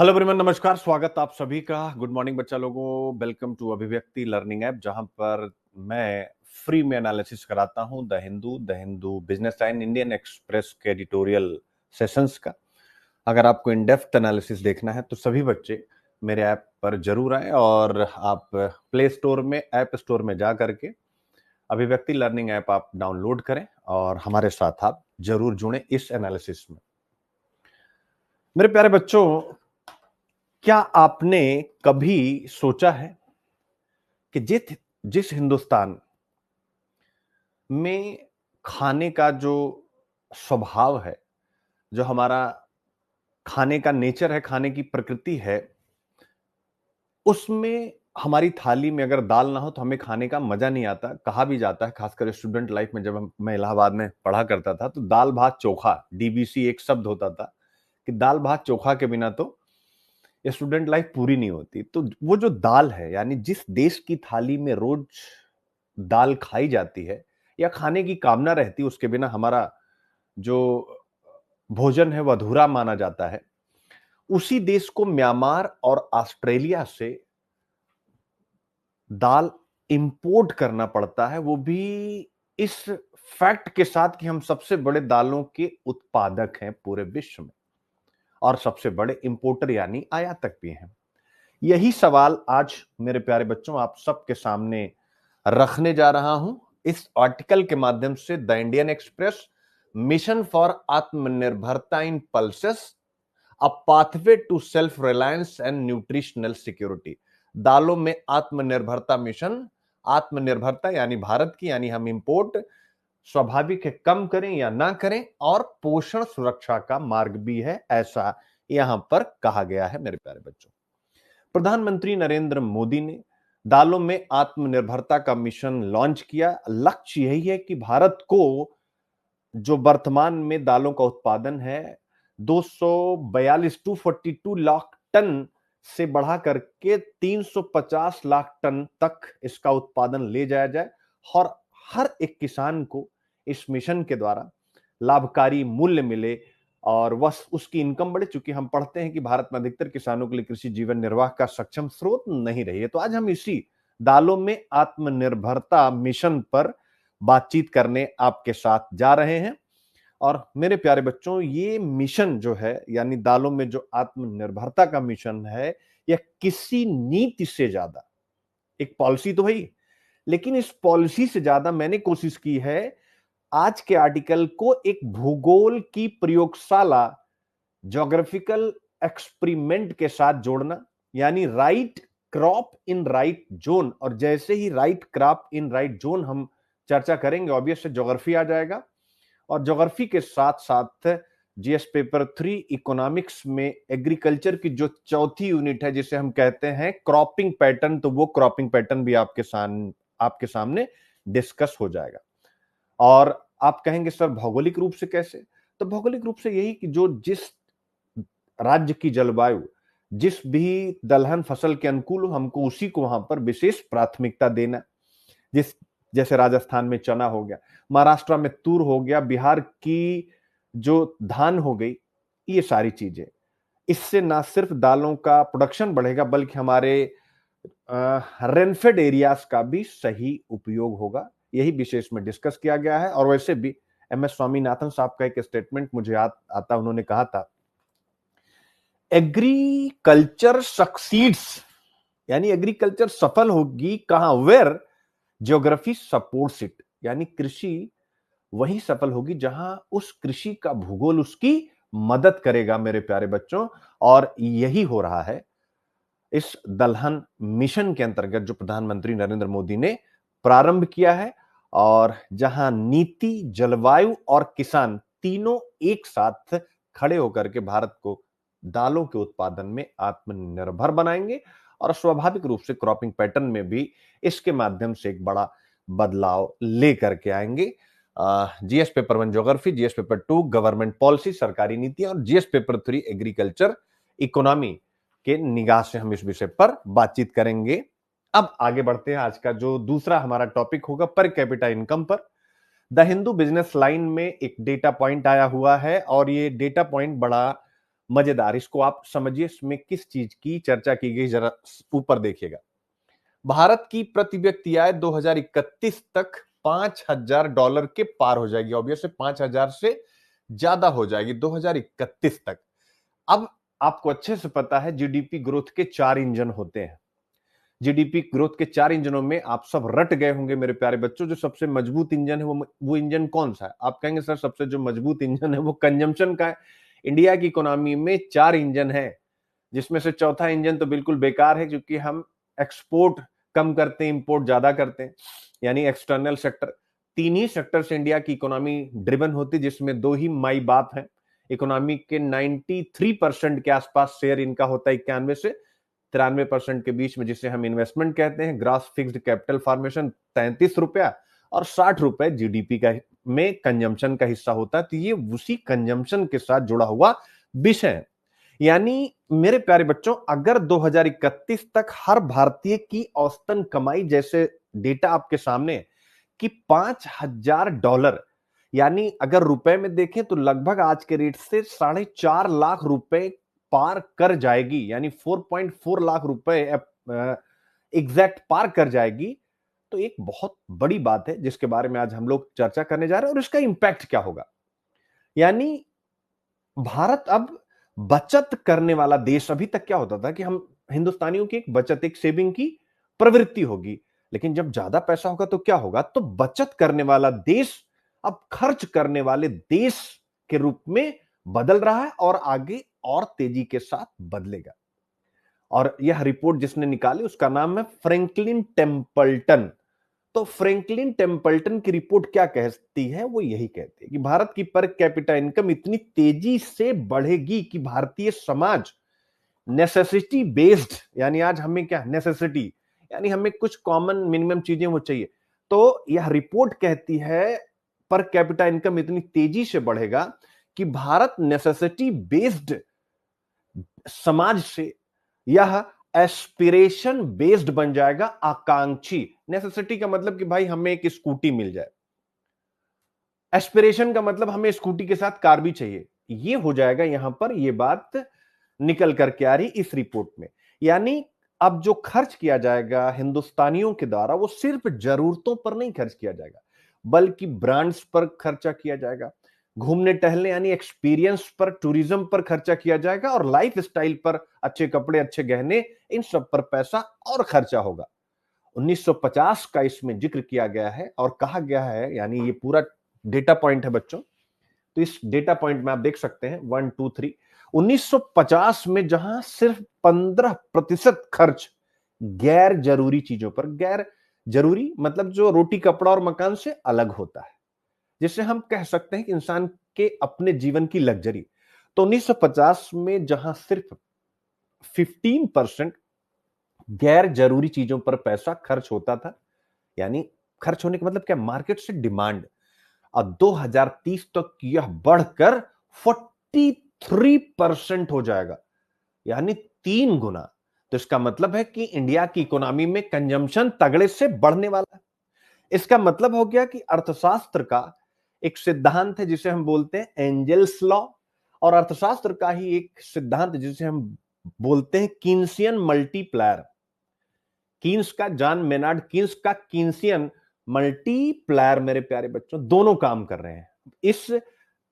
Hello everyone, नमस्कार। स्वागत आप सभी का। गुड मॉर्निंग बच्चा लोगों। वेलकम टू अभिव्यक्ति लर्निंग ऐप, जहां पर मैं फ्री में एनालिसिस कराता हूं the Hindu business time, Indian express के एडिटोरियल सेशंस का। अगर आपको इन डेप्थ एनालिसिस देखना है तो सभी बच्चे मेरे ऐप पर जरूर आए और आप प्ले स्टोर में, ऐप स्टोर में जा करके अभिव्यक्ति लर्निंग ऐप आप डाउनलोड करें और हमारे साथ आप जरूर जुड़ें इस एनालिसिस में। मेरे प्यारे बच्चों, क्या आपने कभी सोचा है कि जिस हिंदुस्तान में खाने का जो स्वभाव है, जो हमारा खाने का नेचर है, खाने की प्रकृति है, उसमें हमारी थाली में अगर दाल ना हो तो हमें खाने का मजा नहीं आता। कहा भी जाता है, खासकर स्टूडेंट लाइफ में, जब मैं इलाहाबाद में पढ़ा करता था तो दाल भात चोखा, डीबीसी एक शब्द होता था कि दाल भात चोखा के बिना तो स्टूडेंट लाइफ पूरी नहीं होती। तो वो जो दाल है, यानी जिस देश की थाली में रोज दाल खाई जाती है या खाने की कामना रहती है, उसके बिना हमारा जो भोजन है वह अधूरा माना जाता है। उसी देश को म्यांमार और ऑस्ट्रेलिया से दाल इंपोर्ट करना पड़ता है, वो भी इस फैक्ट के साथ कि हम सबसे बड़े दालों के उत्पादक हैं पूरे विश्व में और सबसे बड़े इंपोर्टर यानी आयातक भी हैं। यही सवाल आज मेरे प्यारे बच्चों आप सबके सामने रखने जा रहा हूं इस आर्टिकल के माध्यम से। The Indian Express, mission for आत्मनिर्भरता in pulses, a pathway to self reliance and nutritional security. दालों में आत्मनिर्भरता मिशन। आत्मनिर्भरता यानी भारत की, यानी हम इंपोर्ट स्वाभाविक है कम करें या ना करें, और पोषण सुरक्षा का मार्ग भी है, ऐसा यहां पर कहा गया है। मेरे प्यारे बच्चों, प्रधानमंत्री नरेंद्र मोदी ने दालों में आत्मनिर्भरता का मिशन लॉन्च किया। लक्ष्य यही है कि भारत को जो वर्तमान में दालों का उत्पादन है 242 लाख टन से बढ़ा करके 350 लाख टन तक इसका उत्पादन ले जाया जाए और हर एक किसान को इस मिशन के द्वारा लाभकारी मूल्य मिले और वह उसकी इनकम बढ़े। चूंकि हम पढ़ते हैं कि भारत में अधिकतर किसानों के लिए कृषि जीवन निर्वाह का सक्षम स्रोत नहीं रही है। तो आज हम इसी दालों में आत्मनिर्भरता मिशन पर बातचीत करने आपके साथ जा रहे हैं। और मेरे प्यारे बच्चों, ये मिशन जो है, यानी दालों में जो आत्मनिर्भरता का मिशन है, यह किसी नीति से ज्यादा, एक पॉलिसी तो है ही, लेकिन इस पॉलिसी से ज्यादा मैंने कोशिश की है आज के आर्टिकल को एक भूगोल की प्रयोगशाला, ज्योग्राफिकल एक्सपेरिमेंट के साथ जोड़ना। यानी right crop in right zone, और जैसे ही right crop in right zone हम चर्चा करेंगे, ऑब्वियस से ज्योग्राफी आ जाएगा। और ज्योग्राफी के साथ साथ जीएस पेपर 3 इकोनॉमिक्स में एग्रीकल्चर की जो चौथी यूनिट है, जिसे हम कहते हैं क्रॉपिंग पैटर्न, तो वो क्रॉपिंग पैटर्न भी आपके सामने डिस्कस हो जाएगा। और आप कहेंगे सर भौगोलिक रूप से कैसे? तो भौगोलिक रूप से यही कि जो जिस राज्य की जलवायु जिस भी दलहन फसल के अनुकूल हो, हमको उसी को वहां पर विशेष प्राथमिकता देना। जिस जैसे राजस्थान में चना हो गया, महाराष्ट्र में तूर हो गया, बिहार की जो धान हो गई, ये सारी चीजें, इससे ना सिर्फ दालों का प्रोडक्शन बढ़ेगा बल्कि हमारे रेनफेड एरियाज का भी सही उपयोग होगा। यही विशेष में डिस्कस किया गया है। और वैसे भी MS स्वामीनाथन साहब का एक स्टेटमेंट मुझे आता, उन्होंने कहा था, एग्रीकल्चर सक्सीड्स, यानी एग्रीकल्चर सफल होगी कहां? वेयर ज्योग्राफी सपोर्ट्स इट, यानी कृषि वही सफल होगी जहां उस कृषि का भूगोल उसकी मदद करेगा। मेरे प्यारे बच्चों, और यही हो रहा है इस दलहन मिशन के अंतर्गत जो प्रधानमंत्री नरेंद्र मोदी ने प्रारंभ किया है, और जहां नीति, जलवायु और किसान तीनों एक साथ खड़े होकर के भारत को दालों के उत्पादन में आत्मनिर्भर बनाएंगे। और स्वाभाविक रूप से क्रॉपिंग पैटर्न में भी इसके माध्यम से एक बड़ा बदलाव लेकर के आएंगे। GS paper 1 geography, GS paper 2 government policy, सरकारी नीतियां, और जीएस पेपर 3 एग्रीकल्चर इकोनॉमी के निगाह से हम इस विषय पर बातचीत करेंगे। अब आगे बढ़ते हैं। आज का जो दूसरा हमारा टॉपिक होगा पर कैपिटा इनकम पर। द हिंदू बिजनेस लाइन में एक डेटा पॉइंट आया हुआ है और ये डेटा पॉइंट बड़ा मजेदार, इसको आप समझिए, इसमें किस चीज की चर्चा की गई, जरा ऊपर देखिएगा। भारत की प्रति व्यक्ति आय 2031 तक $5,000 के पार हो जाएगी। ऑब्वियस है 5,000 से ज्यादा हो जाएगी 2031 तक। अब आपको अच्छे से पता है जीडीपी ग्रोथ के 4 इंजन होते हैं। जीडीपी ग्रोथ के 4 इंजनों में आप सब रट गए होंगे मेरे प्यारे बच्चों, जो सबसे मजबूत इंजन है वो इंजन कौन सा है? आप कहेंगे सर सबसे जो मजबूत इंजन है वो कंजम्पशन का है। इंडिया की इकोनॉमी में 4 इंजन है, जिसमें से चौथा इंजन तो बिल्कुल बेकार है, क्योंकि हम एक्सपोर्ट कम करते हैं, इंपोर्ट ज्यादा करते हैं, यानी एक्सटर्नल सेक्टर। 3 ही सेक्टर से इंडिया की इकोनॉमी ड्रिवन होती है, जिसमें 2 ही माई बाप है। इकोनॉमी के 93% के आसपास शेयर इनका होता है, 91 से 93% के बीच में, जिसे हम इन्वेस्टमेंट कहते हैं। ग्रॉस फिक्स्ड कैपिटल फॉर्मेशन 33 रुपया और 60 रुपए जीडीपी का में कंजम्पशन का हिस्सा होता है। तो ये उसी कंजम्पशन के साथ जुड़ा हुआ विषय है। यानी मेरे प्यारे बच्चों, अगर 2031 तक हर भारतीय की औसतन कमाई, जैसे डेटा आपके सामने कि $5,000, यानी अगर रुपए में देखें तो लगभग आज के रेट से 4.5 लाख रुपए पार कर जाएगी, यानी 4.4 लाख रुपए एग्जैक्ट पार कर जाएगी। तो एक बहुत बड़ी बात है जिसके बारे में आज हम लोग चर्चा करने जा रहे हैं, और इसका इंपैक्ट क्या होगा। यानी भारत अब बचत करने वाला देश, अभी तक क्या होता था कि हम हिंदुस्तानियों की एक बचत, एक सेविंग की प्रवृत्ति होगी, लेकिन जब ज्यादा पैसा होगा तो क्या होगा, तो बचत करने वाला देश अब खर्च करने वाले देश के रूप में बदल रहा है, और आगे और तेजी के साथ बदलेगा। और यह रिपोर्ट जिसने निकाली उसका नाम है फ्रैंकलिन टेम्पल्टन। तो फ्रैंकलिन टेम्पल्टन की रिपोर्ट क्या कहती है, वो यही कहती है कि भारत की पर कैपिटा इनकम इतनी तेजी से बढ़ेगी कि भारतीय समाज नेसेसिटी बेस्ड, यानी आज हमें क्या नेसेसिटी, यानी हमें कुछ कॉमन मिनिमम चीजें वो चाहिए। तो यह रिपोर्ट कहती है पर कैपिटा इनकम इतनी तेजी से बढ़ेगा कि भारत नेसेसिटी बेस्ड समाज से यह एस्पिरेशन बेस्ड बन जाएगा, आकांक्षी। नेसेसिटी का मतलब कि भाई हमें एक स्कूटी मिल जाए, एस्पिरेशन का मतलब हमें स्कूटी के साथ कार भी चाहिए। ये हो जाएगा, यहां पर ये बात निकल करके आ रही इस रिपोर्ट में। यानी अब जो खर्च किया जाएगा हिंदुस्तानियों के द्वारा, वो सिर्फ जरूरतों पर नहीं खर्च किया जाएगा, बल्कि ब्रांड्स पर खर्चा किया जाएगा, घूमने टहलने यानी एक्सपीरियंस पर, टूरिज्म पर खर्चा किया जाएगा, और लाइफ स्टाइल पर, अच्छे कपड़े, अच्छे गहने, इन सब पर पैसा और खर्चा होगा। 1950 का इसमें जिक्र किया गया है और कहा गया है, यानी ये पूरा डेटा पॉइंट है बच्चों। तो इस डेटा पॉइंट में आप देख सकते हैं 1 2 3। 1950 में जहां सिर्फ 15% खर्च गैर जरूरी चीजों पर, गैर जरूरी मतलब जो रोटी कपड़ा और मकान से अलग होता है, जिसे हम कह सकते हैं कि इंसान के अपने जीवन की लग्जरी। तो 1950 में जहां सिर्फ 15% गैर जरूरी चीजों पर पैसा खर्च होता था, यानी खर्च होने का मतलब क्या, मार्केट से डिमांड, अब 2030 तक यह बढ़कर 43% हो जाएगा, यानी 3 गुना। तो इसका मतलब है कि इंडिया की इकोनॉमी में कंजम्पशन तगड़े से बढ़ने वाला है। इसका मतलब हो गया कि अर्थशास्त्र का एक सिद्धांत है जिसे हम बोलते हैं एंजल्स लॉ, और अर्थशास्त्र का ही एक सिद्धांत जिसे हम बोलते हैं कीन्सियन मल्टीप्लायर। कीन्स का, जॉन मेनार्ड कीन्स का कीन्सियन मल्टीप्लायर, मेरे प्यारे बच्चों, दोनों काम कर रहे हैं इस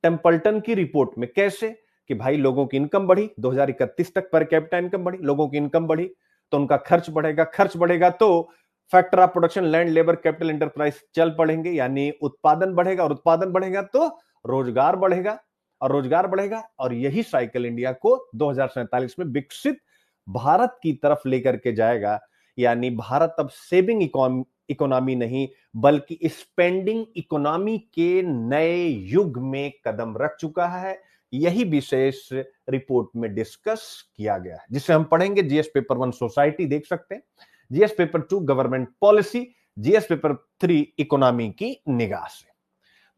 टेम्पल्टन की रिपोर्ट में। कैसे कि भाई लोगों की इनकम बढ़ी, 2031 तक पर कैपिटा इनकम बढ़ी, लोगों की इनकम बढ़ी तो उनका खर्च बढ़ेगा, खर्च बढ़ेगा तो factor of production, land, labour, capital, enterprise चल पड़ेंगे, यानी उत्पादन बढ़ेगा, और उत्पादन बढ़ेगा तो रोजगार बढ़ेगा, और रोजगार बढ़ेगा, और यही साइकिल इंडिया को 2047 में विकसित भारत की तरफ लेकर के जाएगा। यानी भारत अब सेविंग इकोनॉमी नहीं, बल्कि स्पेंडिंग इकोनॉमी के नए युग में कदम रख चुका है। यही विशेष रिपोर्ट में डिस्कस किया गया है, जिसे हम पढ़ेंगे जीएस पेपर 1 सोसाइटी देख सकते हैं, GS paper 2 government policy, GS paper 3 economy की निगाह से।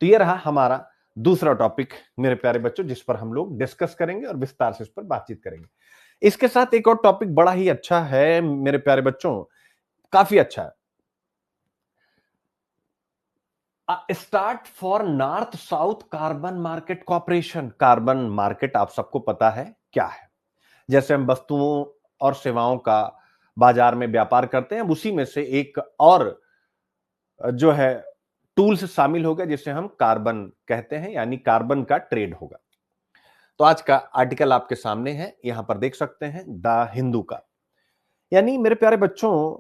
तो यह रहा हमारा दूसरा टॉपिक मेरे प्यारे बच्चों, जिस पर हम लोग डिस्कस करेंगे और विस्तार से इस पर बातचीत करेंगे। इसके साथ एक और टॉपिक बड़ा ही अच्छा है मेरे प्यारे बच्चों, काफी अच्छा है। Start for north south carbon market corporation. Carbon market आप सबको पता है क्या है। जैसे हम वस्तुओं और सेवाओं का बाजार में व्यापार करते हैं, उसी में से एक और जो है टूल्स शामिल होगा जिसे हम कार्बन कहते हैं, यानी कार्बन का ट्रेड होगा। तो आज का आर्टिकल आपके सामने है, यहां पर देख सकते हैं, द हिंदू का। यानी मेरे प्यारे बच्चों,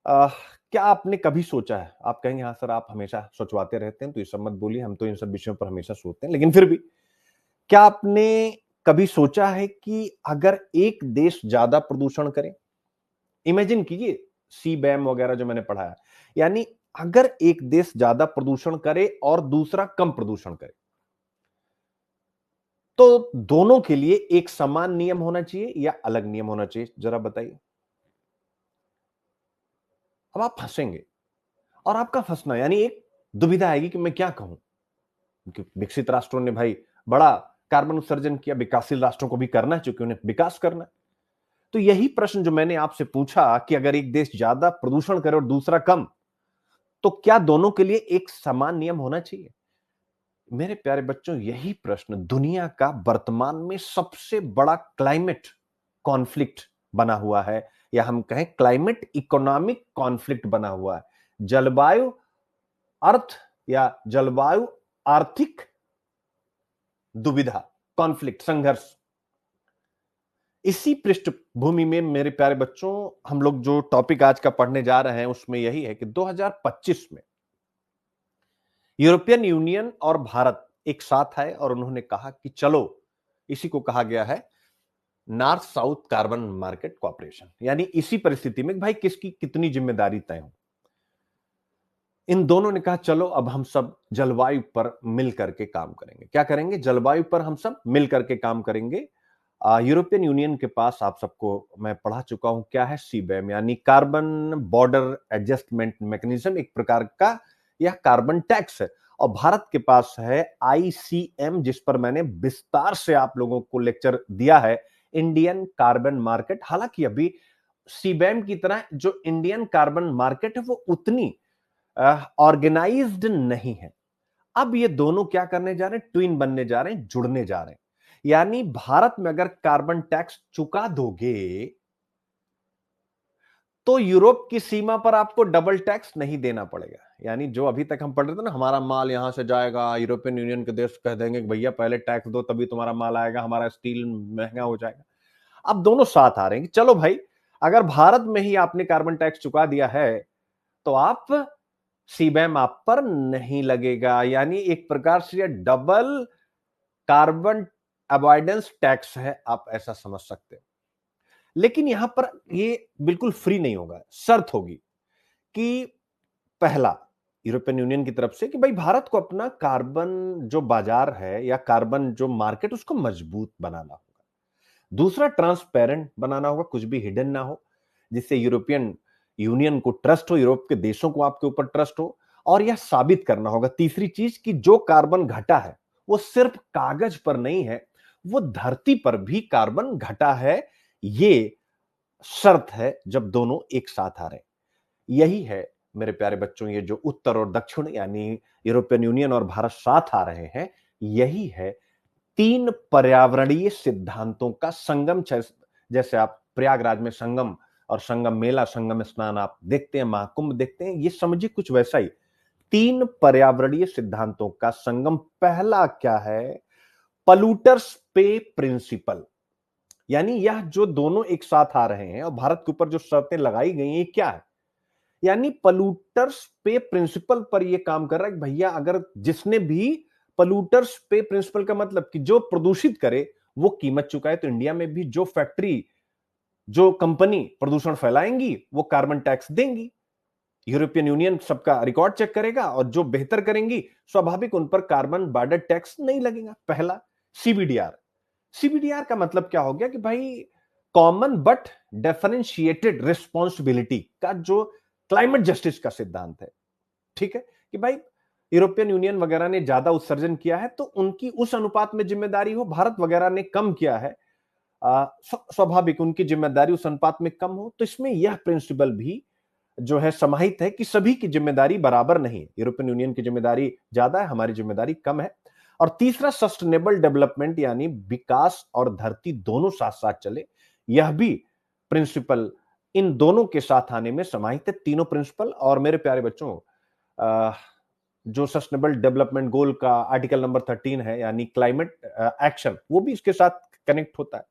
क्या आपने कभी सोचा है, आप कहेंगे हाँ सर आप हमेशा सोचवाते रहते हैं, तो ये सब मत बोलिए, हम तो इन सब विषयों पर हमेशा सोचते हैं, लेकिन फिर भी क्या आपने कभी सोचा है कि अगर एक देश ज्यादा प्रदूषण करे, इमेजिन कीजिए सीबैम वगैरह जो मैंने पढ़ा है, यानी अगर एक देश ज्यादा प्रदूषण करे और दूसरा कम प्रदूषण करे, तो दोनों के लिए एक समान नियम होना चाहिए या अलग नियम होना चाहिए, जरा बताइए। अब आप फंसेंगे, और आपका फंसना यानी एक दुविधा आएगी कि मैं क्या कहूं, क्योंकि विकसित राष्ट्रों ने भाई बड़ा कार्बन उत्सर्जन किया, विकासशील राष्ट्रों को भी करना है क्योंकि उन्हें विकास करना है। तो यही प्रश्न जो मैंने आपसे पूछा कि अगर एक देश ज्यादा प्रदूषण करे और दूसरा कम, तो क्या दोनों के लिए एक समान नियम होना चाहिए। मेरे प्यारे बच्चों, यही प्रश्न दुनिया का वर्तमान में सबसे बड़ा क्लाइमेट कॉन्फ्लिक्ट बना हुआ है, या हम कहें क्लाइमेट इकोनॉमिक कॉन्फ्लिक्ट बना हुआ है। जलवायु अर्थ या जलवायु आर्थिक दुविधा, कॉन्फ्लिक्ट, संघर्ष। इसी पृष्ठभूमि में मेरे प्यारे बच्चों, हम लोग जो टॉपिक आज का पढ़ने जा रहे हैं उसमें यही है कि 2025 में यूरोपियन यूनियन और भारत एक साथ आए और उन्होंने कहा कि चलो, इसी को कहा गया है north south carbon market corporation, यानी इसी परिस्थिति में भाई किसकी कितनी जिम्मेदारी तय हो। इन दोनों ने कहा चलो अब हम सब जलवायु पर मिल करके काम करेंगे। क्या करेंगे? जलवायु पर हम सब मिल करके काम करेंगे। यूरोपियन यूनियन के पास आप सबको मैं पढ़ा चुका हूं क्या है, सीबैम, यानी कार्बन बॉर्डर एडजस्टमेंट मैकेनिज्म, एक प्रकार का यह कार्बन टैक्स है। और भारत के पास है आईसीएम, जिस पर मैंने विस्तार से आप लोगों को लेक्चर दिया है, इंडियन कार्बन मार्केट। हालांकि अभी सीबैम की तरह जो इंडियन कार्बन मार्केट है वो उतनी ऑर्गेनाइज्ड नहीं है। अब ये दोनों क्या करने जा रहे हैं? ट्विन बनने जा रहे हैं, जुड़ने जा रहे हैं। यानी भारत में अगर कार्बन टैक्स चुका दोगे तो यूरोप की सीमा पर आपको डबल टैक्स नहीं देना पड़ेगा। यानी जो अभी तक हम पढ़ रहे थे ना, हमारा माल यहां से जाएगा, यूरोपियन यूनियन के देश कह देंगे कि भैया पहले टैक्स दो तभी तुम्हारा माल आएगा, हमारा स्टील महंगा हो जाएगा। अब दोनों साथ आ रहे हैं कि चलो भाई, अगर भारत में ही आपने कार्बन टैक्स चुका दिया है तो आप सीबैम आप पर नहीं लगेगा। यानी एक प्रकार से डबल कार्बन अवॉइडेंस टैक्स है, आप ऐसा समझ सकते हैं। लेकिन यहां पर ये बिल्कुल फ्री नहीं होगा, शर्त होगी कि पहला, यूरोपियन यूनियन की तरफ से कि भाई भारत को अपना कार्बन जो बाजार है या कार्बन जो मार्केट, उसको मजबूत बनाना होगा। दूसरा, ट्रांसपेरेंट बनाना होगा, कुछ भी हिडन ना हो, जिससे यूरोपियन यूनियन को ट्रस्ट हो, यूरोप के देशों को आपके ऊपर ट्रस्ट हो। और यह साबित करना होगा, तीसरी चीज, कि जो कार्बन घटा है वो सिर्फ कागज पर नहीं है, वो धरती पर भी कार्बन घटा है। ये शर्त है जब दोनों एक साथ आ रहे हैं। यही है मेरे प्यारे बच्चों, ये जो उत्तर और दक्षिण यानी यूरोपियन यूनियन और भारत साथ आ रहे हैं, यही है तीन पर्यावरणीय सिद्धांतों का संगम। जैसे आप प्रयागराज में संगम और संगम मेला, संगम स्नान आप देखते हैं, महाकुंभ देखते हैं, ये समझिए कुछ वैसा ही। तीन पर्यावरणीय सिद्धांतों का संगम। पहला क्या है? पलूटर्स पे प्रिंसिपल। यानी यह जो दोनों एक साथ आ रहे हैं और भारत के ऊपर जो शर्तें लगाई गई हैं, क्या है? यानी पलूटर्स पे प्रिंसिपल पर यह काम कर रहा है कि भैया अगर जिसने भी, पलूटर्स पे प्रिंसिपल का मतलब कि जो प्रदूषित करे वो कीमत चुकाए। तो इंडिया में भी जो फैक्ट्री, जो कंपनी प्रदूषण फैलाएंगी वो कार्बन टैक्स देंगी। यूरोपियन यूनियन सबका रिकॉर्ड चेक करेगा और जो बेहतर करेंगी स्वाभाविक उन पर कार्बन बॉर्डर टैक्स नहीं लगेगा। पहला सीबीडीआर। सीबीडीआर का मतलब क्या हो गया कि भाई कॉमन बट डिफरेंशिएटेड रिस्पॉन्सिबिलिटी का जो क्लाइमेट जस्टिस का सिद्धांत है। ठीक है कि भाई यूरोपियन यूनियन वगैरह ने ज्यादा उत्सर्जन किया है तो उनकी उस अनुपात में जिम्मेदारी हो, भारत वगैरह ने कम किया है, स्वाभाविक उनकी जिम्मेदारी उस अनुपात में कम हो। तो इसमें यह प्रिंसिपल भी जो है समाहित है कि सभी की जिम्मेदारी बराबर नहीं है। यूरोपियन यूनियन की जिम्मेदारी ज्यादा है, हमारी जिम्मेदारी कम है। और तीसरा सस्टेनेबल डेवलपमेंट, यानी विकास और धरती दोनों साथ साथ चले, यह भी प्रिंसिपल इन दोनों के साथ आने में समाहित है, तीनों प्रिंसिपल। और मेरे प्यारे बच्चों, जो सस्टेनेबल डेवलपमेंट गोल का आर्टिकल नंबर 13 है, यानी क्लाइमेट एक्शन, वो भी इसके साथ कनेक्ट होता है।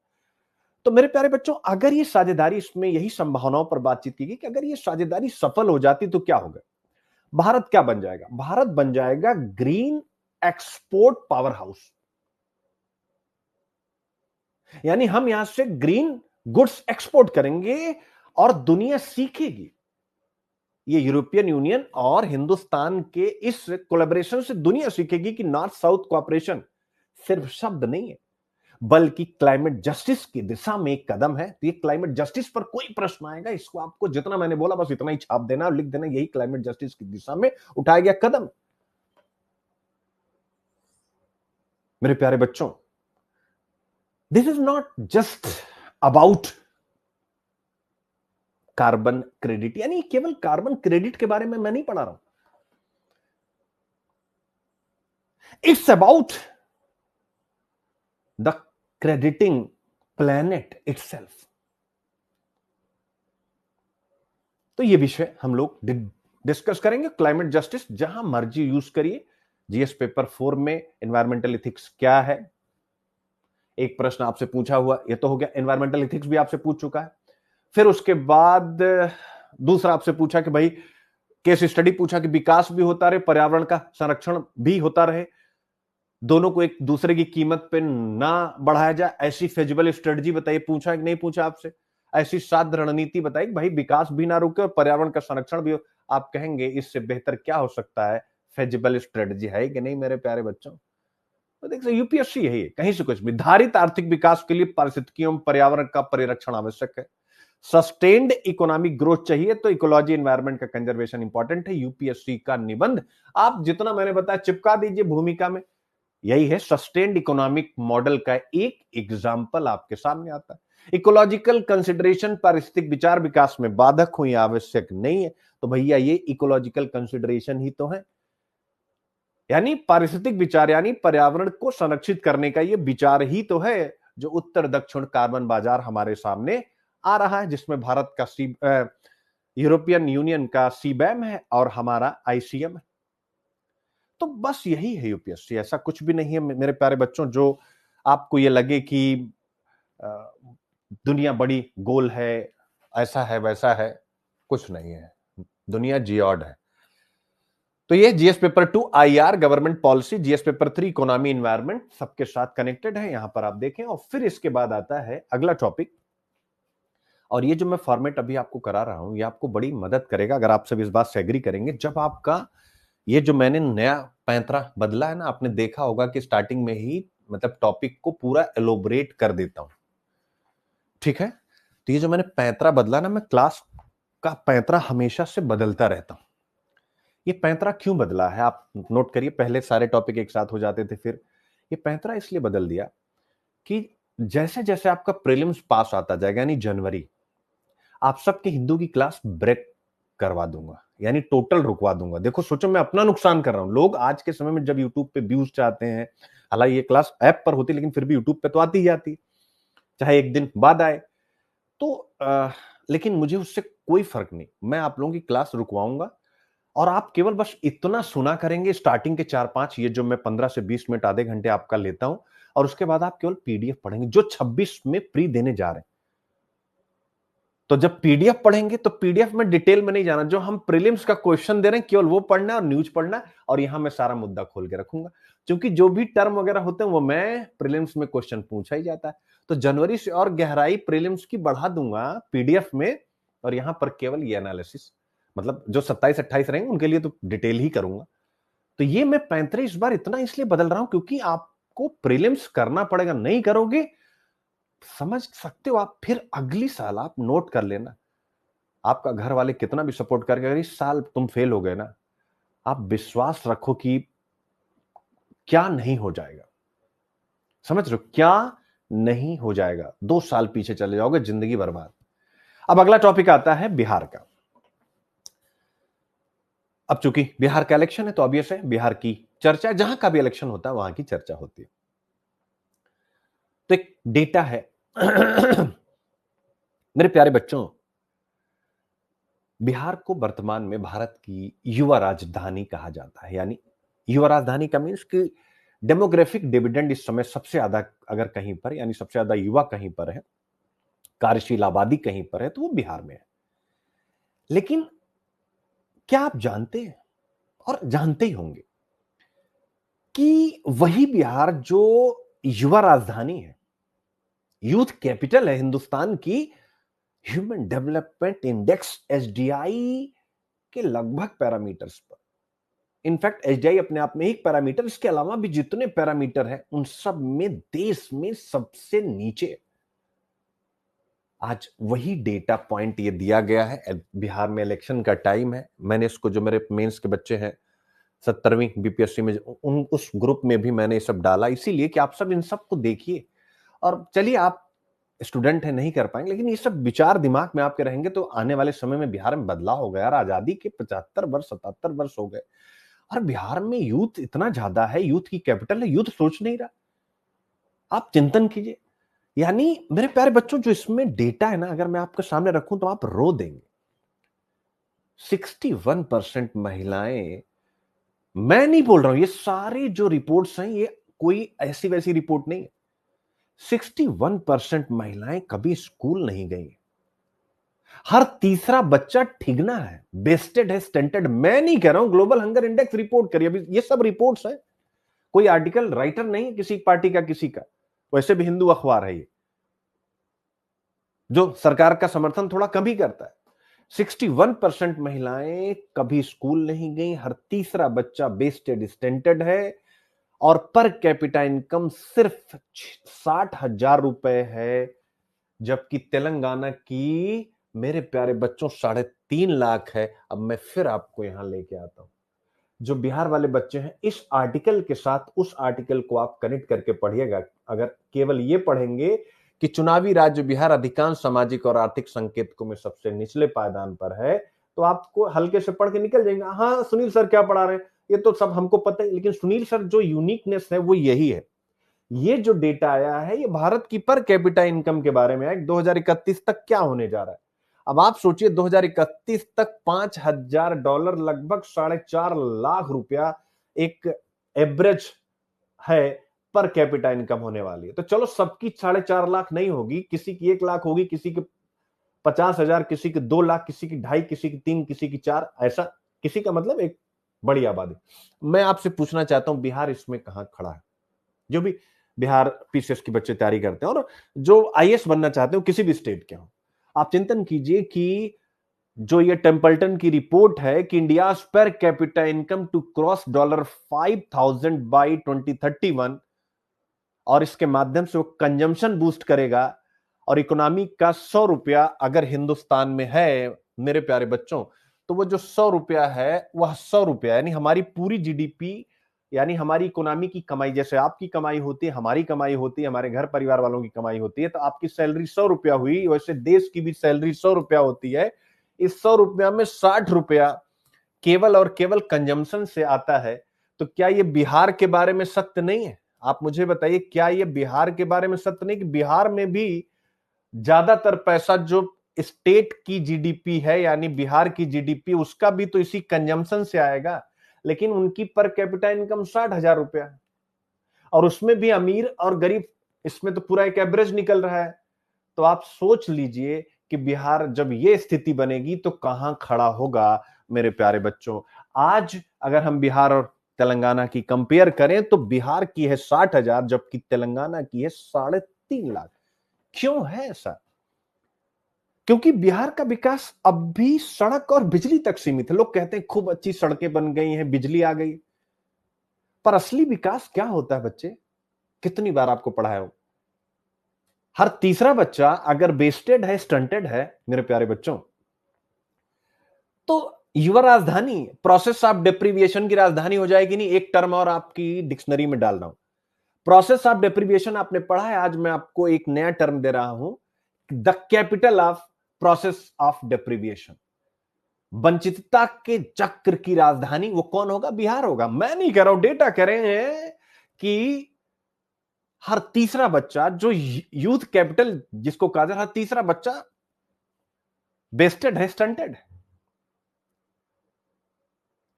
तो मेरे प्यारे बच्चों, अगर ये साझेदारी, इसमें यही संभावनाओं पर बातचीत की गई कि अगर ये साझेदारी सफल हो जाती तो क्या होगा। भारत क्या बन जाएगा? भारत बन जाएगा ग्रीन एक्सपोर्ट पावर हाउस, यानी हम यहां से ग्रीन गुड्स एक्सपोर्ट करेंगे और दुनिया सीखेगी। ये यूरोपियन यूनियन और हिंदुस्तान के इस कोलैबोरेशन से दुनिया सीखेगी कि नॉर्थ साउथ कोऑपरेशन सिर्फ शब्द नहीं है, बल्कि क्लाइमेट जस्टिस की दिशा में एक कदम है। तो ये क्लाइमेट जस्टिस पर कोई प्रश्न आएगा, इसको आपको जितना मैंने बोला बस इतना ही छाप देना और लिख देना, यही क्लाइमेट जस्टिस की दिशा में उठाया गया कदम। मेरे प्यारे बच्चों, this is not just about carbon credit, यानी केवल कार्बन क्रेडिट के बारे में मैं नहीं पढ़ा रहा हूं। It's about the crediting planet itself. तो ये विषय हम लोग डिस्कस करेंगे। क्लाइमेट जस्टिस जहां मर्जी यूज करिए। जीएस पेपर 4 में एनवायरमेंटल इथिक्स क्या है, एक प्रश्न आपसे पूछा हुआ, ये तो हो गया। एनवायरमेंटल इथिक्स भी आपसे पूछ चुका है। फिर उसके बाद दूसरा आपसे पूछा कि भाई, केस स्टडी पूछा कि विकास भी होता रहे, पर्यावरण का संरक्षण भी होता रहे, दोनों को एक दूसरे की कीमत पे ना बढ़ाया जाए, ऐसी फेजिबल स्ट्रेटजी बताइए। पूछा है कि नहीं पूछा आपसे? ऐसी साध्य रणनीति बताइए भाई विकास भी ना रुके और पर्यावरण का संरक्षण भी हो। आप कहेंगे इससे बेहतर क्या हो सकता है? फेजिबल स्ट्रेटजी है कि नहीं मेरे प्यारे बच्चों? तो देखिए, यूपीएससी यही है, कहीं से कुछ भी। धारित आर्थिक विकास के लिए पारिस्थितिकियों पर्यावरण का परिरक्षण आवश्यक है। सस्टेन्ड इकोनॉमिक ग्रोथ चाहिए तो इकोलॉजी एनवायरनमेंट का कंजर्वेशन इंपॉर्टेंट है। यूपीएससी का निबंध आप जितना मैंने बताया चिपका दीजिए भूमिका में, यही है। सस्टेन्ड इकोनॉमिक मॉडल का एक एग्जाम्पल आपके सामने आता है। इकोलॉजिकल कंसिडरेशन पारिस्थितिक विचार विकास में बाधक हो या आवश्यक नहीं है, तो भैया ये इकोलॉजिकल कंसिडरेशन ही तो है, यानी पारिस्थितिक विचार, यानी पर्यावरण को संरक्षित करने का ये विचार ही तो है जो उत्तर दक्षिण कार्बन बाजार हमारे सामने आ रहा है, जिसमें भारत का यूरोपियन यूनियन का सीबैम है और हमारा आईसीएम है। तो बस यही है यूपीएससी, ऐसा कुछ भी नहीं है मेरे प्यारे बच्चों जो आपको ये लगे कि दुनिया बड़ी गोल है, ऐसा है वैसा है, कुछ नहीं है। दुनिया जियोड है। तो ये GS paper 2 IR government policy, GS paper 3 economy environment सबके साथ कनेक्टेड है, यहां पर आप देखें। और फिर इसके बाद आता है अगला टॉपिक, और ये जो मैं फॉर्मेट अभी आपको करा रहा हूं ये आपको बड़ी मदद करेगा अगर आप सब इस बात से एग्री करेंगे। जब आपका ये जो मैंने नया पैंतरा बदला है ना, आपने देखा होगा कि स्टार्टिंग में ही मतलब टॉपिक को पूरा एलोबरेट कर देता हूं, ठीक है। तो ये जो मैंने पैंतरा बदला ना, मैं क्लास का पैंतरा हमेशा से बदलता रहता हूं। ये पैंतरा क्यों बदला है आप नोट करिए, पहले सारे टॉपिक एक साथ हो जाते थे, फिर ये पैंतरा इसलिए बदल दिया कि जैसे जैसे आपका प्रीलिम्स पास आता जाएगा, यानी जनवरी, आप सबके हिंदू की क्लास ब्रेक करवा दूंगा, यानी टोटल रुकवा दूंगा। देखो सोचो, मैं अपना नुकसान कर रहा हूं। लोग आज के समय में जब यूट्यूब पे व्यूज चाहते हैं, हालांकि ये क्लास ऐप पर होती लेकिन फिर भी यूट्यूब पे तो आती ही आती, चाहे एक दिन बाद आए तो लेकिन मुझे उससे कोई फर्क नहीं, मैं आप लोगों की क्लास रुकवाऊंगा और आप केवल बस इतना सुना करेंगे स्टार्टिंग के 4-5, ये जो मैं 15 से 20 मिनट आधे घंटे आपका लेता हूं, और उसके बाद आप केवल पीडीएफ पढ़ेंगे जो 26 में प्री देने जा रहे हैं। तो जब पीडीएफ पढ़ेंगे तो पीडीएफ में डिटेल में नहीं जाना, जो हम प्रीलिम्स का क्वेश्चन दे रहे हैं केवल वो पढ़ना है और न्यूज पढ़ना है, और यहां मैं सारा मुद्दा खोल के रखूंगा, क्योंकि जो भी टर्म वगैरह होते हैं वो मैं प्रीलिम्स में क्वेश्चन पूछा ही जाता है। तो जनवरी से और गहराई प्रीलिम्स की बढ़ा दूंगा पीडीएफ में, और यहां पर केवल ये एनालिसिस, मतलब जो 27-28 रहेंगे उनके लिए तो डिटेल ही करूंगा। तो ये मैं 35 बार इतना इसलिए बदल रहा हूं क्योंकि आपको प्रीलिम्स करना पड़ेगा, नहीं करोगे समझ सकते हो आप, फिर अगली साल आप नोट कर लेना, आपका घर वाले कितना भी सपोर्ट करके अगर इस साल तुम फेल हो गए ना, आप विश्वास रखो कि क्या नहीं हो जाएगा, समझ रहे हो, क्या नहीं हो जाएगा, 2 साल पीछे चले जाओगे, जिंदगी बर्बाद। अब अगला टॉपिक आता है बिहार का। अब चूंकि बिहार का इलेक्शन है तो ऑब्वियस है बिहार की चर्चा, जहां का भी इलेक्शन होता है वहां की चर्चा होती है। तो एक डेटा है मेरे प्यारे बच्चों, बिहार को वर्तमान में भारत की युवा राजधानी कहा जाता है। यानी युवा राजधानी का मीन्स कि डेमोग्राफिक डिविडेंड इस समय सबसे ज्यादा अगर कहीं पर, यानी सबसे ज्यादा युवा कहीं पर है, कार्यशील आबादी कहीं पर है, तो वो बिहार में है। लेकिन क्या आप जानते हैं, और जानते ही होंगे, कि वही बिहार जो युवा राजधानी है, यूथ कैपिटल है हिंदुस्तान की, ह्यूमन डेवलपमेंट इंडेक्स एसडीआई के लगभग पैरामीटर्स पर, इनफैक्ट एसडीआई अपने आप में एक पैरामीटर, इसके अलावा भी जितने पैरामीटर हैं उन सब में देश में सबसे नीचे। आज वही डेटा पॉइंट ये दिया गया है। बिहार में इलेक्शन का टाइम है, मैंने इसको, जो मेरे मेंस के बच्चे हैं 70वीं बीपीएससी में, उन उस ग्रुप में भी मैंने ये सब डाला, इसीलिए कि आप सब इन सब को देखिए। और चलिए, आप स्टूडेंट हैं, नहीं कर पाएंगे, लेकिन ये सब विचार दिमाग में आपके रहेंगे तो आने वाले समय में बिहार में बदलाव होगा। यार, आजादी के 75 वर्ष 77 वर्ष हो गए और बिहार में यूथ इतना ज्यादा है, यूथ की कैपिटल है, यूथ सोच नहीं रहा। आप चिंतन कीजिए। यानी मेरे प्यारे बच्चों, जो इसमें डेटा है ना, अगर मैं आपके सामने रखूं तो आप रो देंगे। 61% महिलाएं, मैं नहीं बोल रहा हूं, ये सारी जो रिपोर्ट्स हैं ये कोई ऐसी वैसी रिपोर्ट नहीं है। 61% महिलाएं कभी स्कूल नहीं गई। हर तीसरा बच्चा ठिगना है, बेस्टेड है, स्टंटेड। मैं नहीं कह रहा हूं, ग्लोबल हंगर इंडेक्स रिपोर्ट करिए, अभी ये सब रिपोर्ट्स है, कोई आर्टिकल राइटर नहीं किसी पार्टी का किसी का, वैसे भी हिंदू अखबार है ये, जो सरकार का समर्थन थोड़ा कम ही करता है। 61% महिलाएं कभी स्कूल नहीं गई, हर तीसरा बच्चा बेस्टेड स्टंटेड है, और पर कैपिटा इनकम सिर्फ 60,000 रुपए है, जबकि तेलंगाना की, मेरे प्यारे बच्चों, 3.5 लाख है। अब मैं फिर आपको यहां लेके आता हूं, जो बिहार वाले बच्चे हैं, इस आर्टिकल के साथ उस आर्टिकल को आप कनेक्ट करके पढ़िएगा। अगर केवल ये पढ़ेंगे कि चुनावी राज्य बिहार अधिकांश सामाजिक और आर्थिक संकेतकों में सबसे निचले पायदान पर है, तो आपको हल्के से पढ़ के निकल जाएंगे। हाँ सुनील सर क्या पढ़ा रहे हैं, ये तो सब हमको पता है, लेकिन सुनील सर जो यूनिकनेस है वो यही है। ये जो डेटा आया है ये भारत की पर कैपिटा इनकम के बारे में है, 2031 तक क्या होने जा रहा है। अब आप सोचिए, 2031 तक $5,000, लगभग 4.5 लाख रुपया एक एवरेज है, पर कैपिटा इनकम होने वाली है। तो चलो, सबकी 4.5 लाख नहीं होगी, किसी की 1 लाख होगी, किसी की 50,000, किसी की 2 लाख, किसी की 2.5, किसी की 3, किसी की 4, ऐसा किसी का, मतलब एक बड़ी आबादी। मैं आपसे पूछना चाहता हूं, बिहार इसमें कहां खड़ा है? जो भी बिहार पीसीएस की बच्चे तैयारी करते हैं और जो आईएएस बनना चाहते हो, किसी भी स्टेट के हो, आप चिंतन कीजिए कि जो ये टेम्पल्टन की रिपोर्ट है कि India per capita income to cross $5,000 by 2031, और इसके माध्यम से वो कंजम्पशन बूस्ट करेगा, और इकोनॉमी का 100 रुपया अगर हिंदुस्तान में है मेरे प्यारे बच्चों, तो वो जो 100 रुपया है वह 100 रुपया, यानी हमारी पूरी जीडीपी, यानी हमारी इकोनॉमी की कमाई, जैसे आपकी कमाई होती है, हमारी कमाई होती है, हमारे घर परिवार वालों की कमाई होती है, तो आपकी सैलरी 100 रुपया हुई, वैसे देश की भी सैलरी 100 रुपया होती है। इस 100 रुपया में 60 रुपया केवल और केवल कंजम्पशन से आता है। तो क्या ये बिहार के बारे में सत्य नहीं है? आप मुझे बताइए, क्या ये बिहार के बारे में सत्य नहीं कि बिहार में भी ज्यादातर पैसा जो स्टेट की जीडीपी है, यानी बिहार की जीडीपी, उसका भी तो इसी कंजम्पशन से आएगा, लेकिन उनकी पर कैपिटा इनकम 60,000 रुपया है, और उसमें भी अमीर और गरीब, इसमें तो पूरा एक एवरेज निकल रहा है। तो आप सोच लीजिए कि बिहार जब ये स्थिति बनेगी तो कहां खड़ा होगा मेरे प्यारे बच्चों। आज अगर हम बिहार और तेलंगाना की कंपेयर करें तो बिहार की है 60,000, जबकि तेलंगाना की है 3.5 लाख। क्यों है ऐसा? क्योंकि बिहार का विकास अब भी सड़क और बिजली तक सीमित है। लोग कहते हैं खूब अच्छी सड़कें बन गई हैं, बिजली आ गई, पर असली विकास क्या होता है बच्चे? कितनी बार आपको पढ़ाया हो, हर तीसरा बच्चा अगर बेस्टेड है, स्टंटेड है मेरे प्यारे बच्चों, तो युवा राजधानी प्रोसेस ऑफ डेप्रिविएशन की राजधानी हो जाएगी नहीं। एक टर्म और आपकी डिक्शनरी में डाल रहा हूं, प्रोसेस ऑफ डेप्रिविएशन आपने पढ़ा है, आज मैं आपको एक नया टर्म दे रहा हूं, the capital of process of deprivation. वंचितता के चक्र की राजधानी वो कौन होगा? बिहार होगा। मैं नहीं कह रहा हूं, डेटा कह रहे हैं कि हर तीसरा बच्चा जो यूथ कैपिटल जिसको कहा जाए, हर तीसरा बच्चा वेस्टेड है, स्टंटेड है।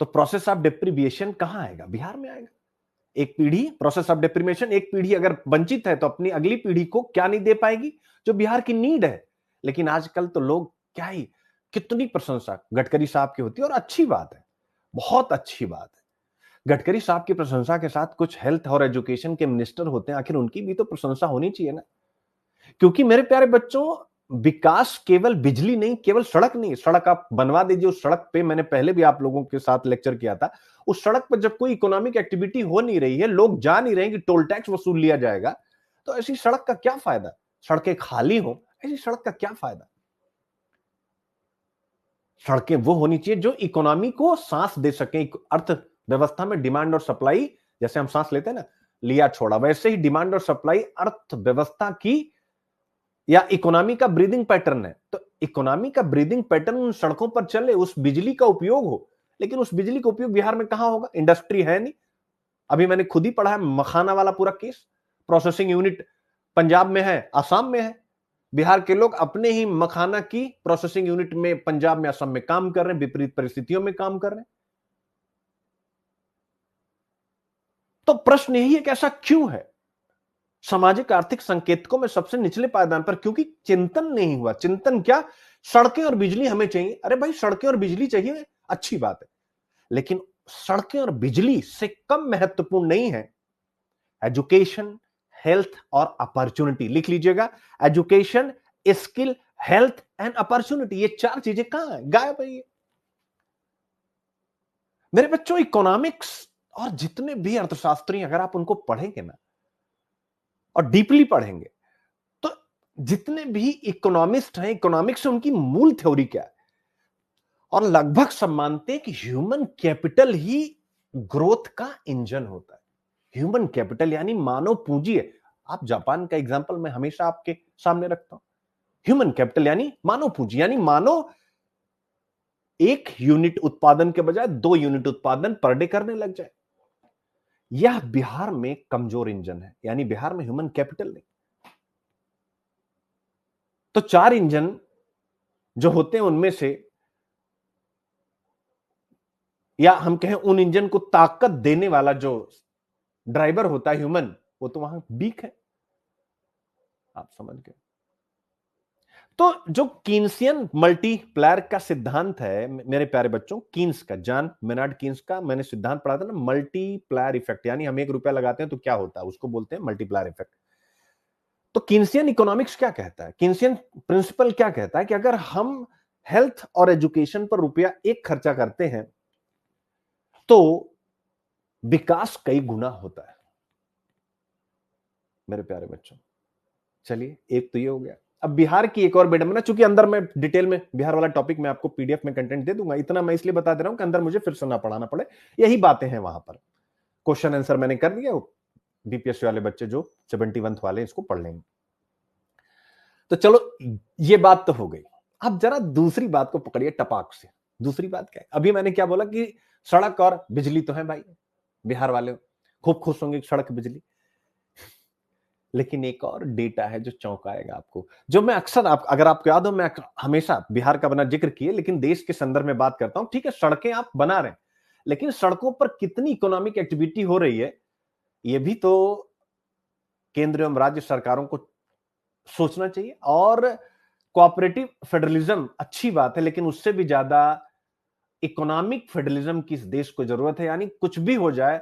तो प्रोसेस ऑफ डिप्रीविएशन कहां आएगा? बिहार में आएगा। एक पीढ़ी, प्रोसेस ऑफ डिप्रीमिएशन, एक पीढ़ी अगर वंचित है तो अपनी अगली पीढ़ी को क्या नहीं दे पाएगी जो बिहार की नीड है। लेकिन आजकल तो लोग क्या ही, कितनी प्रशंसा गडकरी साहब की होती है, और अच्छी बात है, बहुत अच्छी बात है। गडकरी साहब की प्रशंसा के साथ कुछ हेल्थ और एजुकेशन के मिनिस्टर होते हैं, आखिर उनकी भी तो प्रशंसा होनी चाहिए ना। क्योंकि मेरे प्यारे बच्चों, विकास केवल बिजली नहीं, केवल सड़क नहीं। सड़क आप बनवा दीजिए, उस सड़क पे मैंने पहले भी आप लोगों के साथ लेक्चर किया था, उस सड़क पर जब कोई इकोनॉमिक एक्टिविटी हो नहीं रही है, लोग जा नहीं रहे कि टोल टैक्स वसूल लिया जाएगा, तो ऐसी सड़क का क्या फायदा? सड़कें खाली हो, ऐसी सड़क का क्या फायदा? सड़कें वो होनी चाहिए जो इकोनॉमी को सांस दे सके। अर्थव्यवस्था में डिमांड और सप्लाई, जैसे हम सांस लेते हैं ना, लिया छोड़ा, वैसे ही डिमांड और सप्लाई अर्थव्यवस्था की या इकोनॉमी का ब्रीदिंग पैटर्न है। तो इकोनॉमी का ब्रीदिंग पैटर्न उन सड़कों पर चले, उस बिजली का उपयोग हो। लेकिन उस बिजली का उपयोग बिहार में कहां होगा? इंडस्ट्री है नहीं। अभी मैंने खुद ही पढ़ा है मखाना वाला पूरा केस। प्रोसेसिंग यूनिट पंजाब में है, असम में है। बिहार के लोग अपने ही मखाना की प्रोसेसिंग यूनिट में पंजाब में, असम में काम कर रहे हैं, विपरीत परिस्थितियों में काम कर रहे हैं। तो प्रश्न यही है कि ऐसा क्यों है? सामाजिक आर्थिक संकेतकों में सबसे निचले पायदान पर, क्योंकि चिंतन नहीं हुआ। चिंतन क्या? सड़कें और बिजली हमें चाहिए। अरे भाई, सड़कें और बिजली चाहिए, अच्छी बात है, लेकिन सड़कें और बिजली से कम महत्वपूर्ण नहीं है एजुकेशन, हेल्थ और अपॉर्चुनिटी। लिख लीजिएगा, education, skill, health and opportunity. ये चार चीजें कहां है? गायब है ये। मेरे बच्चों, इकोनॉमिक्स और जितने भी अर्थशास्त्री, अगर आप उनको पढ़ेंगे ना और डीपली पढ़ेंगे, तो जितने भी इकोनॉमिस्ट हैं, इकोनॉमिक्स से उनकी मूल थ्योरी क्या है, और लगभग सब मानते हैं कि ह्यूमन कैपिटल ही ग्रोथ का इंजन होता है। ह्यूमन कैपिटल यानी मानव पूंजी है। आप जापान का एग्जांपल मैं हमेशा आपके सामने रखता हूं। ह्यूमन कैपिटल यानी मानव पूंजी, यानी मानव एक यूनिट उत्पादन के बजाय 2 यूनिट उत्पादन पर डे करने लग जाए। यह बिहार में कमजोर इंजन है, यानी बिहार में ह्यूमन कैपिटल नहीं। तो 4 इंजन जो होते हैं उनमें से, या हम कहें उन इंजन को ताकत देने वाला जो ड्राइवर होता है ह्यूमन, वो तो वहां वीक है। आप समझ गए? तो जो कीन्सियन मल्टीप्लायर का सिद्धांत है मेरे प्यारे बच्चों, कीन्स का, जॉन मेनार्ड कीन्स का मैंने सिद्धांत पढ़ा था ना, मल्टीप्लायर इफेक्ट, यानी हम 1 रुपया लगाते हैं तो क्या होता है, उसको बोलते हैं मल्टीप्लायर इफेक्ट। तो कीन्सियन इकोनॉमिक्स क्या कहता है, कीन्सियन प्रिंसिपल क्या कहता है कि अगर हम हेल्थ और एजुकेशन पर रुपया 1 खर्चा करते हैं तो विकास कई गुना होता है। मेरे प्यारे बच्चों, चलिए, एक तो ये हो गया। अब बिहार की एक और विडंबना, चूंकि अंदर मैं डिटेल में बिहार वाला टॉपिक मैं आपको पीडीएफ में कंटेंट दे दूंगा, इतना मैं इसलिए बता दे रहा हूं कि अंदर मुझे फिर से ना पढ़ाना पड़े। यही बातें हैं वहां पर, क्वेश्चन आंसर मैंने कर दिया। बीपीएससी वाले बच्चे जो 71th वाले, इसको पढ़ लेंगे। तो चलो, ये बात तो हो गई। अब जरा दूसरी बात को पकड़िए टपाक से। दूसरी बात क्या है? अभी मैंने क्या बोला कि सड़क और बिजली तो है भाई, बिहार वाले खूब खुश होंगे, सड़क बिजली। लेकिन एक और डेटा है जो चौंकाएगा आपको, जो मैं अक्सर, अगर आपको याद हो, मैं हमेशा बिहार का बना जिक्र किए, लेकिन देश के संदर्भ में बात करता हूं। ठीक है, सड़कें आप बना रहे हैं, लेकिन सड़कों पर कितनी इकोनॉमिक एक्टिविटी हो रही है, यह भी तो केंद्र एवं राज्य सरकारों को सोचना चाहिए। और कोऑपरेटिव फेडरलिज्म अच्छी बात है, लेकिन उससे भी ज्यादा इकोनॉमिक फेडरलिज्म की इस देश को जरूरत है। यानी कुछ भी हो जाए,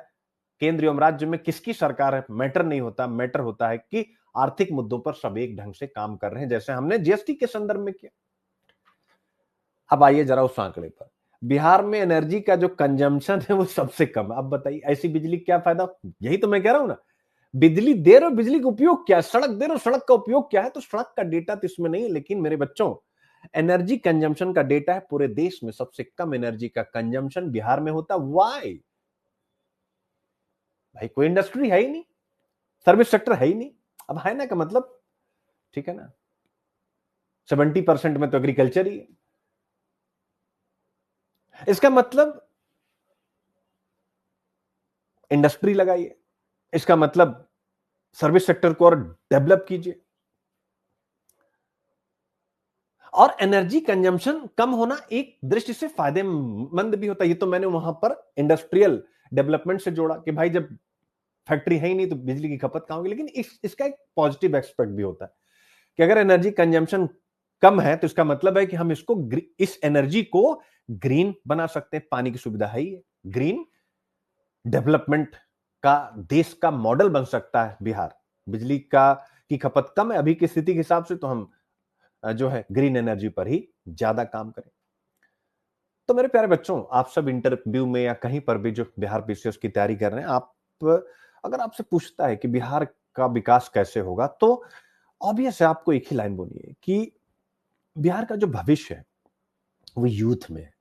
केंद्र एवं राज्य में किसकी सरकार है मैटर नहीं होता, मैटर होता है कि आर्थिक मुद्दों पर सब एक ढंग से काम कर रहे हैं, जैसे हमने जीएसटी के संदर्भ में किया। अब आइए जरा उस आंकड़े पर। बिहार में एनर्जी का जो कंजम्पशन है वो सबसे कम है। अब बताइए, ऐसी बिजली क्या फायदा? यही तो मैं कह रहा हूं ना, बिजली दे रहे हो, बिजली का उपयोग क्या है? सड़क दे रहे हो, सड़क का उपयोग क्या है? तो सड़क का डेटा तो इसमें नहीं है, लेकिन मेरे बच्चों, एनर्जी कंजम्पशन का डेटा है। पूरे देश में सबसे कम एनर्जी का कंजम्पशन बिहार में होता। वाई? भाई, कोई इंडस्ट्री है ही नहीं, सर्विस सेक्टर है ही नहीं। अब है ना का मतलब, ठीक है ना, 70% में तो एग्रीकल्चर ही है। इसका मतलब इंडस्ट्री लगाइए, इसका मतलब सर्विस सेक्टर को और डेवलप कीजिए, और एनर्जी कंजम्पशन कम होना एक दृष्टि से फायदेमंद भी होता है। ये तो मैंने वहां पर इंडस्ट्रियल डेवलपमेंट से जोड़ा कि भाई जब फैक्ट्री है ही नहीं तो बिजली की खपत कहां होगी, लेकिन इसका एक पॉजिटिव एस्पेक्ट भी होता है कि अगर एनर्जी कंजम्पशन कम है तो इसका मतलब है कि हम इस एनर्जी को ग्रीन बना सकते हैं। पानी की सुविधा है ही, ग्रीन डेवलपमेंट का देश का मॉडल बन सकता है बिहार। बिजली का की खपत कम है अभी की स्थिति के हिसाब से, तो हम जो है ग्रीन एनर्जी पर ही ज्यादा काम करें। तो मेरे प्यारे बच्चों, आप सब इंटरव्यू में या कहीं पर भी जो बिहार पीसीएस की तैयारी कर रहे हैं, आप अगर आपसे पूछता है कि बिहार का विकास कैसे होगा, तो ऑब्वियस है आपको एक ही लाइन बोलनी है कि बिहार का जो भविष्य है वो यूथ में है,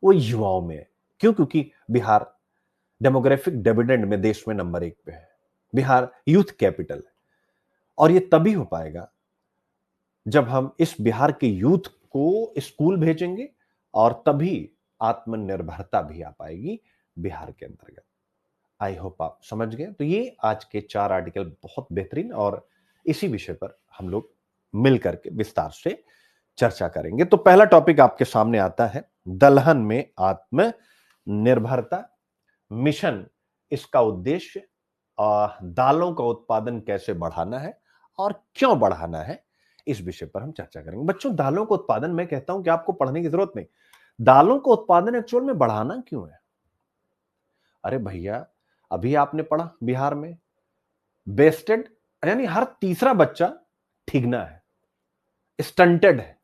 वो युवाओं में है। क्यों? क्योंकि बिहार डेमोग्राफिक डिविडेंड में देश में नंबर 1 पे है। बिहार यूथ कैपिटल है, और ये तभी हो पाएगा जब हम इस बिहार के यूथ को स्कूल भेजेंगे, और तभी आत्मनिर्भरता भी आ पाएगी बिहार के अंतर्गत। आई होप आप समझ गए। तो ये आज के 4 आर्टिकल बहुत बेहतरीन, और इसी विषय पर हम लोग मिल करके विस्तार से चर्चा करेंगे। तो पहला टॉपिक आपके सामने आता है, दलहन में आत्मनिर्भरता मिशन, इसका उद्देश्य, दालों का उत्पादन कैसे बढ़ाना है और क्यों बढ़ाना है, इस विषय पर हम चर्चा करेंगे। बच्चों, दालों का उत्पादन, मैं कहता हूं कि आपको पढ़ने की जरूरत नहीं। दालों का उत्पादन एक्चुअल में बढ़ाना क्यों है? अरे भैया, अभी आपने पढ़ा बिहार में वेस्टेड, यानी हर तीसरा बच्चा ठिगना है, स्टंटेड है।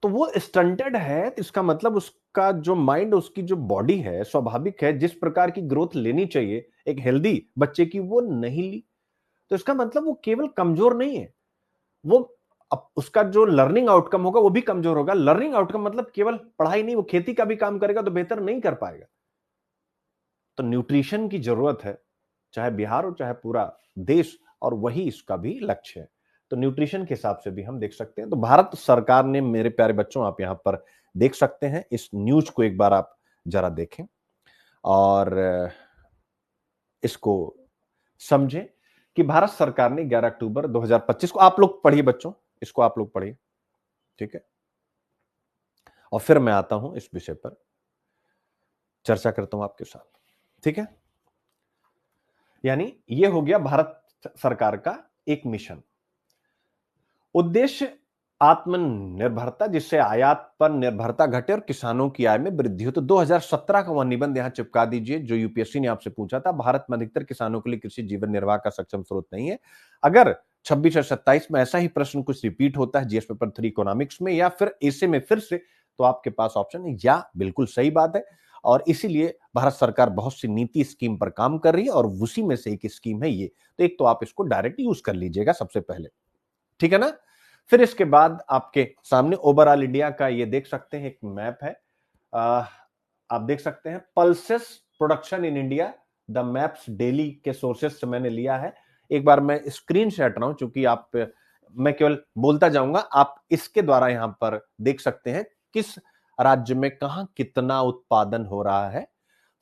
तो वो स्टंटेड है, तो इसका मतलब उसका जो माइंड, उसकी जो बॉडी है, स्वाभाविक है जिस प्रकार की ग्रोथ लेनी चाहिए एक हेल्दी बच्चे की, वो नहीं ली। तो इसका मतलब वो केवल कमजोर नहीं है, वो उसका जो लर्निंग आउटकम होगा वो भी कमजोर होगा। लर्निंग आउटकम मतलब केवल पढ़ाई नहीं, वो खेती का भी काम करेगा तो बेहतर नहीं कर पाएगा। तो न्यूट्रिशन की जरूरत है, चाहे बिहार हो चाहे पूरा देश, और वही इसका भी लक्ष्य है। तो न्यूट्रिशन के हिसाब से भी हम देख सकते हैं। तो भारत सरकार ने, मेरे प्यारे बच्चों, आप यहां पर देख सकते हैं, इस न्यूज को एक बार आप जरा देखें और इसको समझें कि भारत सरकार ने 11 अक्टूबर 2025 को, आप लोग पढ़िए बच्चों, इसको आप लोग पढ़िए, ठीक है, और फिर मैं आता हूं इस विषय पर चर्चा करता हूं आपके साथ, ठीक है। यानी ये हो गया भारत सरकार का एक मिशन। उद्देश्य आत्मनिर्भरता, जिससे आयात पर निर्भरता घटे और किसानों की आय में वृद्धि हो। तो 2017 का वह निबंध यहां चिपका दीजिए जो यूपीएससी ने आपसे पूछा था। भारत में अधिकतर किसानों के लिए कृषि जीवन निर्वाह का सक्षम स्रोत नहीं है। अगर 26 और 27 में ऐसा ही प्रश्न कुछ रिपीट होता है जीएस पेपर 3 इकोनॉमिक्स में या फिर ऐसे में फिर से, तो आपके पास ऑप्शन है या, बिल्कुल सही बात है। और इसीलिए भारत सरकार बहुत सी नीति स्कीम पर काम कर रही है, और उसी में से एक स्कीम है ये। तो एक तो आप इसको डायरेक्ट यूज कर लीजिएगा सबसे पहले, ठीक है ना। फिर इसके बाद आपके सामने ओवरऑल इंडिया का ये देख सकते हैं एक मैप है। आप देख सकते हैं pulses production in India, the maps daily के सोर्सेस से मैंने लिया है। एक बार मैं स्क्रीन शेयर कर रहा हूं, चूंकि मैं केवल बोलता जाऊंगा, आप इसके द्वारा यहां पर देख सकते हैं किस राज्य में कहां कितना उत्पादन हो रहा है।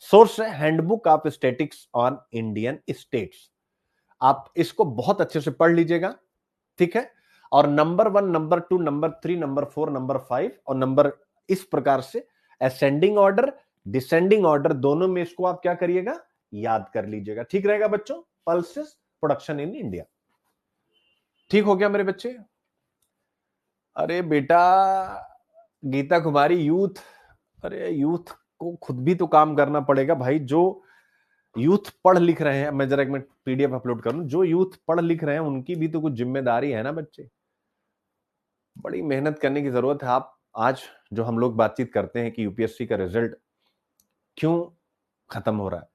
सोर्स है handbook of statistics on Indian states. आप इसको बहुत अच्छे से पढ़ लीजिएगा, ठीक है। और number 1, number 2, number 3, number 4, number 5 और नंबर, इस प्रकार से असेंडिंग ऑर्डर, डिसेंडिंग ऑर्डर, दोनों में इसको आप क्या करिएगा, याद कर लीजिएगा। ठीक रहेगा बच्चों? पल्सेस प्रोडक्शन इन इंडिया, ठीक हो गया मेरे बच्चे? अरे बेटा गीता कुमारी, यूथ, अरे यूथ को खुद भी तो काम करना पड़ेगा भाई। जो यूथ पढ़ लिख रहे हैं, मैं जरा एक मिनट पीडीएफ अपलोड करूं, जो यूथ पढ़ लिख रहे हैं उनकी भी तो कुछ जिम्मेदारी है ना बच्चे। बड़ी मेहनत करने की जरूरत है। आप आज जो हम लोग बातचीत करते हैं कि यूपीएससी का रिजल्ट क्यों खत्म हो रहा है,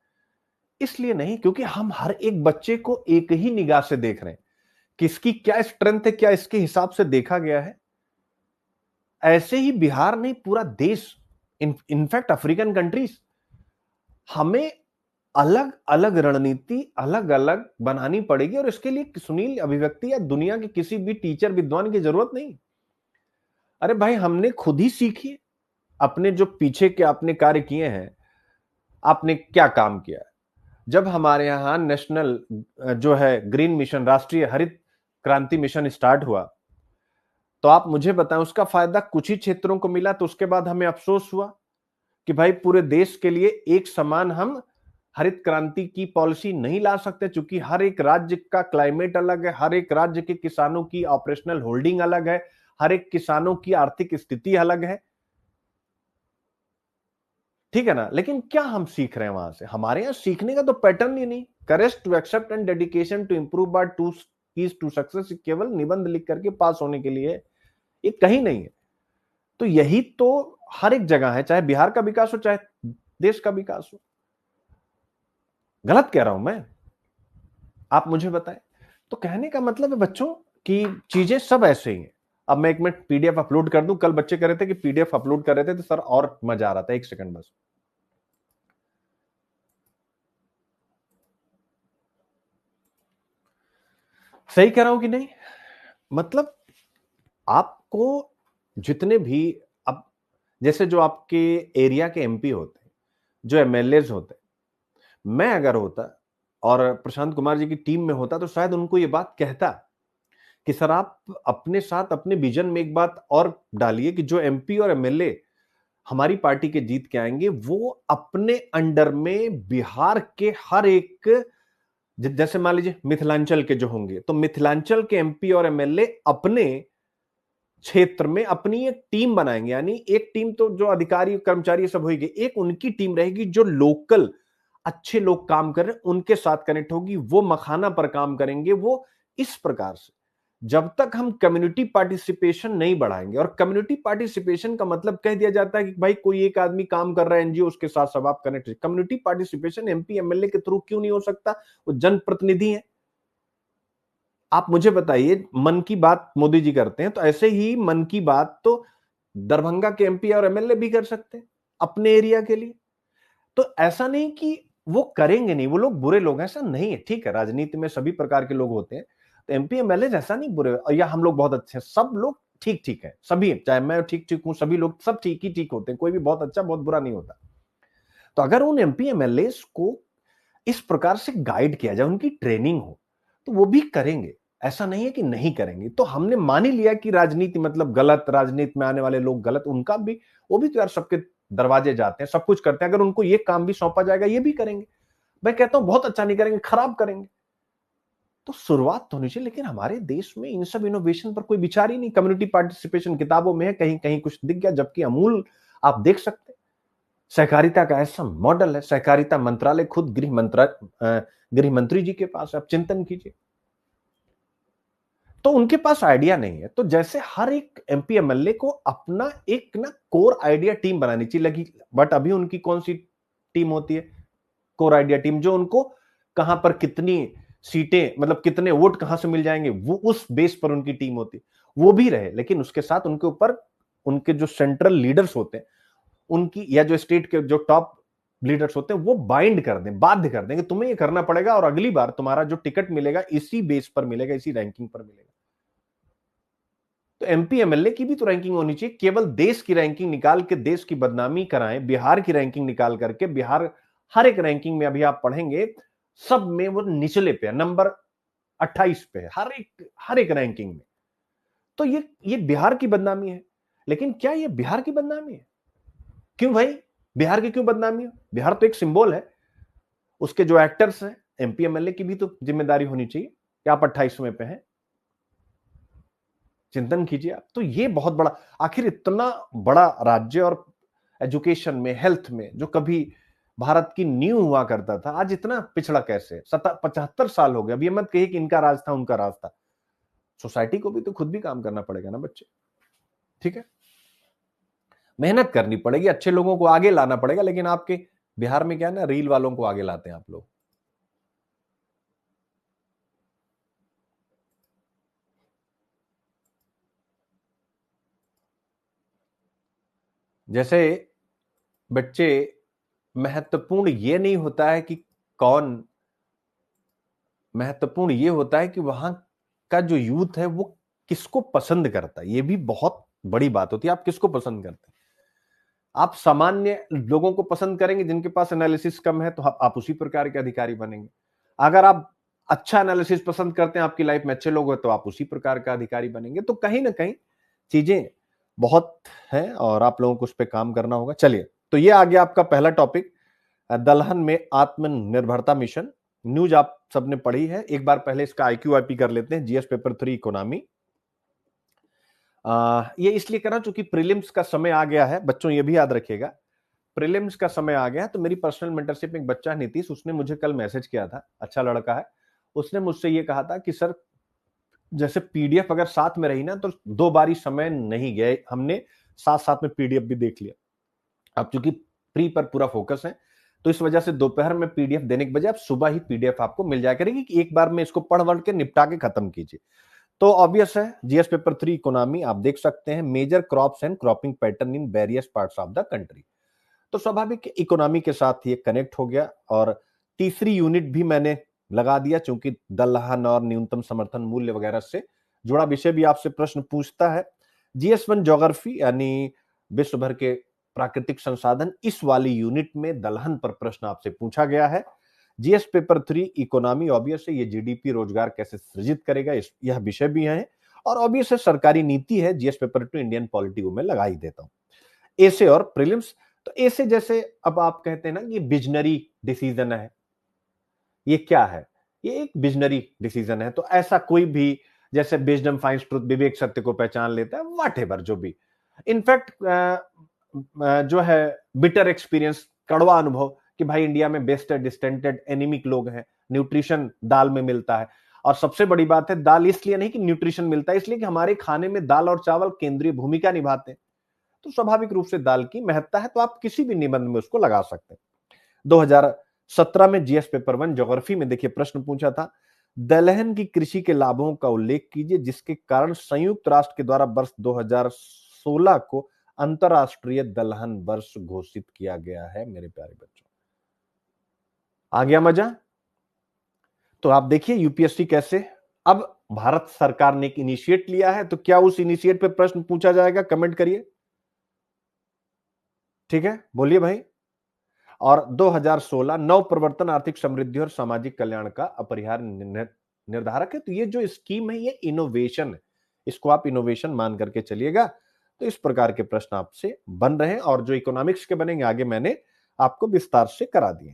इसलिए नहीं क्योंकि हम हर एक बच्चे को एक ही निगाह से देख रहे हैं, किसकी क्या स्ट्रेंथ है, क्या इसके हिसाब से देखा गया है। ऐसे ही बिहार नहीं, पूरा देश, इनफैक्ट अफ्रीकन कंट्रीज, हमें अलग अलग रणनीति अलग अलग बनानी पड़ेगी। और इसके लिए सुनील अभिव्यक्ति या दुनिया के किसी भी टीचर विद्वान की जरूरत नहीं। अरे भाई हमने खुद ही सीखी। अपने जो पीछे के आपने कार्य किए हैं, आपने क्या काम किया है। जब हमारे यहां नेशनल जो है ग्रीन मिशन, राष्ट्रीय हरित क्रांति मिशन स्टार्ट हुआ, तो आप मुझे बताएं उसका फायदा कुछ ही क्षेत्रों को मिला, तो उसके बाद हमें अफसोस हुआ कि भाई पूरे देश के लिए एक समान हम हरित क्रांति की पॉलिसी नहीं ला सकते, क्योंकि हर एक राज्य का क्लाइमेट अलग है, हर एक राज्य के किसानों की ऑपरेशनल होल्डिंग अलग है, हर एक किसानों की आर्थिक स्थिति अलग है, ठीक है ना। लेकिन क्या हम सीख रहे हैं वहां से? हमारे यहां सीखने का तो पैटर्न ही नहीं। Courage to accept and dedication to improve by two keys to success केवल निबंध लिख करके पास होने के लिए, ये कहीं नहीं है। तो यही तो हर एक जगह है, चाहे बिहार का विकास हो चाहे देश का विकास हो। गलत कह रहा हूं मैं? आप मुझे बताएं। तो कहने का मतलब है बच्चों कि चीजें सब ऐसे ही हैं। अब मैं एक मिनट पीडीएफ अपलोड कर दूं। कल बच्चे कह रहे थे कि पीडीएफ अपलोड कर रहे थे तो सर और मजा आ रहा था। एक सेकंड बस। सही कह रहा हूं कि नहीं? मतलब आपको जितने भी, अब जैसे जो आपके एरिया के एमपी होते हैं, जो एमएलएज होते हैं, मैं अगर होता और प्रशांत कुमार जी की टीम में होता तो शायद उनको ये बात कहता कि सर आप अपने साथ अपने विजन में एक बात और डालिए कि जो एमपी और एमएलए हमारी पार्टी के जीत के आएंगे वो अपने अंडर में बिहार के हर एक, जैसे मान लीजिए मिथिलांचल के जो होंगे तो मिथिलांचल के एमपी और एमएलए अपने क्षेत्र में अपनी एक टीम बनाएंगे। यानी एक टीम तो जो अधिकारी कर्मचारी सब होगी, एक उनकी टीम रहेगी जो लोकल अच्छे लोग काम कर रहे हैं उनके साथ कनेक्ट होगी, वो मखाना पर काम करेंगे। वो इस प्रकार से जब तक हम कम्युनिटी पार्टिसिपेशन नहीं बढ़ाएंगे, और कम्युनिटी पार्टिसिपेशन का मतलब कह दिया जाता है कि भाई कोई एक आदमी काम कर रहा है एनजीओ, उसके साथ सब आप connect. Community participation MP MLA के थ्रू क्यों नहीं हो सकता? वो जनप्रतिनिधि है। आप मुझे बताइए, मन की बात मोदी जी करते हैं तो ऐसे ही मन की बात तो दरभंगा के एमपी और एमएलए भी कर सकते हैं अपने एरिया के लिए। तो ऐसा नहीं कि वो करेंगे नहीं, वो लोग बुरे लोग हैं, ऐसा नहीं है। ठीक है, राजनीति में सभी प्रकार के लोग होते हैं, तो एमपी एमएलए ऐसा नहीं बुरे, या हम लोग बहुत अच्छे हैं, सब लोग ठीक ठीक है, सभी, चाहे मैं ठीक ठीक हूं, सभी लोग सब ठीक ही ठीक होते हैं, कोई भी बहुत अच्छा बहुत बुरा नहीं होता। तो अगर उन एमपी एमएलए को इस प्रकार से गाइड किया जाए, उनकी ट्रेनिंग हो, तो वो भी करेंगे। ऐसा नहीं है कि नहीं करेंगे। तो हमने मान ही लिया कि राजनीति मतलब गलत, राजनीति में आने वाले लोग गलत, उनका भी, वो भी तो यार सबके दरवाजे जाते हैं, सब कुछ करते हैं। अगर उनको ये काम भी सौंपा जाएगा ये भी करेंगे। मैं कहता हूं बहुत अच्छा नहीं करेंगे, खराब करेंगे। तो शुरुआत तो होनी चाहिए। लेकिन हमारे देश में इन सब इनोवेशन पर कोई विचार ही नहीं। कम्युनिटी पार्टिसिपेशन किताबों में है, कहीं कहीं कुछ दिख गया, जबकि अमूल आप देख सकते हैं सहकारिता का ऐसा मॉडल है। सहकारिता मंत्रालय खुद गृह मंत्री जी के पास है, आप चिंतन कीजिए। तो उनके पास आइडिया नहीं है। तो जैसे हर एक एमपी एमएलए को अपना एक ना कोर आइडिया टीम बनानी चाहिए लगी, बट अभी उनकी कौन सी टीम होती है? कोर आइडिया टीम, जो उनको कहां पर कितनी सीटें, मतलब कितने वोट कहां से मिल जाएंगे, वो उस बेस पर उनकी टीम होती है। वो भी रहे, लेकिन उसके साथ उनके ऊपर उनके जो सेंट्रल लीडर्स होते हैं उनकी, या जो स्टेट के जो टॉप लीडर्स होते हैं, वो बाइंड कर दें, बाध्य कर दें कि तुम्हें ये करना पड़ेगा, और अगली बार तुम्हारा जो टिकट मिलेगा इसी बेस पर मिलेगा, इसी रैंकिंग पर मिलेगा। तो एमपी एमएलए की भी तो रैंकिंग होनी चाहिए। केवल देश की रैंकिंग निकाल के देश की बदनामी कराएं, बिहार की रैंकिंग निकाल करके, बिहार हर एक रैंकिंग में अभी आप पढ़ेंगे सब में वो निचले पे है, नंबर 28 पे है, हर एक रैंकिंग में। तो ये बिहार की बदनामी है। लेकिन क्या ये बिहार की बदनामी है? क्यों भाई, बिहार की क्यों बदनामी है? बिहार तो एक सिंबल है, उसके जो एक्टर्स हैं, एमपी एमएलए की भी तो जिम्मेदारी होनी चाहिए कि आप 28वें पे हैं। चिंतन कीजिए आप। तो ये बहुत बड़ा, आखिर इतना बड़ा राज्य, और एजुकेशन में, हेल्थ में, जो कभी भारत की नींव हुआ करता था, आज इतना पिछड़ा कैसे? 75 साल हो गए। अब ये मत कहिए कि इनका राज था उनका राज था। सोसाइटी को भी तो खुद भी काम करना पड़ेगा ना बच्चे, ठीक है? मेहनत करनी पड़ेगी, अच्छे लोगों को आगे लाना पड़ेगा। लेकिन आपके बिहार में क्या है ना, रील वालों को आगे लाते हैं आप लोग। जैसे बच्चे, महत्वपूर्ण ये नहीं होता है कि कौन, महत्वपूर्ण ये होता है कि वहां का जो यूथ है वो किसको पसंद करता है। ये भी बहुत बड़ी बात होती है, आप किसको पसंद करते हैं। आप सामान्य लोगों को पसंद करेंगे जिनके पास एनालिसिस कम है, तो आप उसी प्रकार के अधिकारी बनेंगे। अगर आप अच्छा एनालिसिस पसंद करते हैं, आपकी लाइफ में अच्छे लोग हैं, तो आप उसी प्रकार का अधिकारी बनेंगे। तो कहीं ना कहीं चीजें बहुत हैं और आप लोगों को उस पर काम करना होगा। चलिए, तो ये आ गया आपका पहला टॉपिक, दलहन में आत्मनिर्भरता मिशन। न्यूज आप सबने पढ़ी है। एक बार पहले इसका आईक्यू आईपी कर लेते हैं, जीएस पेपर 3 इकोनॉमी। ये इसलिए करा चूंकि प्रीलिम्स का समय आ गया है बच्चों, ये भी याद रखिएगा, प्रीलिम्स का समय आ गया है। तो मेरी पर्सनल मेंटरशिप में एक बच्चा है नीतीश, उसने मुझे कल मैसेज किया था, अच्छा लड़का है। उसने मुझसे ये कहा था कि सर, जैसे पीडीएफ अगर साथ में रही ना तो 2 बारी समय नहीं गए, हमने साथ साथ में पीडीएफ भी देख लिया। अब चूंकि प्री पर पूरा फोकस है, तो इस वजह से दोपहर में पीडीएफ देने के बजाय अब सुबह ही पीडीएफ आपको मिल जाया करेगी कि एक बार में इसको पढ़ वढ़ के निपटा के खत्म कीजिए। तो ऑब्वियस है, जीएस पेपर 3 इकोनॉमी आप देख सकते हैं, major crops and cropping pattern in various parts of the country. तो स्वाभाविक इकोनॉमी के साथ ये कनेक्ट हो गया। और तीसरी यूनिट भी मैंने लगा दिया, चूंकि दलहन और न्यूनतम समर्थन मूल्य वगैरह से जुड़ा विषय भी आपसे प्रश्न पूछता है। जीएस1 ज्योग्राफी यानी विश्व भर के प्राकृतिक संसाधन, इस वाली यूनिट में दलहन पर प्रश्न आपसे पूछा गया है। जीएस पेपर 3 इकोनॉमी ऑब्वियस है, ये जीडीपी रोजगार कैसे सृजित करेगा, यह विषय भी है। और ऑब्वियस है सरकारी नीति है, जीएस पेपर 2 इंडियन पॉलिटी को मैं लगा ही देता हूं। ऐसे और प्रीलिम्स, तो ऐसे जैसे अब आप कहते हैं ना कि बिजनरी डिसीजन है, ये क्या है? ये एक बिजनरी डिसीजन है। तो ऐसा कोई भी, जैसे विजडम फाइंड्स ट्रुथ, विवेक सत्य को पहचान लेता है, व्हाटएवर जो भी। इनफैक्ट जो है बिटर एक्सपीरियंस, कड़वा अनुभव कि भाई इंडिया में बेस्ट डिस्टेंटेड एनीमिक लोग हैं, न्यूट्रिशन दाल में मिलता है। और सबसे बड़ी बात है, दाल इसलिए नहीं कि न्यूट्रिशन मिलता है, इसलिए कि हमारे खाने में दाल और चावल केंद्रीय भूमिका निभाते हैं। तो स्वाभाविक रूप से दाल की महत्ता है, तो आप किसी भी निबंध में उसको लगा सकते हैं। 2017 में जीएस पेपर 1 ज्योग्राफी में देखिए प्रश्न पूछा था, दलहन की कृषि के लाभों का उल्लेख कीजिए जिसके कारण संयुक्त राष्ट्र के द्वारा वर्ष 2016 को अंतरराष्ट्रीय दलहन वर्ष घोषित किया गया है। मेरे प्यारे बच्चों, आ गया मजा? तो आप देखिए यूपीएससी कैसे, अब भारत सरकार ने एक इनिशिएट लिया है, तो क्या उस इनिशिएट पे प्रश्न पूछा जाएगा? कमेंट करिए, ठीक है, बोलिए भाई। और 2016 नव प्रवर्तन आर्थिक समृद्धि और सामाजिक कल्याण का अपरिहार्य निर्धारक है। तो ये जो स्कीम है, ये इनोवेशन है, इसको आप इनोवेशन मान करके चलिएगा। तो इस प्रकार के प्रश्न आपसे बन रहे हैं, और जो इकोनॉमिक्स के बनेंगे आगे मैंने आपको विस्तार से करा दिए।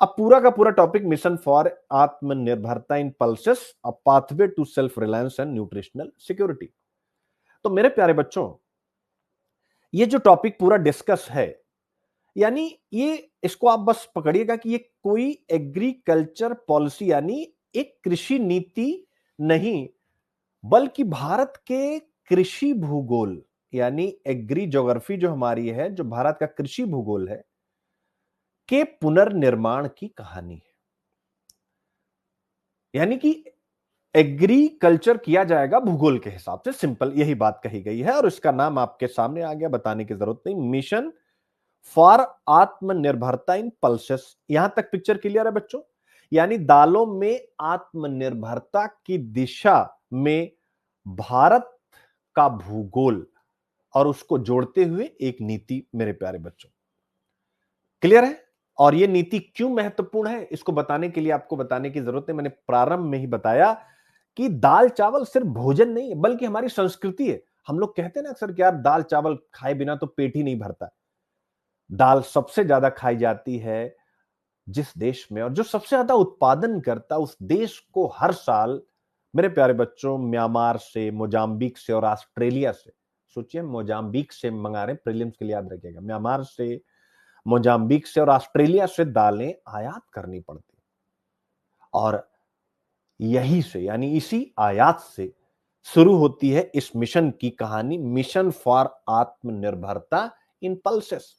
अब पूरा का पूरा टॉपिक, मिशन फॉर आत्मनिर्भरता in pulses, a pathway to self reliance and nutritional security. तो मेरे प्यारे बच्चों, ये जो टॉपिक पूरा डिस्कस है, यानी ये, इसको आप बस पकड़िएगा कि ये कोई एग्रीकल्चर पॉलिसी यानी एक कृषि नीति नहीं, बल्कि भारत के कृषि भूगोल यानी एग्री ज्योग्राफी जो हमारी है, जो भारत का कृषि भूगोल है, के पुनर्निर्माण की कहानी है। यानी कि एग्रीकल्चर किया जाएगा भूगोल के हिसाब से, सिंपल यही बात कही गई है। और इसका नाम आपके सामने आ गया, बताने की जरूरत नहीं, मिशन फॉर आत्मनिर्भरता इन पल्सेस। यहां तक पिक्चर क्लियर है बच्चों? यानी दालों में आत्मनिर्भरता की दिशा में भारत का भूगोल और उसको जोड़ते हुए एक नीति, मेरे प्यारे बच्चों, क्लियर है? और यह नीति क्यों महत्वपूर्ण है, इसको बताने के लिए आपको बताने की जरूरत है। मैंने प्रारंभ में ही बताया कि दाल चावल सिर्फ भोजन नहीं है, बल्कि हमारी संस्कृति है। हम लोग कहते हैं ना अक्सर कि यार दाल चावल खाए बिना तो पेट ही नहीं भरता। दाल सबसे ज्यादा खाई जाती है जिस देश में, और जो सबसे ज्यादा उत्पादन करता, उस देश को हर साल, मेरे प्यारे बच्चों, म्यांमार से, मोजाम्बिक से और ऑस्ट्रेलिया से, सोचिए मोजाम्बिक से मंगा रहे हैं, प्रीलिम्स के लिए याद रखिएगा, म्यांमार से, मोजाम्बिक से और ऑस्ट्रेलिया से दालें आयात करनी पड़ती। और यही से, यानी इसी आयात से शुरू होती है इस मिशन की कहानी, मिशन फॉर आत्मनिर्भरता इन पल्सेस।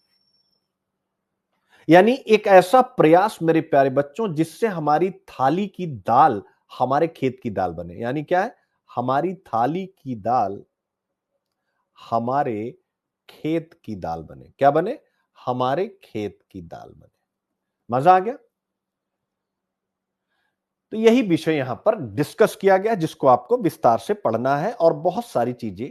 यानी एक ऐसा प्रयास मेरे प्यारे बच्चों जिससे हमारी थाली की दाल हमारे खेत की दाल बने। यानी क्या है? हमारी थाली की दाल हमारे खेत की दाल बने। क्या बने? हमारे खेत की दाल बने। मजा आ गया? तो यही विषय यहां पर डिस्कस किया गया, जिसको आपको विस्तार से पढ़ना है, और बहुत सारी चीजें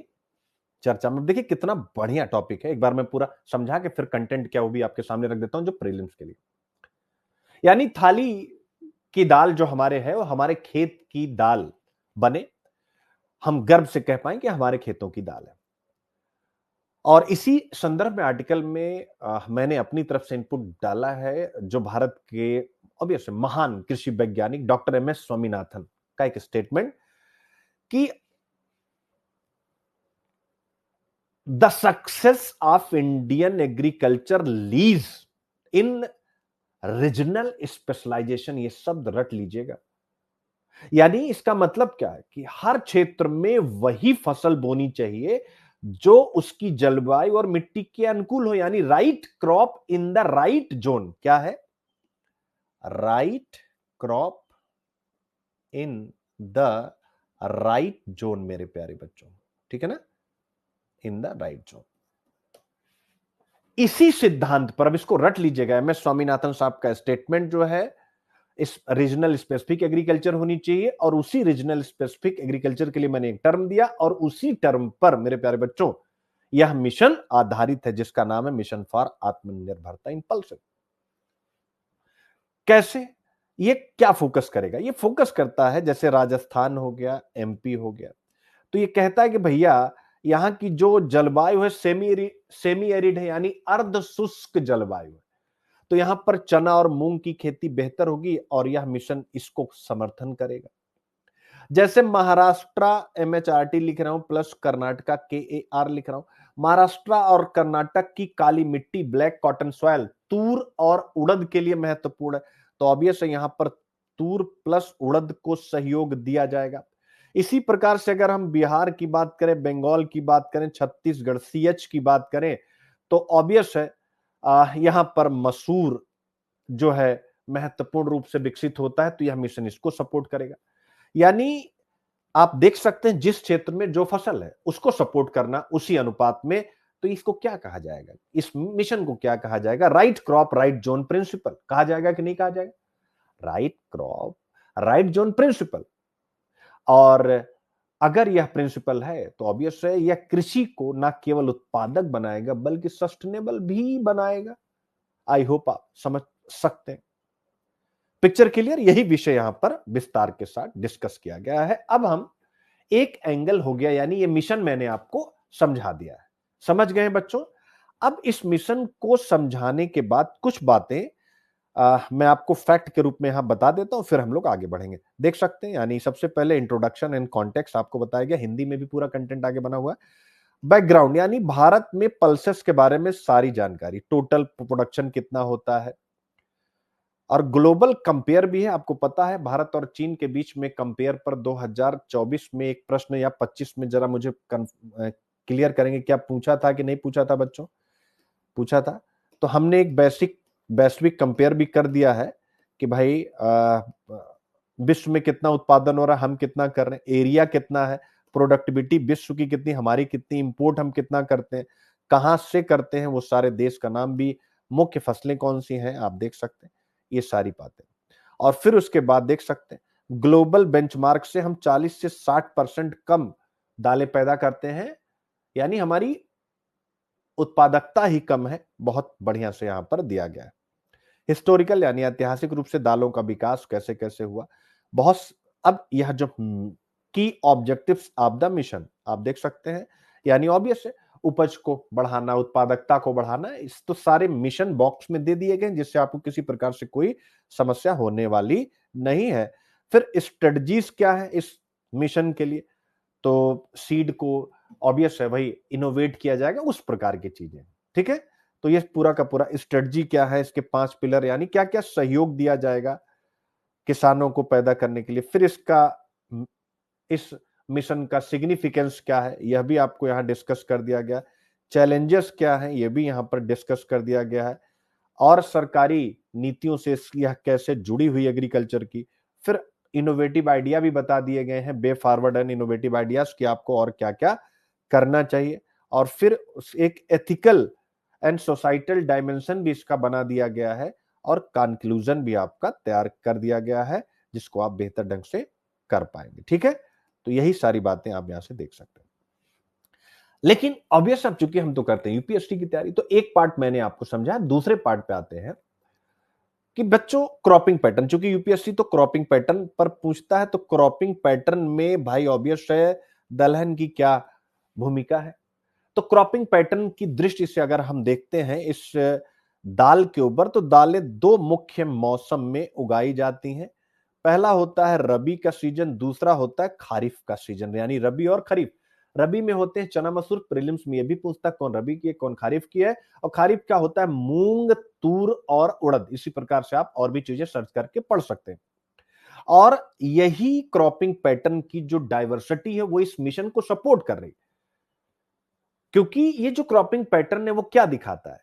चर्चा में। देखिए कितना बढ़िया टॉपिक है, एक बार मैं पूरा समझा के फिर कंटेंट क्या वो भी आपके सामने रख देता हूं जो प्रीलिम्स के लिए। यानी थाली की दाल जो हमारे है वो हमारे खेत की दाल बने, हम गर्व से कह पाएं कि हमारे खेतों की दाल है। और इसी संदर्भ में आर्टिकल में मैंने अपनी तरफ से इनपुट डाला है जो भारत के ऑब्वियस महान कृषि वैज्ञानिक डॉक्टर एम एस स्वामीनाथन का एक स्टेटमेंट कि the success of Indian agriculture lies in regional specialisation, ये शब्द रट लीजिएगा। यानी इसका मतलब क्या है कि हर क्षेत्र में वही फसल बोनी चाहिए जो उसकी जलवायु और मिट्टी के अनुकूल हो, यानी right crop in the right zone. क्या है? Right crop in the right zone मेरे प्यारे बच्चों, ठीक है ना, इन द राइट जोन। इसी सिद्धांत पर, अब इसको रट लीजिएगा, एम एस स्वामीनाथन साहब का स्टेटमेंट जो है, इस रीजनल स्पेसिफिक एग्रीकल्चर होनी चाहिए, और उसी रीजनल स्पेसिफिक एग्रीकल्चर के लिए मैंने एक टर्म दिया, और उसी टर्म पर मेरे प्यारे बच्चों यह मिशन आधारित है जिसका नाम है मिशन फॉर आत्मनिर्भरता इंपल्सिव। कैसे? ये क्या फोकस करेगा? ये फोकस करता है, जैसे राजस्थान हो गया, एमपी हो गया, तो ये कहता है कि भैया यहां की जो जलवायु है सेमी एरिड है, यानी अर्ध शुष्क जलवायु है, तो यहां पर चना और मूंग की खेती बेहतर होगी, और यह मिशन इसको समर्थन करेगा। जैसे महाराष्ट्र एमएचआरटी लिख रहा हूं प्लस कर्नाटका केएआर लिख रहा हूं, महाराष्ट्र और कर्नाटक की काली मिट्टी ब्लैक कॉटन सॉइल तूर और उड़द के लिए महत्वपूर्ण है, तो ऑब्वियस है यहां पर तूर प्लस उड़द को सहयोग दिया जाएगा। इसी प्रकार से अगर हम बिहार की बात करें, बंगाल की बात करें, छत्तीसगढ़ सीएच की बात करें, तो ऑब्वियस है यहां पर मसूर जो है महत्वपूर्ण रूप से विकसित होता है, तो यह मिशन इसको सपोर्ट करेगा। यानी आप देख सकते हैं जिस क्षेत्र में जो फसल है उसको सपोर्ट करना उसी अनुपात में, तो इसको क्या कहा जाएगा, इस मिशन को क्या कहा जाएगा? Right crop right zone principle कहा जाएगा कि नहीं कहा जाएगा? Right crop right zone principle. और अगर यह प्रिंसिपल है तो ऑब्वियस है यह कृषि को ना केवल उत्पादक बनाएगा बल्कि सस्टेनेबल भी बनाएगा। आई होप आप समझ सकते हैं। Picture clear? यही विषय यहां पर विस्तार के साथ डिस्कस किया गया है। अब हम एक एंगल हो गया, यानी ये मिशन मैंने आपको समझा दिया है, समझ गए बच्चों? अब इस मिशन को समझाने के बाद कुछ बातें मैं आपको फैक्ट के रूप में यहां बता देता हूं, फिर हम लोग आगे बढ़ेंगे। देख सकते हैं, यानी सबसे पहले इंट्रोडक्शन एंड कॉन्टेक्स्ट आपको बताया गया, हिंदी में भी पूरा कंटेंट आगे बना हुआ है। बैकग्राउंड, यानी भारत में पल्सेस के बारे में सारी जानकारी, टोटल प्रोडक्शन कितना होता है, और ग्लोबल कंपेयर भी है। आपको पता है भारत और चीन के बीच में कंपेयर पर 2024 में एक प्रश्न, या 25 में, जरा मुझे क्लियर करेंगे, क्या पूछा था कि नहीं पूछा था बच्चों? पूछा था। तो हमने एक वैश्विक कंपेयर भी कर दिया है कि भाई विश्व में कितना उत्पादन हो रहा है, हम कितना कर रहे हैं, एरिया कितना है, प्रोडक्टिविटी विश्व की कितनी, हमारी कितनी, इंपोर्ट हम कितना करते हैं, कहां से करते हैं, वो सारे देश का नाम भी, मुख्य फसलें कौन सी हैं, आप देख सकते हैं ये सारी बातें। और फिर उसके बाद देख सकते हैं ग्लोबल बेंचमार्क से हम 40 से 60% कम दालें पैदा करते हैं, यानी हमारी उत्पादकता ही कम है। बहुत बढ़िया से यहां पर दिया गया है। हिस्टोरिकल, यानी ऐतिहासिक रूप से दालों का विकास कैसे कैसे हुआ, बहुत। अब यह जो की ऑब्जेक्टिव्स ऑफ द मिशन आप देख सकते हैं, यानी ऑब्वियस है उपज को बढ़ाना, उत्पादकता को बढ़ाना, इस तो सारे मिशन बॉक्स में दे दिए गए जिससे आपको किसी प्रकार से कोई समस्या होने वाली नहीं है। फिर स्ट्रेटजीज क्या है इस मिशन के लिए, तो सीड को ऑब्वियस है भाई इनोवेट किया जाएगा, उस प्रकार की चीजें, ठीक है। तो ये पूरा का पूरा स्ट्रेटजी क्या है, इसके 5 पिलर, यानी क्या क्या सहयोग दिया जाएगा किसानों को पैदा करने के लिए। फिर इसका इस मिशन का सिग्निफिकेंस क्या है, यह भी आपको यहां डिस्कस कर दिया गया। चैलेंजेस क्या है, यह भी यहां पर डिस्कस कर दिया गया है, और सरकारी नीतियों से यह कैसे जुड़ी हुई एग्रीकल्चर की। फिर इनोवेटिव आइडिया भी बता दिए गए हैं, way forward and innovative ideas की आपको और क्या क्या करना चाहिए। और फिर एक एथिकल एंड सोसाइटल डायमेंशन भी इसका बना दिया गया है, और कंक्लूजन भी आपका तैयार कर दिया गया है जिसको आप बेहतर ढंग से कर पाएंगे, ठीक है। तो यही सारी बातें आप यहां से देख सकते हैं। लेकिन ऑब्वियस अब चूंकि हम तो करते हैं यूपीएससी की तैयारी, तो एक पार्ट मैंने आपको समझाया, दूसरे पार्ट पे आते हैं कि बच्चों क्रॉपिंग पैटर्न, चूंकि यूपीएससी तो क्रॉपिंग पैटर्न पर पूछता है, तो क्रॉपिंग पैटर्न में भाई ऑब्वियस है दलहन की क्या भूमिका है। तो क्रॉपिंग पैटर्न की दृष्टि से अगर हम देखते हैं इस दाल के ऊपर, तो दालें दो मुख्य मौसम में उगाई जाती हैं। पहला होता है रबी का सीजन, दूसरा होता है खरीफ का सीजन, यानी रबी और खरीफ। रबी में होते हैं चना मसूर, प्रीलिम्स में ये भी पूछता है कौन रबी की है कौन खरीफ की है। और खरीफ का होता है मूंग, तूर और उड़द। इसी प्रकार से आप और भी चीजें सर्च करके पढ़ सकते हैं। और यही क्रॉपिंग पैटर्न की जो डाइवर्सिटी है वो इस मिशन को सपोर्ट कर रही है, क्योंकि ये जो क्रॉपिंग पैटर्न है वो क्या दिखाता है,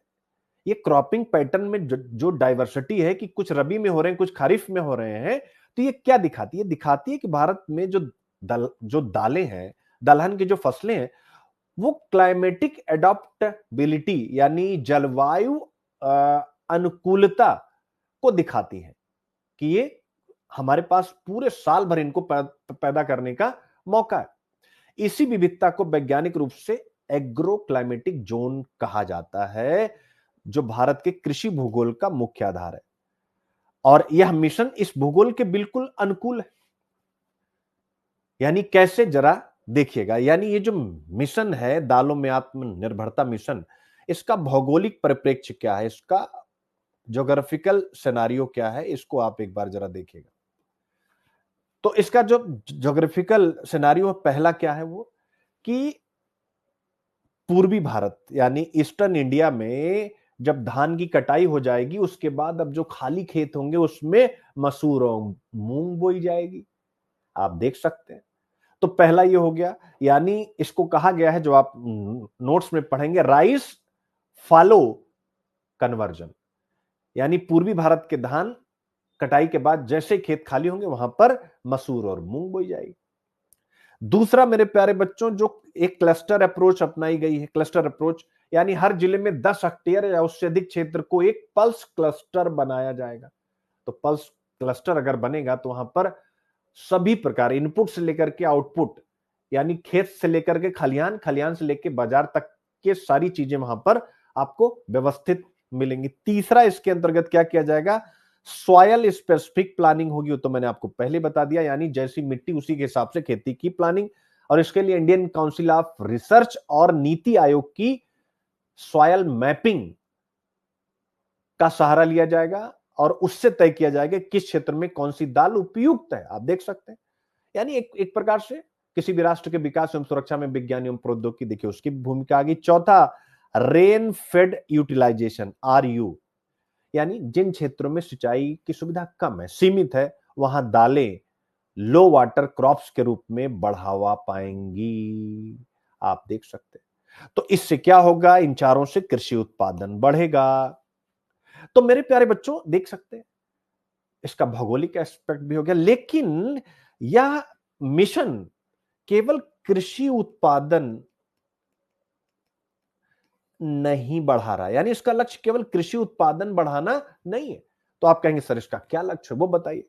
ये क्रॉपिंग पैटर्न में जो डाइवर्सिटी है कि कुछ रबी में हो रहे हैं कुछ खरीफ में हो रहे हैं, तो ये क्या दिखाती है, दिखाती है कि भारत में जो दालें हैं, दलहन की जो फसलें हैं, वो क्लाइमेटिक एडॉप्टेबिलिटी यानी जलवायु अनुकूलता को दिखाती है, कि ये हमारे पास पूरे साल भर इनको पैदा करने का मौका है। इसी विविधता को वैज्ञानिक रूप से एग्रो क्लाइमेटिक जोन कहा जाता है, जो भारत के कृषि भूगोल का मुख्य आधार है। और यह मिशन इस भूगोल के बिल्कुल अनुकूल है। यानी कैसे, जरा देखिएगा, यानी ये जो मिशन है दालों में आत्मनिर्भरता मिशन, इसका भौगोलिक परिप्रेक्ष्य क्या है, इसका ज्योग्राफिकल सिनेरियो क्या है, इसको आप एक बार जरा देखिएगा। तो इसका जो ज्योग्राफिकल सिनेरियो पहला क्या है, वो कि पूर्वी भारत यानी ईस्टर्न इंडिया में जब धान की कटाई हो जाएगी, उसके बाद अब जो खाली खेत होंगे उसमें मसूर और मूंग बोई जाएगी। आप देख सकते हैं। तो पहला ये हो गया, यानी इसको कहा गया है, जो आप नोट्स में पढ़ेंगे, राइस फॉलो कन्वर्जन। यानी पूर्वी भारत के धान कटाई के बाद जैसे खेत खाली होंगे वहां पर मसूर और मूंग बोई जाएगी। दूसरा मेरे प्यारे बच्चों, जो एक क्लस्टर अप्रोच अपनाई गई है, क्लस्टर अप्रोच यानी हर जिले में 10 हेक्टेयर या उससे अधिक क्षेत्र को एक पल्स क्लस्टर बनाया जाएगा। तो पल्स क्लस्टर अगर बनेगा तो वहां पर सभी प्रकार इनपुट से लेकर के आउटपुट, यानी खेत से लेकर के खलिहान, खलिहान से लेकर बाजार तक के सारी चीजें वहां पर आपको व्यवस्थित मिलेंगी। तीसरा इसके अंतर्गत क्या किया जाएगा, सॉयल स्पेसिफिक प्लानिंग होगी, तो मैंने आपको पहले बता दिया, यानी जैसी मिट्टी उसी के हिसाब से खेती की प्लानिंग। और इसके लिए इंडियन काउंसिल ऑफ रिसर्च और नीति आयोग की सॉयल मैपिंग का सहारा लिया जाएगा और उससे तय किया जाएगा किस क्षेत्र में कौन सी दाल उपयुक्त है। आप देख सकते हैं, यानी एक प्रकार से किसी भी राष्ट्र के विकास एवं सुरक्षा में विज्ञान एवं प्रौद्योगिकी, देखिए उसकी भूमिका आ गई। चौथा, रेन फेड यूटिलाइजेशन, RU, यानी जिन क्षेत्रों में सिंचाई की सुविधा कम है, सीमित है, वहां दालें लो वाटर क्रॉप्स के रूप में बढ़ावा पाएंगी। आप देख सकते हैं। तो इससे क्या होगा, इन चारों से कृषि उत्पादन बढ़ेगा। तो मेरे प्यारे बच्चों देख सकते हैं, इसका भौगोलिक एस्पेक्ट भी हो गया, लेकिन यह मिशन केवल कृषि उत्पादन नहीं बढ़ा रहा है, यानी इसका लक्ष्य केवल कृषि उत्पादन बढ़ाना नहीं है। तो आप कहेंगे सर इसका क्या लक्ष्य है, वो बताइए।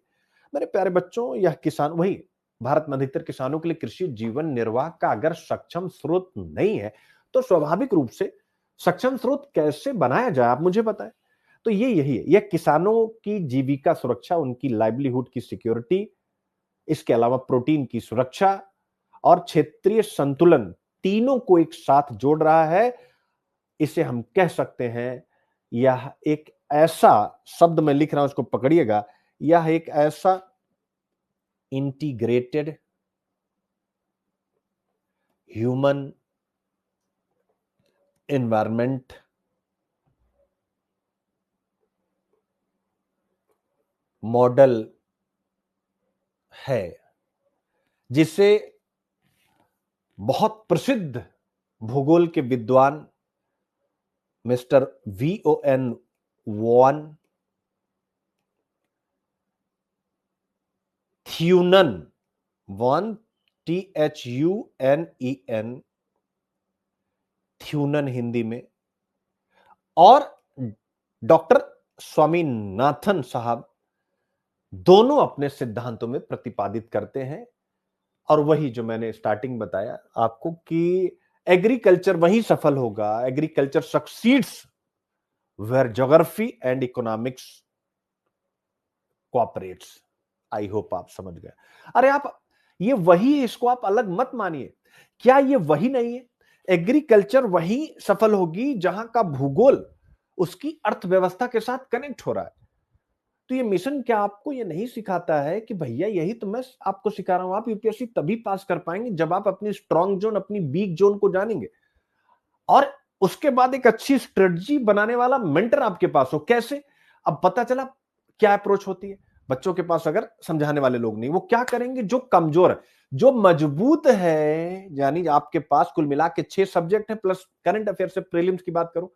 मेरे प्यारे बच्चों, यह किसान, वही भारत में अधिकतर किसानों के लिए कृषि जीवन निर्वाह का अगर सक्षम स्रोत नहीं है, तो स्वाभाविक रूप से सक्षम स्रोत कैसे बनाया जाए, आप मुझे बताएं। तो ये यही है, यह किसानों की जीविका सुरक्षा, उनकी लाइवलीहुड की सिक्योरिटी, इसके अलावा प्रोटीन की सुरक्षा और क्षेत्रीय संतुलन, तीनों को एक साथ जोड़ रहा है। इसे हम कह सकते हैं, यह एक ऐसा, शब्द मैं लिख रहा हूं उसको पकड़िएगा, यह एक ऐसा इंटीग्रेटेड ह्यूमन एनवायरमेंट मॉडल है, जिसे बहुत प्रसिद्ध भूगोल के विद्वान mister VON Thunen, von THUNEN, Thunen Hindi में, और डॉक्टर स्वामीनाथन साहब, दोनों अपने सिद्धांतों में प्रतिपादित करते हैं। और वही जो मैंने स्टार्टिंग बताया आपको कि एग्रीकल्चर वहीं सफल होगा, agriculture succeeds where geography and economics cooperates. I hope आप समझ गए। अरे आप ये वही है, इसको आप अलग मत मानिए। क्या ये वही नहीं है? एग्रीकल्चर वही सफल होगी जहां का भूगोल उसकी अर्थव्यवस्था के साथ कनेक्ट हो रहा है। तो ये मिशन क्या आपको ये नहीं सिखाता है कि भैया यही तो मैं आपको सिखा रहा हूं, आप यूपीएससी तभी पास कर पाएंगे जब आप अपनी स्ट्रॉन्ग जोन, अपनी वीक जोन को जानेंगे और उसके बाद एक अच्छी स्ट्रेटजी बनाने वाला मेंटर आपके पास हो। कैसे? अब पता चला क्या अप्रोच होती है। बच्चों के पास अगर समझाने वाले लोग नहीं, वो क्या करेंगे? जो कमजोर है, जो मजबूत है, यानी आपके पास कुल मिला के 6 सब्जेक्ट है प्लस करंट अफेयर से प्रीलिम्स की बात करूं,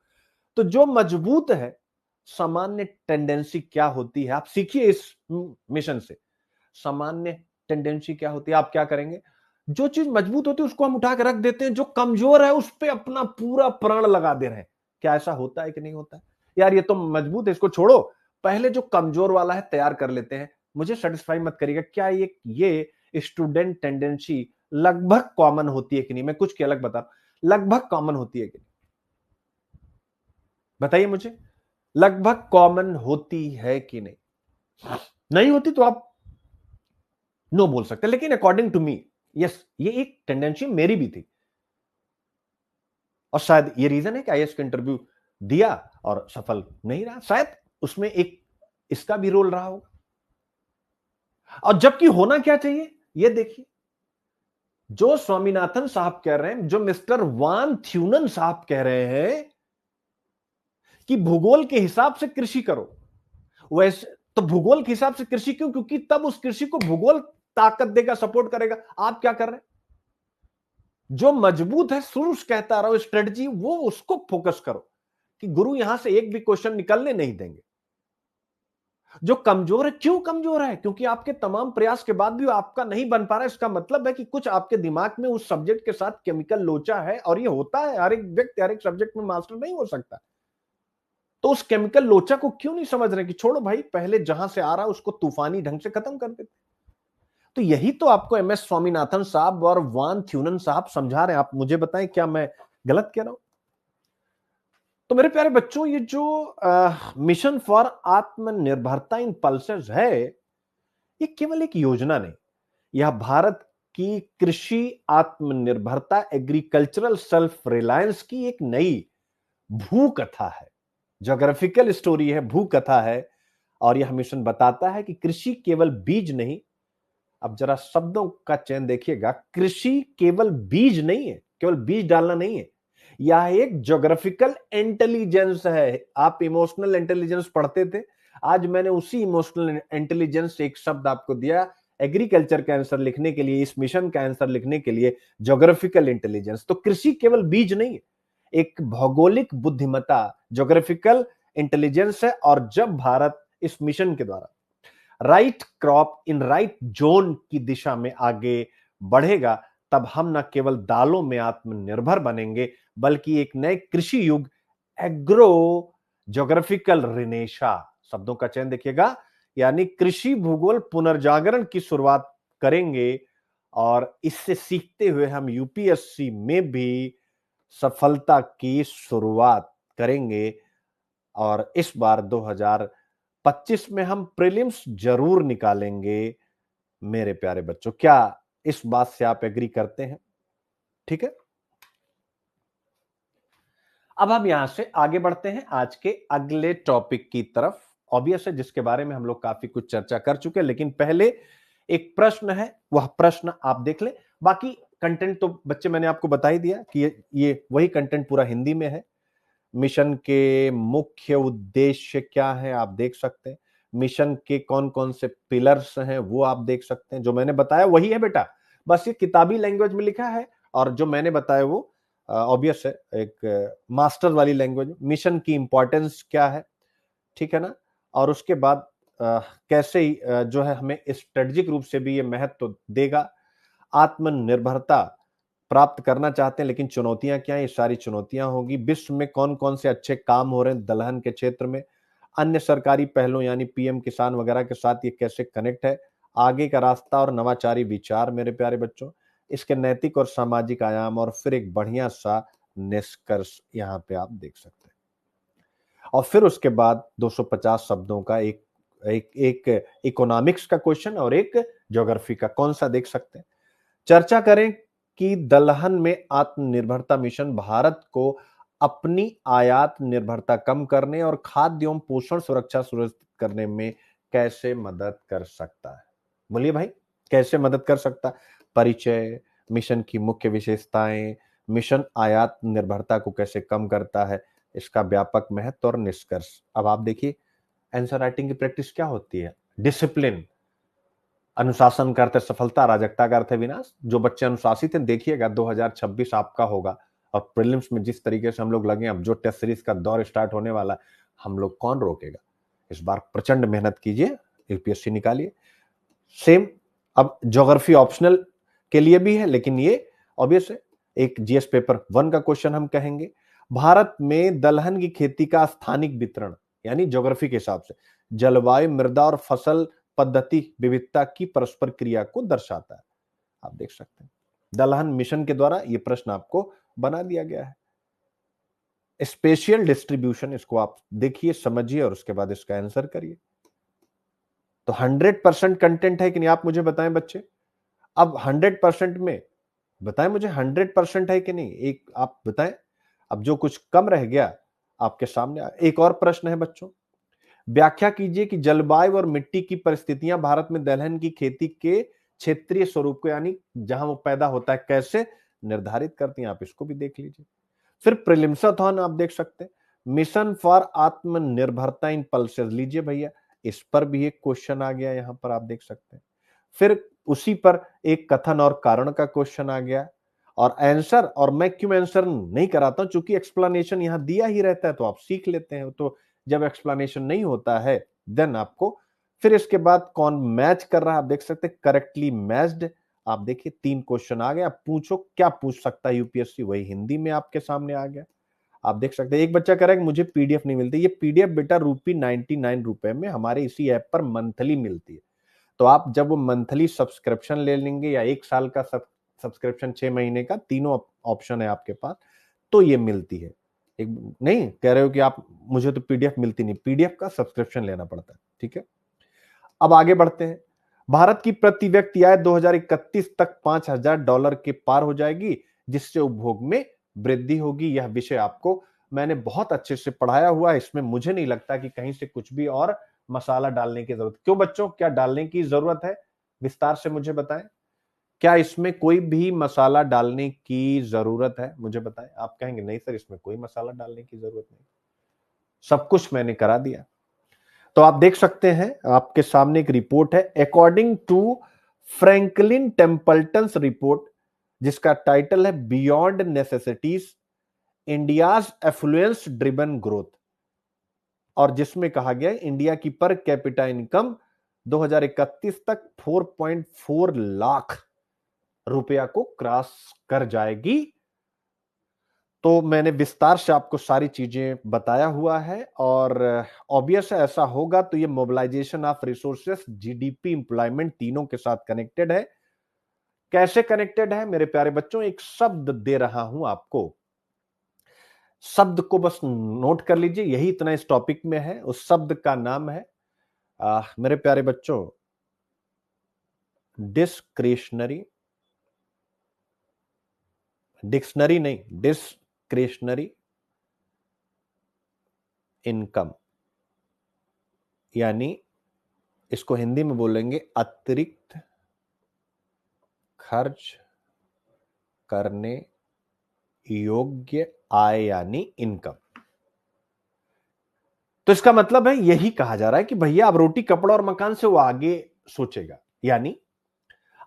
तो जो मजबूत है, सामान्य टेंडेंसी क्या होती है आप सीखिए इस मिशन से। सामान्य टेंडेंसी क्या होती है, आप क्या करेंगे? जो चीज मजबूत होती है उसको हम उठा के रख देते हैं, जो कमजोर है उस पर अपना पूरा प्राण लगा दे रहे हैं। क्या ऐसा होता है कि नहीं होता है? यार ये तो मजबूत है, इसको छोड़ो, पहले जो कमजोर वाला है तैयार कर लेते हैं। मुझे सेटिस्फाई मत करिएगा, क्या ये स्टूडेंट टेंडेंसी लगभग कॉमन होती है कि नहीं? मैं कुछ की अलग बता रहा हूं, लगभग कॉमन होती है कि नहीं? बताइए मुझे, लगभग कॉमन होती है कि नहीं? नहीं होती तो आप नो बोल सकते, लेकिन अकॉर्डिंग टू मी यस, ये एक टेंडेंसी मेरी भी थी और शायद ये रीजन है कि आईएएस का इंटरव्यू दिया और सफल नहीं रहा, शायद उसमें एक इसका भी रोल रहा होगा। और जबकि होना क्या चाहिए ये देखिए, जो स्वामीनाथन साहब कह रहे हैं, जो मिस्टर वान थ्यूनन साहब कह रहे हैं कि भूगोल के हिसाब से कृषि करो, वैसे तो भूगोल के हिसाब से कृषि क्यों? क्योंकि तब उस कृषि को भूगोल ताकत देगा, सपोर्ट करेगा। आप क्या कर रहे हैं? जो मजबूत है, शुरू से कहता रहा हूं स्ट्रेटजी, वो उसको फोकस करो कि गुरु यहां से एक भी क्वेश्चन निकलने नहीं देंगे। जो कमजोर है, क्यों कमजोर है? क्योंकि आपके तमाम प्रयास के बाद भी आपका नहीं बन पा रहा है। इसका मतलब है कि कुछ आपके दिमाग में उस सब्जेक्ट के साथ केमिकल लोचा है, और ये होता है, हर एक व्यक्ति हर एक सब्जेक्ट में मास्टर नहीं हो सकता। तो उस केमिकल लोचा को क्यों नहीं समझ रहे कि छोड़ो भाई, पहले जहां से आ रहा है उसको तूफानी ढंग से खत्म कर देते। तो यही तो आपको एमएस स्वामीनाथन साहब और वान थ्यूनन साहब समझा रहे हैं। आप मुझे बताएं, क्या मैं गलत कह रहा हूं? तो मेरे प्यारे बच्चों, ये जो मिशन फॉर आत्मनिर्भरता इन पल्सेस है, ये केवल एक योजना नहीं, यह भारत की कृषि आत्मनिर्भरता, एग्रीकल्चरल सेल्फ रिलायंस की एक नई भू कथा है। ज्योग्राफिकल स्टोरी है, भू कथा है। और यह मिशन बताता है कि कृषि केवल बीज नहीं, अब जरा शब्दों का चयन देखिएगा, कृषि केवल बीज नहीं है, केवल बीज डालना नहीं है, यह एक ज्योग्राफिकल इंटेलिजेंस है। आप इमोशनल इंटेलिजेंस पढ़ते थे, आज मैंने उसी इमोशनल इंटेलिजेंस से एक शब्द आपको दिया एग्रीकल्चर का आंसर लिखने के लिए, इस मिशन का आंसर लिखने के लिए, ज्योग्राफिकल इंटेलिजेंस। तो कृषि केवल बीज नहीं है, एक भौगोलिक बुद्धिमत्ता, ज्योग्राफिकल इंटेलिजेंस है। और जब भारत इस मिशन के द्वारा right crop in right zone की दिशा में आगे बढ़ेगा, तब हम न केवल दालों में आत्मनिर्भर बनेंगे, बल्कि एक नए कृषि युग, एग्रो ज्योग्राफिकल रिनेशा, शब्दों का चयन देखिएगा, यानी कृषि भूगोल पुनर्जागरण की शुरुआत करेंगे। और इससे सीखते हुए हम यूपीएससी में भी सफलता की शुरुआत करेंगे। और इस बार 2025 में हम प्रीलिम्स जरूर निकालेंगे मेरे प्यारे बच्चों। क्या इस बात से आप एग्री करते हैं? ठीक है, अब हम यहां से आगे बढ़ते हैं आज के अगले टॉपिक की तरफ। ऑब्वियस है, जिसके बारे में हम लोग काफी कुछ चर्चा कर चुके हैं, लेकिन पहले एक प्रश्न है, वह प्रश्न आप देख ले। बाकी कंटेंट तो बच्चे मैंने आपको बता ही दिया कि ये वही कंटेंट पूरा हिंदी में है। मिशन के मुख्य उद्देश्य क्या है आप देख सकते हैं, मिशन के कौन कौन से पिलर्स हैं वो आप देख सकते हैं। जो मैंने बताया वही है बेटा, बस ये किताबी लैंग्वेज में लिखा है, और जो मैंने बताया वो ऑब्वियस है एक मास्टर वाली लैंग्वेज। मिशन की इंपॉर्टेंस क्या है, ठीक है ना? और उसके बाद कैसे जो है हमें स्ट्रेटेजिक रूप से भी ये महत्व तो देगा। आत्मनिर्भरता प्राप्त करना चाहते हैं, लेकिन चुनौतियां क्या है? ये सारी चुनौतियां होगी। विश्व में कौन कौन से अच्छे काम हो रहे हैं दलहन के क्षेत्र में, अन्य सरकारी पहलों यानी पीएम किसान वगैरह के साथ ये कैसे कनेक्ट है, आगे का रास्ता और नवाचारी विचार मेरे प्यारे बच्चों। इसके नैतिक और सामाजिक आयाम और फिर एक बढ़िया सा निष्कर्ष यहां पे आप देख सकते हैं। और फिर उसके बाद 250 शब्दों का एक एक एक इकोनॉमिक्स का क्वेश्चन और एक ज्योग्राफी का, कौन सा देख सकते हैं। चर्चा करें कि दलहन में आत्मनिर्भरता मिशन भारत को अपनी आयात निर्भरता कम करने और खाद्य एवं पोषण सुरक्षा सुनिश्चित करने में कैसे मदद कर सकता है। बोलिए भाई, कैसे मदद कर सकता है। परिचय, मिशन की मुख्य विशेषताएं, मिशन आयात निर्भरता को कैसे कम करता है, इसका व्यापक महत्व और निष्कर्ष। अब आप देखिए, आंसर राइटिंग की प्रैक्टिस क्या होती है। डिसिप्लिन, अनुशासन का अर्थ है सफलता, अराजकता का अर्थ है विनाश। जो बच्चे अनुशासित हैं, देखिएगा 2026 आपका होगा। और प्रीलिम्स में जिस तरीके से हम लोग लगे, अब जो टेस्ट सीरीज का दौर स्टार्ट होने वाला, हम लोग कौन रोकेगा। इस बार प्रचंड मेहनत कीजिए, यूपीएससी निकालिए। सेम अब ज्योग्राफी ऑप्शनल के लिए भी है, लेकिन ये ऑब्वियस है, एक जीएस पेपर 1 का क्वेश्चन हम कहेंगे। भारत में दलहन की खेती का स्थानिक वितरण, यानी ज्योग्राफी के हिसाब से जलवायु, मृदा और फसल पद्धति विविधता की परस्पर क्रिया को दर्शाता है। आप देख सकते हैं दलहन मिशन के द्वारा यह प्रश्न आपको बना दिया गया है। स्पेशियल डिस्ट्रीब्यूशन, इसको आप देखिए, समझिए और उसके बाद इसका आंसर करिए। तो 100% कंटेंट है कि नहीं, आप मुझे बताएं बच्चे। अब 100% में बताएं मुझे, 100% है कि नहीं, एक आप बताएं। अब जो कुछ कम रह गया आपके सामने एक और प्रश्न है बच्चों। व्याख्या कीजिए कि जलवायु और मिट्टी की परिस्थितियां भारत में दलहन की खेती के क्षेत्रीय स्वरूप को, यानी जहां वो पैदा होता है, कैसे निर्धारित करती हैं। आप इसको भी देख लीजिए। फिर प्रीलिम्साथॉन आप देख सकते हैं, मिशन फॉर आत्मनिर्भरता इन पल्सेस, लीजिए भैया, इस पर भी एक क्वेश्चन आ गया, यहां पर आप देख सकते हैं। फिर उसी पर एक कथन और कारण का क्वेश्चन आ गया और आंसर। और मैं क्यों आंसर नहीं कराता हूं, क्योंकि एक्सप्लेनेशन यहां दिया ही रहता है, तो आप सीख लेते हैं। तो जब एक्सप्लेनेशन नहीं होता है देन आपको, फिर इसके बाद कौन मैच कर रहा है आप देख सकते हैं, करेक्टली मैच्ड। आप देखिए 3 क्वेश्चन आ गए। आप पूछो क्या पूछ सकता है यूपीएससी, वही हिंदी में आपके सामने आ गया। आप देख सकते हैं एक बच्चा कह रहा है कि मुझे पीडीएफ नहीं मिलती। ये पीडीएफ बेटा ₹99 में हमारे इसी ऐप पर मंथली मिलती है। तो आप जब वो मंथली सब्सक्रिप्शन ले लेंगे या 1 साल का सब्सक्रिप्शन 6 महीने का, तीनों ऑप्शन है आपके पास, तो ये मिलती है। एक नहीं कह रहे हो कि आप मुझे तो पीडीएफ मिलती नहीं, पीडीएफ का सब्सक्रिप्शन लेना पड़ता है। ठीक है, अब आगे बढ़ते हैं। भारत की प्रति व्यक्ति आय 2031 तक $5000 के पार हो जाएगी, जिससे उपभोग में वृद्धि होगी। यह विषय आपको मैंने बहुत अच्छे से पढ़ाया हुआ है, इसमें मुझे नहीं लगता कि कहीं से कुछ भी और मसाला डालने की जरूरत। क्यों बच्चों, क्या डालने की जरूरत है, विस्तार से मुझे बताएं। क्या इसमें कोई भी मसाला डालने की जरूरत है, मुझे बताएं। आप कहेंगे नहीं सर, इसमें कोई मसाला डालने की जरूरत नहीं, सब कुछ मैंने करा दिया। तो आप देख सकते हैं आपके सामने एक रिपोर्ट है, अकॉर्डिंग टू फ्रैंकलिन टेम्पल्टन्स रिपोर्ट, जिसका टाइटल है beyond necessities, India's affluence driven growth, और जिसमें कहा गया इंडिया की पर कैपिटा इनकम 2031 तक 4.4 लाख रुपया को क्रॉस कर जाएगी। तो मैंने विस्तार से आपको सारी चीजें बताया हुआ है और ऑब्वियस है ऐसा होगा तो ये mobilisation of resources, GDP, employment तीनों के साथ कनेक्टेड है। कैसे कनेक्टेड है मेरे प्यारे बच्चों, एक शब्द दे रहा हूं आपको, शब्द को बस नोट कर लीजिए, यही इतना इस टॉपिक में है। उस शब्द का नाम है मेरे प्यारे बच्चों, डिस्क्रिशनरी, डिक्शनरी नहीं, डिस्क्रिशनरी इनकम, यानी इसको हिंदी में बोलेंगे अतिरिक्त खर्च करने योग्य आय, यानी इनकम। तो इसका मतलब है यही कहा जा रहा है कि भैया अब रोटी कपड़ा और मकान से वो आगे सोचेगा। यानी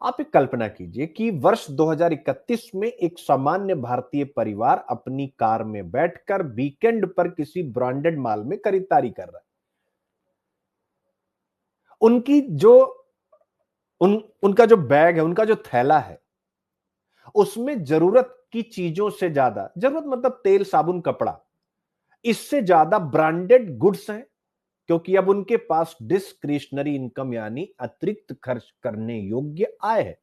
आप एक कल्पना कीजिए कि वर्ष 2031 में एक सामान्य भारतीय परिवार अपनी कार में बैठकर वीकेंड पर किसी ब्रांडेड मॉल में खरीदारी कर रहा है। उनकी जो उनका जो बैग है, उनका जो थैला है, उसमें जरूरत की चीजों से ज्यादा, जरूरत मतलब तेल, साबुन, कपड़ा, इससे ज्यादा ब्रांडेड गुड्स हैं, क्योंकि अब उनके पास डिस्क्रिशनरी इनकम यानी अतिरिक्त खर्च करने योग्य आय है।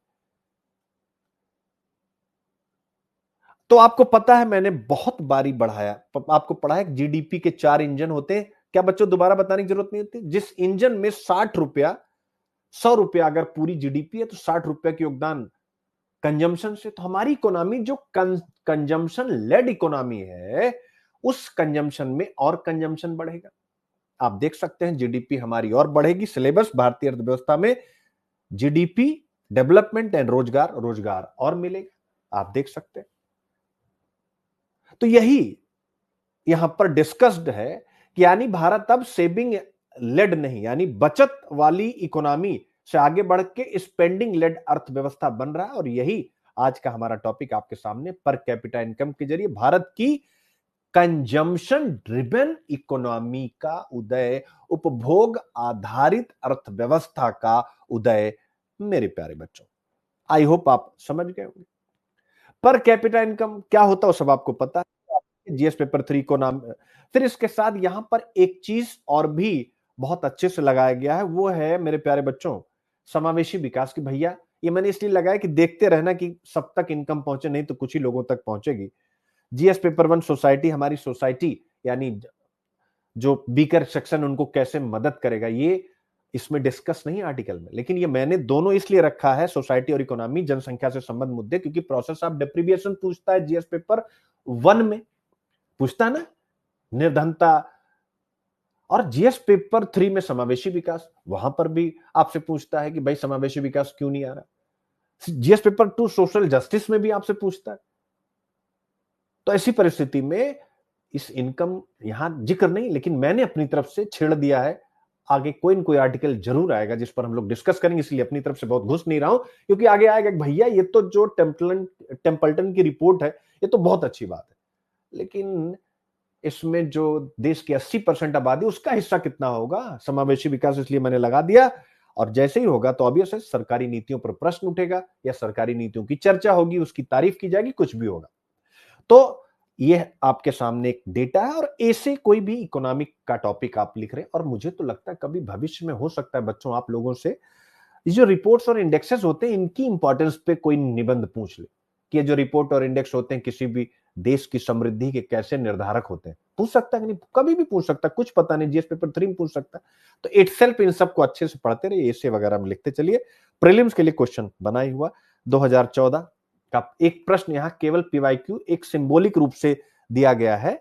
तो आपको पता है मैंने बहुत बारी बढ़ाया, आपको पढ़ा है जीडीपी के 4 इंजन होते हैं। क्या बच्चों दोबारा बताने की जरूरत नहीं होती? जिस इंजन में 60 रुपया, 100 रुपया अगर पूरी जीडीपी है तो 60 रुपया की योगदान कंजम्पशन से। तो हमारी इकोनॉमी जो कंजम्पशन लेड इकोनॉमी है, उस कंजम्पशन में और कंजम्पशन बढ़ेगा। आप देख सकते हैं जीडीपी हमारी और बढ़ेगी। सिलेबस भारतीय अर्थव्यवस्था में जीडीपी, डेवलपमेंट एंड रोजगार, रोजगार और मिलेगा, आप देख सकते हैं। तो यही यहां पर डिस्कस्ड है कि यानी भारत अब सेविंग लेड नहीं, यानी बचत वाली इकोनॉमी से आगे बढ़ के स्पेंडिंग लेड अर्थव्यवस्था बन रहा है। और यही आज का हमारा टॉपिक आपके सामने, पर कैपिटा इनकम के जरिए भारत की कंजम्पशन ड्रिवन इकोनॉमी का उदय, उपभोग आधारित अर्थव्यवस्था का उदय। मेरे प्यारे बच्चों, आई होप आप समझ गए होंगे पर कैपिटा इनकम क्या होता है, वो सब आपको पता है, जीएस पेपर 3 को नाम। फिर इसके साथ यहां पर एक चीज और भी बहुत अच्छे से लगाया गया है, वो है मेरे प्यारे बच्चों समावेशी विकास की। भैया ये मैंने इसलिए लगाया कि देखते रहना कि सब तक इनकम पहुंचे, नहीं तो कुछ ही लोगों तक पहुंचेगी। जीएस पेपर 1 सोसाइटी, हमारी सोसाइटी यानी जो वीकर सेक्शन, उनको कैसे मदद करेगा, ये इसमें डिस्कस नहीं आर्टिकल में, लेकिन ये मैंने दोनों इसलिए रखा है, सोसाइटी और इकोनॉमी, जनसंख्या से संबंध मुद्दे, क्योंकि प्रोसेस ऑफ डेप्रिविएशन पूछता है जीएस पेपर 1 में, पूछता है ना, निर्धनता। और जीएस पेपर 3 में समावेशी विकास, वहां पर भी आपसे पूछता है कि भाई समावेशी विकास क्यों नहीं आ रहा। जीएस पेपर 2 सोशल जस्टिस में भी आपसे पूछता है। तो ऐसी परिस्थिति में इस इनकम यहां जिक्र नहीं, लेकिन मैंने अपनी तरफ से छेड़ दिया है। आगे कोई न कोई आर्टिकल जरूर आएगा जिस पर हम लोग डिस्कस करेंगे, इसलिए अपनी तरफ से बहुत घुस नहीं रहा हूं, क्योंकि आगे आएगा कि भैया ये तो जो टेम्पल्टन की रिपोर्ट है, ये तो बहुत अच्छी बात है, लेकिन इसमें जो देश की 80% आबादी, उसका हिस्सा कितना होगा समावेशी विकास, इसलिए मैंने लगा दिया। और जैसे ही होगा तो ऑब्वियस है सरकारी नीतियों पर प्रश्न उठेगा या सरकारी नीतियों की चर्चा होगी, उसकी तारीफ की जाएगी, कुछ भी होगा। तो ये आपके सामने एक डेटा है, और ऐसे कोई भी इकोनॉमिक का टॉपिक आप लिख रहे हैं, और मुझे तो लगता है कभी भविष्य में हो सकता है बच्चों आप लोगों से ये जो रिपोर्ट्स और इंडेक्सेस होते हैं, इनकी इंपॉर्टेंस पे कोई निबंध पूछ ले कि ये जो रिपोर्ट और इंडेक्स होते हैं किसी भी देश की समृद्धि के कैसे निर्धारक होते हैं, पूछ सकता है कि नहीं, कभी भी पूछ सकता है, कुछ पता नहीं, जीएस पेपर 3 में पूछ सकता है। तो इटसेल्फ इन सबको अच्छे से पढ़ते रहिए, ऐसे वगैरह में लिखते चलिए। प्रीलिम्स के लिए क्वेश्चन बनाए हुआ 2014 का एक प्रश्न यहां केवल पीवाईक्यू एक सिंबॉलिक रूप से दिया गया है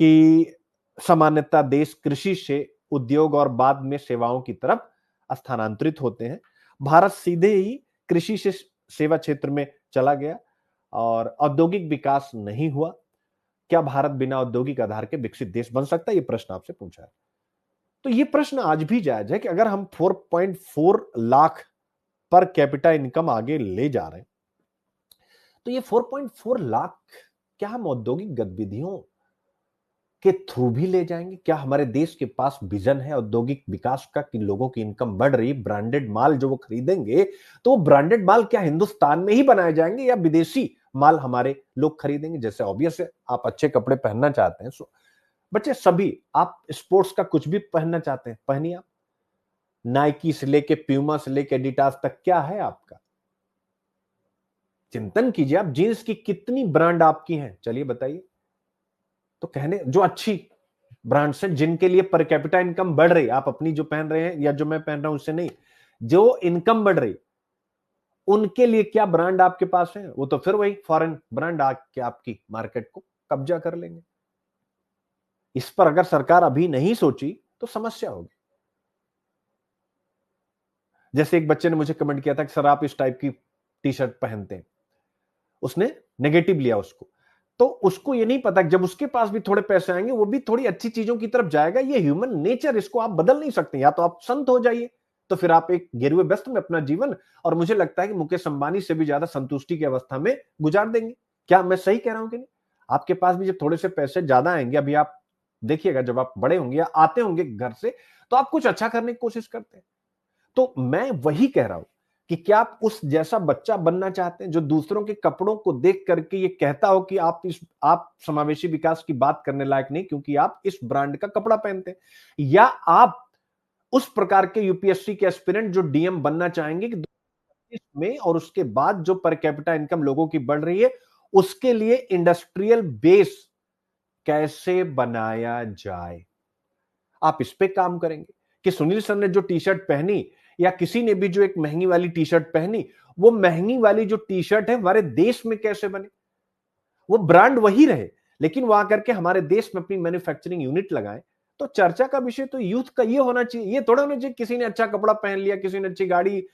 कि सामान्यतः देश कृषि से उद्योग और बाद में सेवाओं की तरफ स्थानांतरित होते हैं। भारत सीधे ही कृषि से सेवा क्षेत्र में चला गया और औद्योगिक विकास नहीं हुआ। क्या भारत बिना औद्योगिक आधार के विकसित देश बन सकता है? ये प्रश्न आपसे पूछा है। तो ये प्रश्न आज भी जायज है कि अगर हम 4.4 लाख पर कैपिटा इनकम आगे ले जा रहे हैं, तो ये 4.4 लाख क्या हम औद्योगिक गतिविधियों के थ्रू भी ले जाएंगे? क्या हमारे देश के पास विजन है औद्योगिक विकास का कि लोगों की इनकम बढ़ रही, ब्रांडेड माल जो वो खरीदेंगे, तो वो ब्रांडेड माल क्या हिंदुस्तान में ही बनाए जाएंगे या विदेशी माल हमारे लोग खरीदेंगे? जैसे ऑब्वियस है, आप अच्छे कपड़े पहनना चाहते हैं, बच्चे सभी, आप स्पोर्ट्स का कुछ भी पहनना चाहते हैं, पहनिए आप। नाइकी से लेके प्यूमा से लेके एडिडास तक क्या है आपका? चिंतन कीजिए आप, जींस की कितनी ब्रांड आपकी हैं, चलिए बताइए। तो कहने जो अच्छी ब्रांड्स हैं जिनके लिए पर कैपिटा इनकम बढ़ रही, आप अपनी जो पहन रहे हैं या जो मैं पहन रहा हूं उससे नहीं, जो इनकम बढ़ रही, उनके लिए क्या ब्रांड आपके पास है? वो तो फिर वही फॉरेन ब्रांड आके आपकी मार्केट को कब्जा कर लेंगे। इस पर अगर सरकार अभी नहीं सोची तो समस्या होगी। जैसे एक बच्चे ने मुझे कमेंट किया था कि सर आप इस टाइप की टी शर्ट पहनते हैं, उसने नेगेटिव लिया उसको। तो उसको ये नहीं पता कि जब उसके पास भी थोड़े पैसे आएंगे, वो भी थोड़ी अच्छी चीजों की तरफ जाएगा। ये ह्यूमन नेचर, इसको आप बदल नहीं सकते। या तो आप संत हो जाइए, तो फिर आप एक गिरवे व्यस्त में अपना जीवन, और मुझे लगता है कि मुकेश अंबानी से भी ज्यादा संतुष्टि की अवस्था में गुजार देंगे। क्या मैं सही कह रहा हूं कि नहीं? आपके पास भी जब थोड़े से पैसे ज्यादा आएंगे, अभी आप देखिएगा जब आप बड़े होंगे या आते होंगे घर से, तो आप कुछ अच्छा करने की कोशिश करते हैं। तो मैं वही कह रहा हूं कि क्या आप उस जैसा बच्चा बनना चाहते हैं जो दूसरों के कपड़ों को देख करके ये कहता हो कि आप समावेशी विकास की बात करने लायक नहीं क्योंकि आप इस ब्रांड का कपड़ा पहनते हैं? या आप उस प्रकार के यूपीएससी के एस्पिरेंट जो डीएम बनना चाहेंगे कि में और उसके बाद जो पर कैपिटा इनकम लोगों की बढ़ रही है उसके लिए इंडस्ट्रियल बेस कैसे बनाया जाए, आप इस पे काम करेंगे कि सुनील सर ने जो टी शर्ट पहनी या किसी ने भी जो एक महंगी वाली टी शर्ट पहनी, वो महंगी वाली जो टी शर्ट है हमारे देश में कैसे बने, वो ब्रांड वही रहे, लेकिन वहां करके हमारे देश में अपनी मैन्युफैक्चरिंग यूनिट लगाएं। तो चर्चा का विषय तो यूथ का ये होना चाहिए, ये थोड़ा होना चाहिए किसी ने अच्छा कपड़ा पहन लिया, किसी ने अच्छी गाड़ी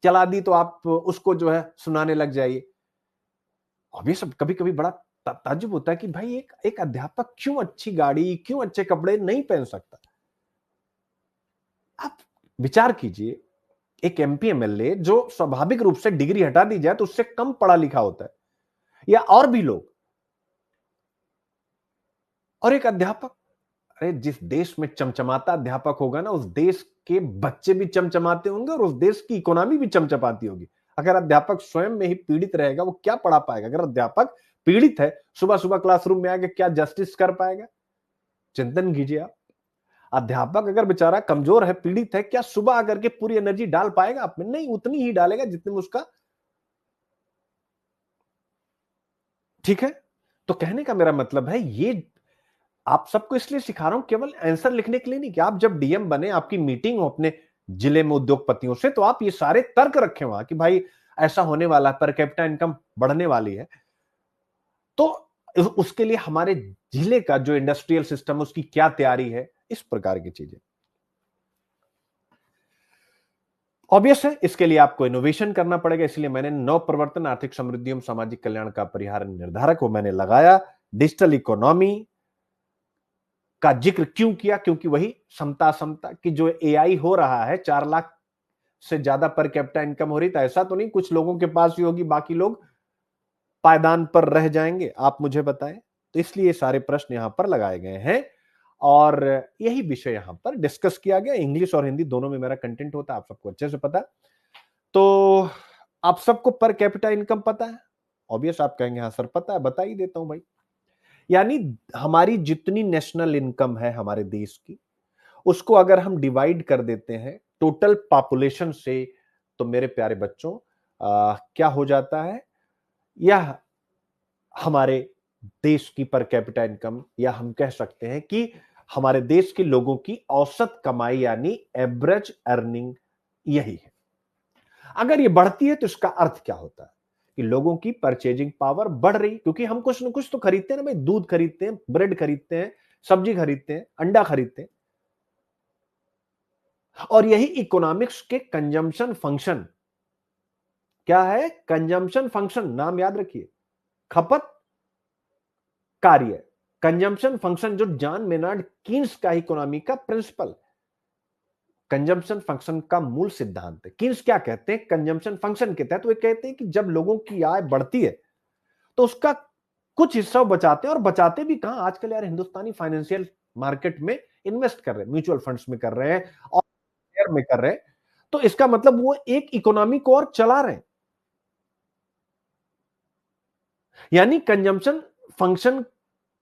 चला दी तो आप उसको जो है सुनाने लग जाइए। अब ये सब कभी कभी बड़ा ताज्जुब होता है कि भाई एक एक अध्यापक क्यों अच्छी गाड़ी, क्यों अच्छे कपड़े नहीं पहन सकता। आप विचार कीजिए, एक एमपी एमएलए जो स्वाभाविक रूप से डिग्री हटा दी जाए तो उससे कम पढ़ा लिखा होता है, या और भी लोग, और एक अध्यापक, अरे जिस देश में चमचमाता अध्यापक होगा ना, उस देश के बच्चे भी चमचमाते होंगे और उस देश की इकोनॉमी भी चमचमाती होगी। अगर अध्यापक स्वयं में ही पीड़ित रहेगा, वो क्या पढ़ा पाएगा। अगर अध्यापक पीड़ित है, सुबह सुबह क्लासरूम में आके क्या जस्टिस कर पाएगा, चिंतन कीजिए आप। अध्यापक अगर बेचारा कमजोर है, पीड़ित है, क्या सुबह आकर के पूरी एनर्जी डाल पाएगा आप में? नहीं, उतनी ही डालेगा जितने में उसका, ठीक है। तो कहने का मेरा मतलब है, ये आप सबको इसलिए सिखा रहा हूं केवल आंसर लिखने के लिए नहीं, कि आप जब डीएम बने, आपकी मीटिंग हो अपने जिले में उद्योगपतियों से, तो आप ये सारे तर्क रखें वहां कि भाई ऐसा होने वाला है, पर कैपिटा इनकम बढ़ने वाली है, तो उसके लिए हमारे जिले का जो इंडस्ट्रियल सिस्टम है उसकी क्या तैयारी है, इस प्रकार की चीजें। ऑब्वियस है, इसके लिए आपको इनोवेशन करना पड़ेगा, इसलिए मैंने नव प्रवर्तन, आर्थिक समृद्धि एवं सामाजिक कल्याण का परिहार निर्धारक वो मैंने लगाया। डिजिटल इकोनॉमी का जिक्र क्यों किया, क्योंकि वही समता समता कि जो एआई हो रहा है, 4 लाख से ज्यादा पर कैपिटा इनकम हो रही, तो ऐसा तो नहीं कुछ लोगों के पास ही होगी, बाकी लोग पायदान पर रह जाएंगे, आप मुझे बताएं। तो इसलिए सारे प्रश्न यहां पर लगाए गए हैं और यही विषय यहां पर डिस्कस किया गया। इंग्लिश और हिंदी दोनों में मेरा कंटेंट होता है, आप सबको अच्छे से पता। तो आप सबको पर कैपिटा इनकम पता है? ऑब्वियस आप कहेंगे हाँ सर पता है, बता ही देता हूं भाई। यानी हमारी जितनी नेशनल इनकम है हमारे देश की, उसको अगर हम डिवाइड कर देते हैं टोटल पॉपुलेशन से, तो मेरे प्यारे बच्चों क्या हो जाता है, यह हमारे देश की पर कैपिटा इनकम, या हम कह सकते हैं कि हमारे देश के लोगों की औसत कमाई यानी एवरेज अर्निंग, यही है। अगर ये बढ़ती है तो इसका अर्थ क्या होता है कि लोगों की परचेजिंग पावर बढ़ रही, क्योंकि हम कुछ ना कुछ तो खरीदते हैं ना भाई, दूध खरीदते हैं, ब्रेड खरीदते हैं, सब्जी खरीदते हैं, अंडा खरीदते हैं, और यही इकोनॉमिक्स के कंजम्पशन फंक्शन क्या है, कंजम्पशन फंक्शन नाम याद रखिए, खपत कार्य, कंजम्पशन फंक्शन, जो जॉन मेनार्ड कीन्स का इकोनॉमी का प्रिंसिपल, कंजम्पशन फंक्शन का मूल सिद्धांत है। कीन्स क्या कहते हैं कंजम्पशन फंक्शन के तहत, वो कहते हैं कि जब लोगों की आय बढ़ती है तो उसका कुछ हिस्सा बचाते हैं, और बचाते भी कहां, आजकल यार हिंदुस्तानी फाइनेंशियल मार्केट में इन्वेस्ट कर रहे हैं, म्यूचुअल फंड्स में कर रहे हैं और शेयर में कर रहे हैं। तो इसका मतलब वो एक इकोनॉमी को और चला रहे हैं। यानी कंजम्पशन फंक्शन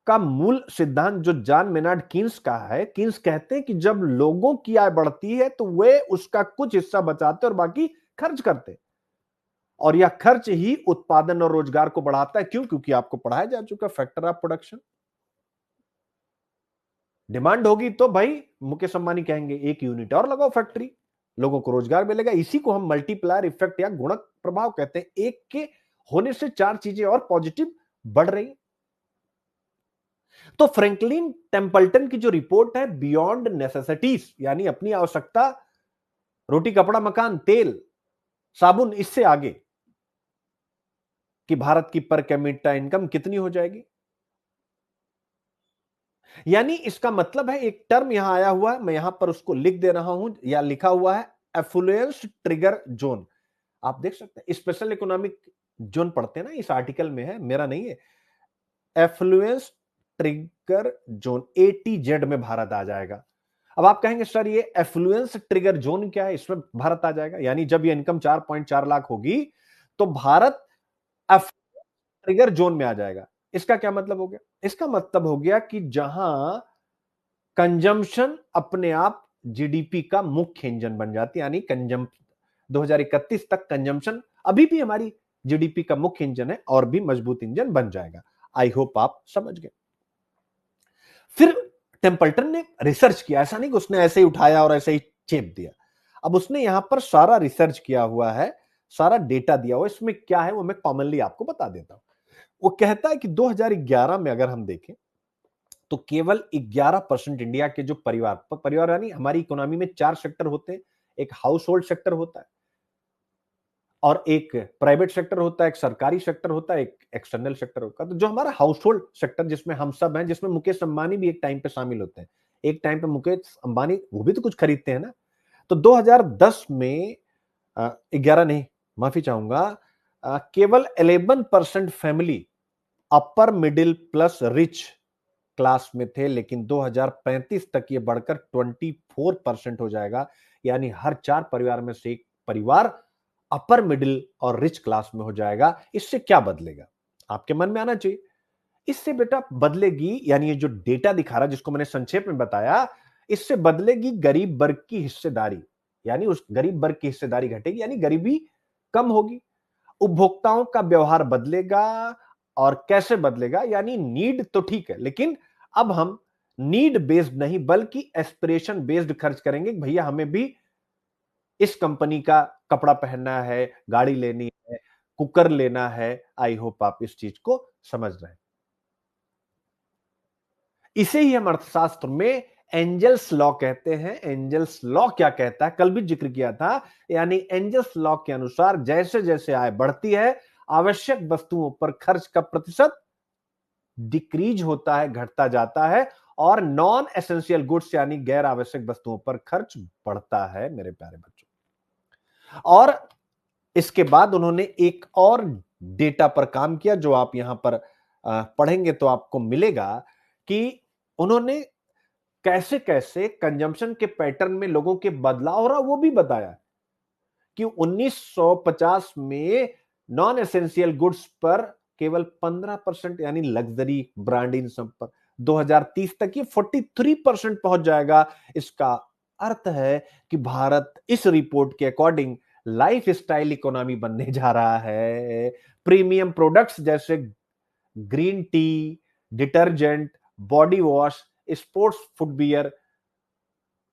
का मूल सिद्धांत जो जॉन मेनार्ड कीन्स का है, कीन्स कहते हैं कि जब लोगों की आय बढ़ती है तो वे उसका कुछ हिस्सा बचाते और बाकी खर्च करते, और यह खर्च ही उत्पादन और रोजगार को बढ़ाता है। क्यों? क्योंकि आपको पढ़ाया जा चुका फैक्टर ऑफ प्रोडक्शन। डिमांड होगी तो भाई मुकेश अंबानी कहेंगे एक यूनिट और लगाओ फैक्ट्री, लोगों को रोजगार मिलेगा। इसी को हम मल्टीप्लायर इफेक्ट या गुणक प्रभाव कहते हैं। एक के होने से चार चीजें और पॉजिटिव बढ़ रही। तो फ्रैंकलिन टेम्पल्टन की जो रिपोर्ट है बियॉन्ड नेसेसिटीज, यानी अपनी आवश्यकता, रोटी कपड़ा मकान तेल साबुन, इससे आगे कि भारत की पर कैपिटा इनकम कितनी हो जाएगी। यानी इसका मतलब है, एक टर्म यहां आया हुआ है, मैं यहां पर उसको लिख दे रहा हूं, या लिखा हुआ है एफ्लुएंस ट्रिगर जोन। आप देख सकते हैं स्पेशल इकोनॉमिक जोन पढ़ते हैं ना, इस आर्टिकल में है, मेरा नहीं है। एफ्लुएंस ट्रिगर जोन ATZ में भारत आ जाएगा। अब आप कहेंगे सर ये एफ्लुएंस ट्रिगर जोन क्या है, इसमें भारत आ जाएगा। यानी जब ये इनकम 4.4 लाख होगी तो भारत ट्रिगर जोन में आ जाएगा। इसका क्या मतलब हो गया? इसका मतलब हो गया कि जहां कंजम्पशन अपने आप जीडीपी का मुख्य इंजन बन जाती है, यानी कंजम 2031 तक कंजम्पशन, अभी भी हमारी जीडीपी का मुख्य इंजन है और भी मजबूत इंजन बन जाएगा। आई होप आप समझ गए। फिर टेम्पल्टन ने रिसर्च किया, ऐसा नहीं कि उसने ऐसे ही उठाया और ऐसे ही चेप दिया। अब उसने यहां पर सारा रिसर्च किया हुआ है, सारा डेटा दिया हुआ, इसमें क्या है वो मैं कॉमनली आपको बता देता हूं। वो कहता है कि 2011 में अगर हम देखें तो केवल 11% इंडिया के जो परिवार यानी हमारी इकोनॉमी में 4 सेक्टर होते हैं। एक हाउस होल्ड सेक्टर होता है और एक प्राइवेट सेक्टर होता है, एक सरकारी सेक्टर होता है, एक एक्सटर्नल सेक्टर होता है। तो जो हमारा हाउस होल्ड सेक्टर जिसमें हम सब हैं, जिसमें मुकेश अंबानी भी एक टाइम पे शामिल होते हैं, एक टाइम पे मुकेश अंबानी वो भी तो कुछ खरीदते हैं ना। तो 2010 में 11 नहीं, माफी चाहूंगा, केवल 11% family upper middle plus rich class में थे, लेकिन 2035 तक ये बढ़कर 24% हो जाएगा। यानी हर 4 परिवार में से एक परिवार अपर मिडिल और रिच क्लास में हो जाएगा। इससे क्या बदलेगा आपके मन में आना चाहिए। इससे बेटा बदलेगी, यानी ये जो डेटा दिखा रहा जिसको मैंने संक्षेप में बताया, इससे बदलेगी गरीब वर्ग की हिस्सेदारी, यानी उस गरीब वर्ग की हिस्सेदारी घटेगी, यानी गरीबी कम होगी। उपभोक्ताओं का व्यवहार बदलेगा। और कैसे बदलेगा, यानी नीड तो ठीक है, लेकिन अब हम नीड बेस्ड नहीं बल्कि एस्पिरेशन बेस्ड खर्च करेंगे। भैया हमें भी इस कंपनी का कपड़ा पहनना है, गाड़ी लेनी है, कुकर लेना है। आई होप आप इस चीज को समझ रहे हैं। इसे ही हम अर्थशास्त्र में एंजल्स लॉ कहते हैं। एंजल्स लॉ क्या कहता है, कल भी जिक्र किया था। यानी एंजल्स लॉ के अनुसार जैसे जैसे आय बढ़ती है, आवश्यक वस्तुओं पर खर्च का प्रतिशत डिक्रीज होता है, घटता जाता है, और नॉन एसेंशियल गुड्स यानी गैर आवश्यक वस्तुओं पर खर्च बढ़ता है मेरे प्यारे बच्चों। और इसके बाद उन्होंने एक और डेटा पर काम किया जो आप यहां पर पढ़ेंगे तो आपको मिलेगा कि उन्होंने कैसे कैसे कंजम्पशन के पैटर्न में लोगों के बदलाव हो रहा, वो भी बताया कि 1950 में नॉन एसेंशियल गुड्स पर केवल 15% यानी लग्जरी ब्रांड इन सब पर, 2030 तक ये 43% पहुंच जाएगा। इसका अर्थ है कि भारत इस रिपोर्ट के अकॉर्डिंग लाइफ स्टाइल इकोनॉमी बनने जा रहा है। प्रीमियम प्रोडक्ट्स जैसे green tea, detergent, body wash, sports footwear,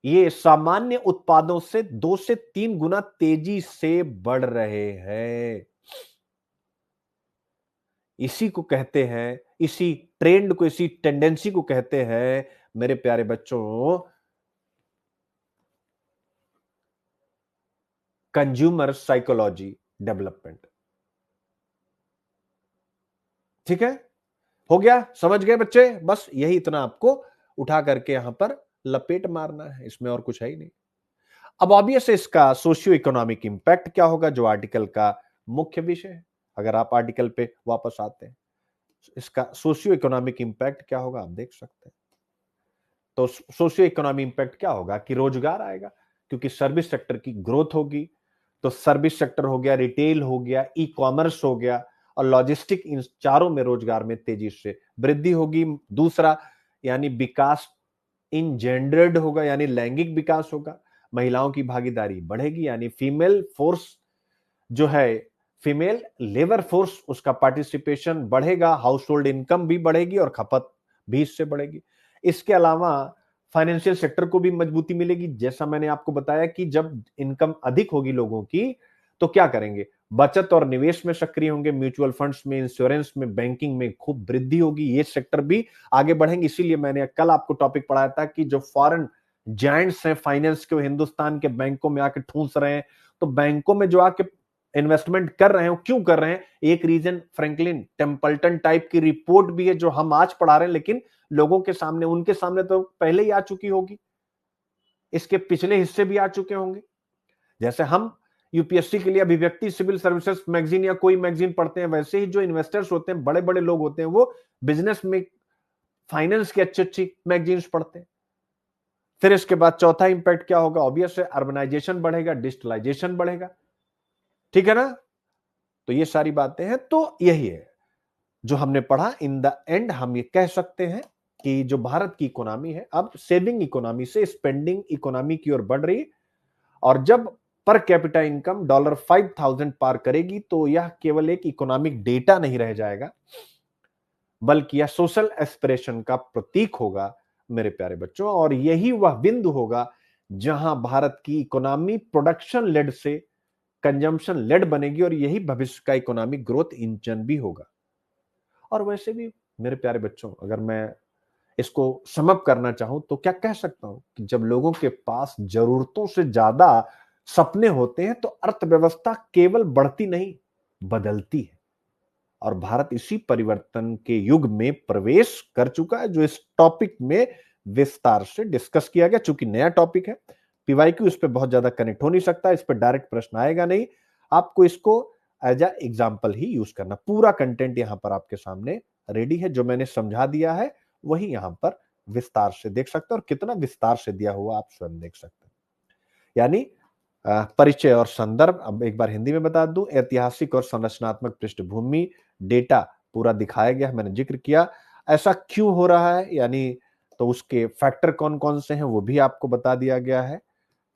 ये सामान्य उत्पादों से 2 से 3 गुना तेजी से बढ़ रहे हैं। इसी को कहते हैं, इसी ट्रेंड को, इसी टेंडेंसी को कहते हैं मेरे प्यारे बच्चों कंज्यूमर साइकोलॉजी डेवलपमेंट। ठीक है, हो गया, समझ गए बच्चे। बस यही इतना आपको उठा करके यहां पर लपेट मारना है, इसमें और कुछ है ही नहीं। अब ऑब्वियस है इसका सोशियो इकोनॉमिक इंपैक्ट क्या होगा, जो आर्टिकल का मुख्य विषय है। अगर आप आर्टिकल पे वापस आते हैं, इसका सोशियो इकोनॉमिक इंपैक्ट क्या होगा आप देख सकते हैं। तो सोशियो इकोनॉमिक इंपैक्ट क्या होगा कि रोजगार आएगा, क्योंकि सर्विस सेक्टर की ग्रोथ होगी। तो सर्विस सेक्टर हो गया, रिटेल हो गया, ई कॉमर्स हो गया और लॉजिस्टिक, इन चारों में रोजगार में तेजी से वृद्धि होगी। दूसरा यानी विकास इन जेंडर्ड होगा, यानी लैंगिक विकास होगा। महिलाओं की भागीदारी बढ़ेगी, यानी फीमेल फोर्स जो है, फीमेल लेबर फोर्स, उसका पार्टिसिपेशन बढ़ेगा। हाउस होल्ड इनकम भी बढ़ेगी और खपत भी इससे बढ़ेगी। इसके अलावा फाइनेंशियल सेक्टर को भी मजबूती मिलेगी। जैसा मैंने आपको बताया कि जब इनकम अधिक होगी लोगों की तो क्या करेंगे, बचत और निवेश में सक्रिय होंगे, म्यूचुअल फंड्स में, इंश्योरेंस में, बैंकिंग में खूब वृद्धि होगी। ये सेक्टर भी आगे बढ़ेंगे। इसीलिए मैंने कल आपको टॉपिक पढ़ाया था कि जो फॉरेन जायंट्स हैं फाइनेंस के, हिंदुस्तान के बैंकों में आके ठूंस रहे हैं। तो बैंकों में जो आके इन्वेस्टमेंट कर रहे हैं वो क्यों कर रहे हैं, एक रीजन फ्रैंकलिन टेम्पल्टन टाइप की रिपोर्ट भी है जो हम आज पढ़ा रहे हैं, लेकिन लोगों के सामने, उनके सामने तो पहले ही आ चुकी होगी, इसके पिछले हिस्से भी आ चुके होंगे। जैसे हम यूपीएससी के लिए अभिव्यक्ति सिविल सर्विसेज मैगजीन या कोई मैगजीन पढ़ते हैं, वैसे ही जो इन्वेस्टर्स होते हैं, बड़े बड़े लोग होते हैं, वो बिजनेस में फाइनेंस की अच्छी अच्छी मैगजीन्स पढ़ते हैं। फिर इसके बाद चौथा इंपैक्ट क्या होगा, ऑब्वियस है अर्बनाइजेशन बढ़ेगा, डिजिटलाइजेशन बढ़ेगा। ठीक है ना। तो ये सारी बातें हैं। तो यही है जो हमने पढ़ा। इन द एंड हम ये कह सकते हैं कि जो भारत की इकोनॉमी है अब सेविंग इकोनॉमी से स्पेंडिंग इकोनॉमी की ओर बढ़ रही है। और जब पर कैपिटा इनकम $5,000 पार करेगी तो यह केवल एक इकोनॉमिक डेटा नहीं रह जाएगा, बल्कि यह सोशल एस्पिरेशन का प्रतीक होगा मेरे प्यारे बच्चों। और यही वह बिंदु होगा जहां भारत की इकोनॉमी प्रोडक्शन लेड से कंजम्पशन लेड बनेगी, और यही भविष्य का इकोनॉमिक ग्रोथ इंजन भी होगा। और वैसे भी मेरे प्यारे बच्चों, अगर मैं इसको समअप करना चाहूं तो क्या कह सकता हूं कि जब लोगों के पास जरूरतों से ज्यादा सपने होते हैं तो अर्थव्यवस्था केवल बढ़ती नहीं, बदलती है। और भारत इसी परिवर्तन के युग में प्रवेश कर चुका है, जो इस टॉपिक में विस्तार से डिस्कस किया गया। चूंकि नया टॉपिक है, पीवाईक्यू इस पे बहुत ज्यादा कनेक्ट हो नहीं सकता, इस पे डायरेक्ट प्रश्न आएगा नहीं, आपको इसको एज अ एग्जाम्पल ही यूज करना। पूरा कंटेंट यहां पर आपके सामने रेडी है, जो मैंने समझा दिया है वही यहां पर विस्तार से देख सकते हैं, और कितना विस्तार से दिया हुआ आप स्वयं देख सकते हैं। यानी परिचय और संदर्भ अब एक बार हिंदी में बता दूं, ऐतिहासिक और संरचनात्मक पृष्ठभूमि डेटा पूरा दिखाया गया है, मैंने जिक्र किया ऐसा क्यों हो रहा है, यानी तो उसके फैक्टर कौन कौन से हैं वो भी आपको बता दिया गया है,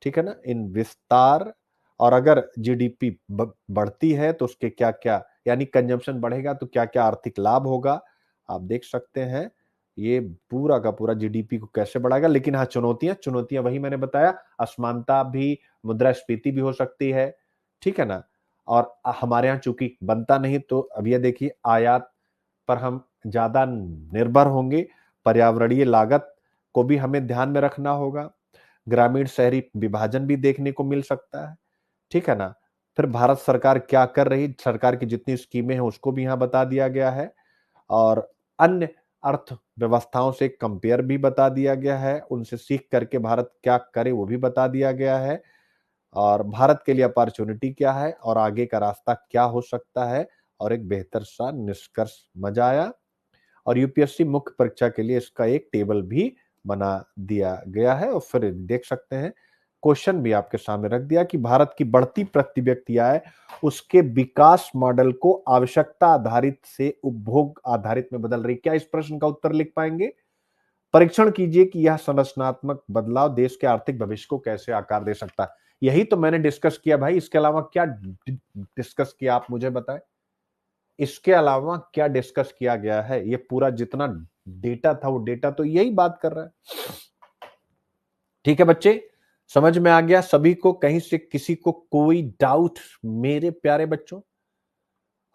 ठीक है ना, इन विस्तार। और अगर जीडीपी बढ़ती है तो उसके क्या क्या, यानी कंजम्पशन बढ़ेगा तो क्या क्या आर्थिक लाभ होगा, आप देख सकते हैं। ये पूरा का पूरा जीडीपी को कैसे बढ़ाएगा। लेकिन हाँ, चुनौतियां चुनौतियां वही मैंने बताया, असमानता भी, मुद्रास्फीति भी हो सकती है, ठीक है ना। और हमारे यहाँ चूंकि बनता नहीं, तो अब ये देखिए आयात पर हम ज्यादा निर्भर होंगे, पर्यावरणीय लागत को भी हमें ध्यान में रखना होगा, ग्रामीण शहरी विभाजन भी देखने को मिल सकता है, ठीक है ना। फिर भारत सरकार क्या कर रही, सरकार की जितनी स्कीमें हैं उसको भी यहाँ बता दिया गया है, और अन्य अर्थव्यवस्थाओं से कंपेयर भी बता दिया गया है, उनसे सीख करके भारत क्या करे वो भी बता दिया गया है, और भारत के लिए अपॉर्चुनिटी क्या है और आगे का रास्ता क्या हो सकता है, और एक बेहतर सा निष्कर्ष। मजा आया। और यूपीएससी मुख्य परीक्षा के लिए इसका एक टेबल भी बना दिया गया है, और फिर देख सकते हैं क्वेश्चन भी आपके सामने रख दिया कि भारत की बढ़ती प्रति व्यक्ति आय उसके विकास मॉडल को आवश्यकता आधारित से उपभोग आधारित में बदल रही। क्या इस प्रश्न का उत्तर लिख पाएंगे? परीक्षण कीजिए कि यह संरचनात्मक बदलाव देश के आर्थिक भविष्य को कैसे आकार दे सकता है। यही तो मैंने डिस्कस किया भाई, इसके अलावा क्या डिस्कस किया आप मुझे बताएं। इसके अलावा क्या डिस्कस किया गया है? ये पूरा जितना डेटा था वो डेटा तो यही बात कर रहा है। ठीक है बच्चे, समझ में आ गया सभी को? कहीं से किसी को कोई डाउट मेरे प्यारे बच्चों?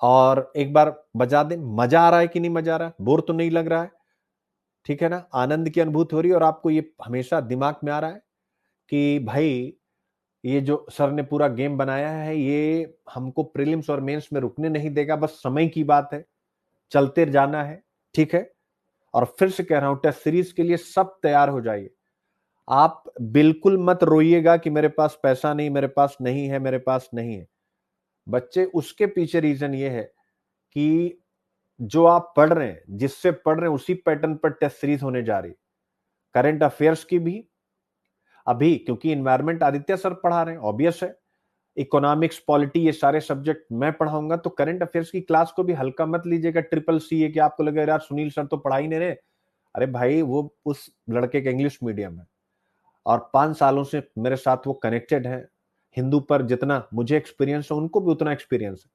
और एक बार बजा दें, मजा आ रहा है कि नहीं मजा आ रहा है? बोर तो नहीं लग रहा है? ठीक है ना, आनंद की अनुभूति हो रही है, और आपको ये हमेशा दिमाग में आ रहा है कि भाई ये जो सर ने पूरा गेम बनाया है ये हमको प्रीलिम्स और मेंस में रुकने नहीं देगा, बस समय की बात है, चलते जाना है, ठीक है। और फिर से कह रहा हूं, टेस्ट सीरीज के लिए सब तैयार हो जाइए। आप बिल्कुल मत रोइएगा कि मेरे पास पैसा नहीं, मेरे पास नहीं है, मेरे पास नहीं है। बच्चे, उसके पीछे रीजन ये है कि जो आप पढ़ रहे हैं, जिससे पढ़ रहे हैं उसी पैटर्न पर टेस्ट सीरीज होने जा रही। करंट अफेयर्स की भी अभी, क्योंकि इन्वायरमेंट आदित्य सर पढ़ा रहे हैं, ऑब्वियस है। इकोनॉमिक्स, पॉलिटी, ये सारे सब्जेक्ट मैं पढ़ाऊंगा, तो करंट अफेयर्स की क्लास को भी हल्का मत लीजिएगा। ट्रिपल सी है कि आपको लगे यार सुनील सर तो पढ़ा ही नहीं रहे। अरे भाई, वो उस लड़के का इंग्लिश मीडियम है और 5 सालों से मेरे साथ वो कनेक्टेड है। हिंदू पर जितना मुझे एक्सपीरियंस है उनको भी उतना एक्सपीरियंस है।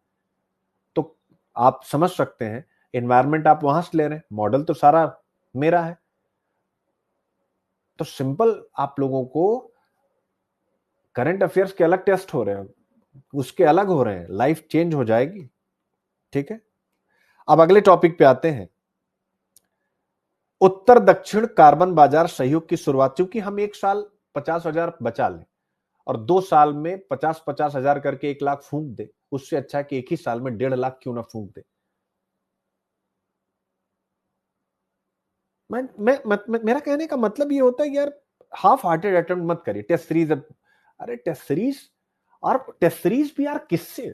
तो आप समझ सकते हैं, एनवायरमेंट आप वहां से ले रहे हैं, मॉडल तो सारा मेरा है। तो सिंपल आप लोगों को करंट अफेयर्स के अलग टेस्ट हो रहे हैं, उसके अलग हो रहे हैं, लाइफ चेंज हो जाएगी। ठीक है, अब अगले टॉपिक पे आते हैं। उत्तर दक्षिण कार्बन बाजार सहयोग की शुरुआत। क्योंकि हम एक साल 50,000 बचा लें और 2 साल में 50,000 करके 1 लाख फूंक दे, उससे अच्छा है कि एक ही साल में 1.5 लाख क्यों ना फूंक दे। मेरा कहने का मतलब ये होता है कि यार हाफ हार्टेड अटेम्प्ट मत करिए। टेस्ट सीरीज, अरे टेस्ट सीरीज, और टेस्ट सीरीज भी यार किससे?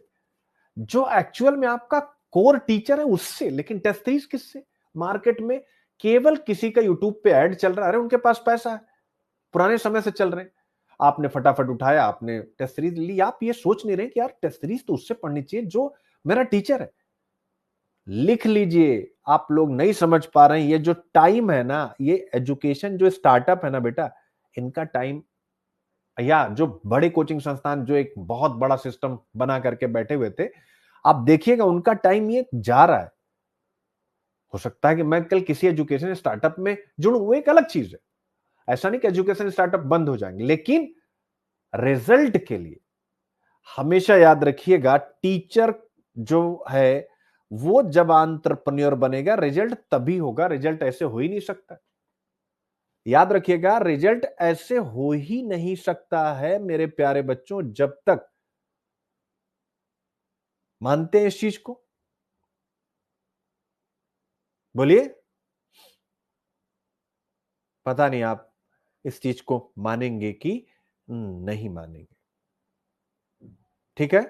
जो एक्चुअल में आपका कोर टीचर है उससे। लेकिन टेस्ट सीरीज किससे? मार्केट में केवल किसी का यूट्यूब पे ऐड चल रहा है, अरे उनके पास पैसा है, पुराने समय से चल रहे हैं, आपने फटाफट उठाया, आपने टेस्ट सीरीज ली। आप ये सोच नहीं रहे कि यार टेस्ट सीरीज तो उससे पढ़नी चाहिए जो मेरा टीचर है। लिख लीजिए, आप लोग नहीं समझ पा रहे हैं, ये जो टाइम है ना, ये एजुकेशन जो स्टार्टअप है ना बेटा, इनका टाइम या जो बड़े कोचिंग संस्थान जो एक बहुत बड़ा सिस्टम बना करके बैठे हुए थे, आप देखिएगा उनका टाइम ये जा रहा है। हो सकता है कि मैं कल किसी एजुकेशन स्टार्टअप में जुड़ूं, वो एक अलग चीज है। ऐसा नहीं कि एजुकेशन स्टार्टअप बंद हो जाएंगे, लेकिन रिजल्ट के लिए हमेशा याद रखिएगा, टीचर जो है वो जब एंटरप्रेन्योर बनेगा, रिजल्ट तभी होगा। रिजल्ट ऐसे हो ही नहीं सकता। याद रखिएगा, रिजल्ट ऐसे हो ही नहीं सकता है मेरे प्यारे बच्चों, जब तक, मानते हैं इस चीज को? बोलिए। पता नहीं आप इस चीज को मानेंगे कि नहीं मानेंगे। ठीक है,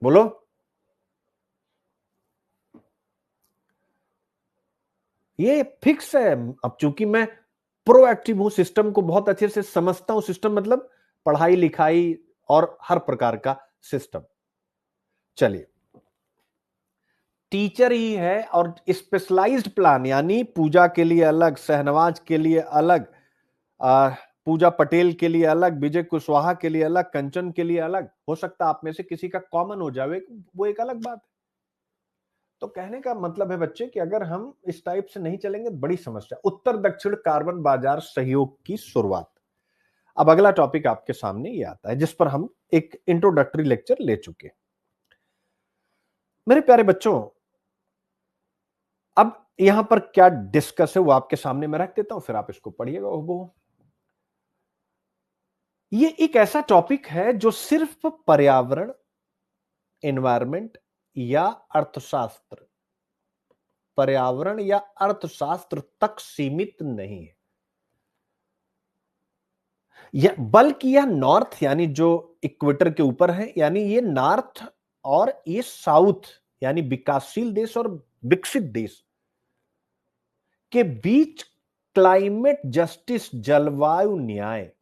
बोलो। ये फिक्स है। अब चूंकि मैं प्रोएक्टिव हूं, सिस्टम को बहुत अच्छे से समझता हूं, सिस्टम मतलब पढ़ाई लिखाई और हर प्रकार का सिस्टम। चलिए, टीचर ही है और स्पेशलाइज्ड प्लान, यानी पूजा के लिए अलग, शहनवाज के लिए अलग, पूजा पटेल के लिए अलग, विजय कुशवाहा के लिए अलग, कंचन के लिए अलग। हो सकता है आप में से किसी का कॉमन हो जाए, वो एक अलग बात है। तो कहने का मतलब है बच्चे कि अगर हम इस टाइप से नहीं चलेंगे, बड़ी समस्या। उत्तर दक्षिण कार्बन बाजार सहयोग की शुरुआत। अब अगला टॉपिक आपके सामने ये आता है, जिस पर हम एक इंट्रोडक्टरी लेक्चर ले चुके हैं। मेरे प्यारे बच्चों, अब यहां पर क्या डिस्कस है वो आपके सामने मैं रख देता हूं, फिर आप इसको पढ़िएगा। वो ये एक ऐसा टॉपिक है जो सिर्फ पर्यावरण, एनवायरमेंट या अर्थशास्त्र, पर्यावरण या अर्थशास्त्र तक सीमित नहीं है, बल्कि यह नॉर्थ, यानी जो इक्वेटर के ऊपर है, यानी ये नॉर्थ और ये साउथ, यानी विकासशील देश और विकसित देश के बीच क्लाइमेट जस्टिस, जलवायु न्याय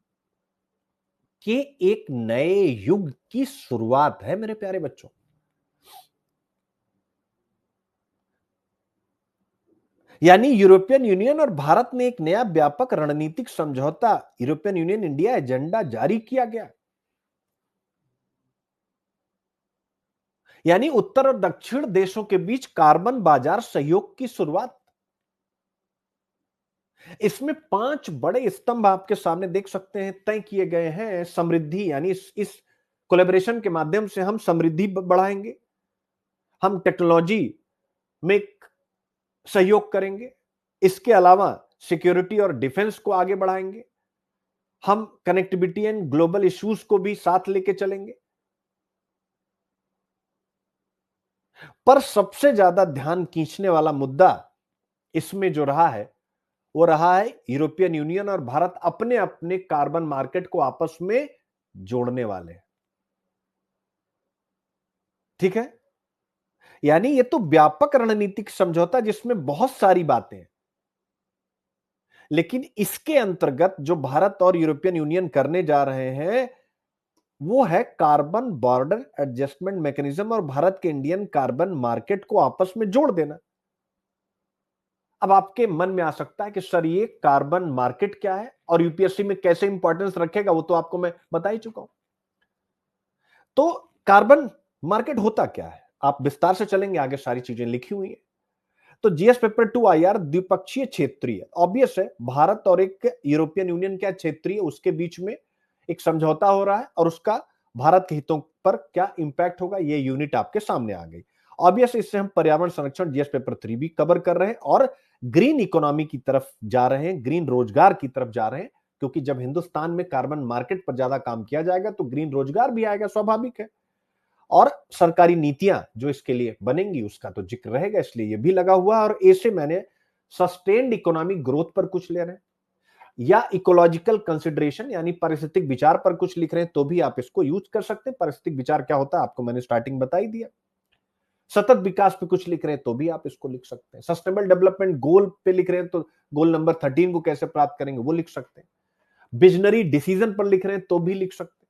के एक नए युग की शुरुआत है मेरे प्यारे बच्चों। यानी यूरोपियन यूनियन और भारत ने एक नया व्यापक रणनीतिक समझौता, यूरोपियन यूनियन इंडिया एजेंडा जारी किया गया। यानी उत्तर और दक्षिण देशों के बीच कार्बन बाजार सहयोग की शुरुआत। इसमें 5 बड़े स्तंभ आपके सामने देख सकते हैं, तय किए गए हैं। समृद्धि, यानी इस कोलैबोरेशन के माध्यम से हम समृद्धि बढ़ाएंगे, हम टेक्नोलॉजी में सहयोग करेंगे, इसके अलावा सिक्योरिटी और डिफेंस को आगे बढ़ाएंगे, हम कनेक्टिविटी एंड ग्लोबल इश्यूज को भी साथ लेके चलेंगे। पर सबसे ज्यादा ध्यान खींचने वाला मुद्दा इसमें जो रहा है, वो रहा है यूरोपियन यूनियन और भारत अपने अपने कार्बन मार्केट को आपस में जोड़ने वाले हैं। ठीक है, यानी ये तो व्यापक रणनीतिक समझौता जिसमें बहुत सारी बातें हैं, लेकिन इसके अंतर्गत जो भारत और यूरोपियन यूनियन करने जा रहे हैं वो है कार्बन बॉर्डर एडजस्टमेंट मैकेनिज्म और भारत के इंडियन कार्बन मार्केट को आपस में जोड़ देना। अब आपके मन में आ सकता है कि सर ये कार्बन मार्केट क्या है और यूपीएससी में कैसे इंपॉर्टेंस रखेगा, वो तो आपको मैं बता ही चुका हूं। तो कार्बन मार्केट होता क्या है, आप विस्तार से चलेंगे, आगे सारी चीजें लिखी हुई है। तो जीएस पेपर 2 आईआर द्विपक्षीय क्षेत्रीय, ऑब्वियस है भारत और एक यूरोपियन यूनियन क्या क्षेत्रीय, उसके बीच में एक समझौता हो रहा है और उसका भारत के हितों पर क्या इंपैक्ट होगा, ये यूनिट आपके सामने आ गई। ऑब्वियस इससे हम पर्यावरण संरक्षण जीएस पेपर 3 भी कवर कर रहे हैं और ग्रीन इकोनॉमी की तरफ जा रहे हैं, ग्रीन रोजगार की तरफ जा रहे हैं, क्योंकि जब हिंदुस्तान में कार्बन मार्केट पर ज्यादा काम किया जाएगा तो ग्रीन रोजगार भी आएगा, स्वाभाविक है। और सरकारी नीतियां जो इसके लिए बनेंगी उसका तो जिक्र रहेगा, इसलिए ये भी लगा हुआ है। और ऐसे मैंने सस्टेन्ड इकोनॉमिक ग्रोथ पर कुछ ले रहे हैं या इकोलॉजिकल कंसिडरेशन यानी पारिस्थितिक विचार पर कुछ लिख रहे हैं तो भी आप इसको यूज कर सकते हैं। पारिस्थितिक विचार क्या होता है आपको मैंने स्टार्टिंग बता ही दिया। सतत विकास पे कुछ लिख रहे हैं तो भी आप इसको लिख सकते हैं। सस्टेनेबल डेवलपमेंट गोल पे लिख रहे हैं तो गोल नंबर 13 को कैसे प्राप्त करेंगे वो लिख सकते हैं। विजनरी डिसीजन पर लिख रहे हैं तो भी लिख सकते हैं,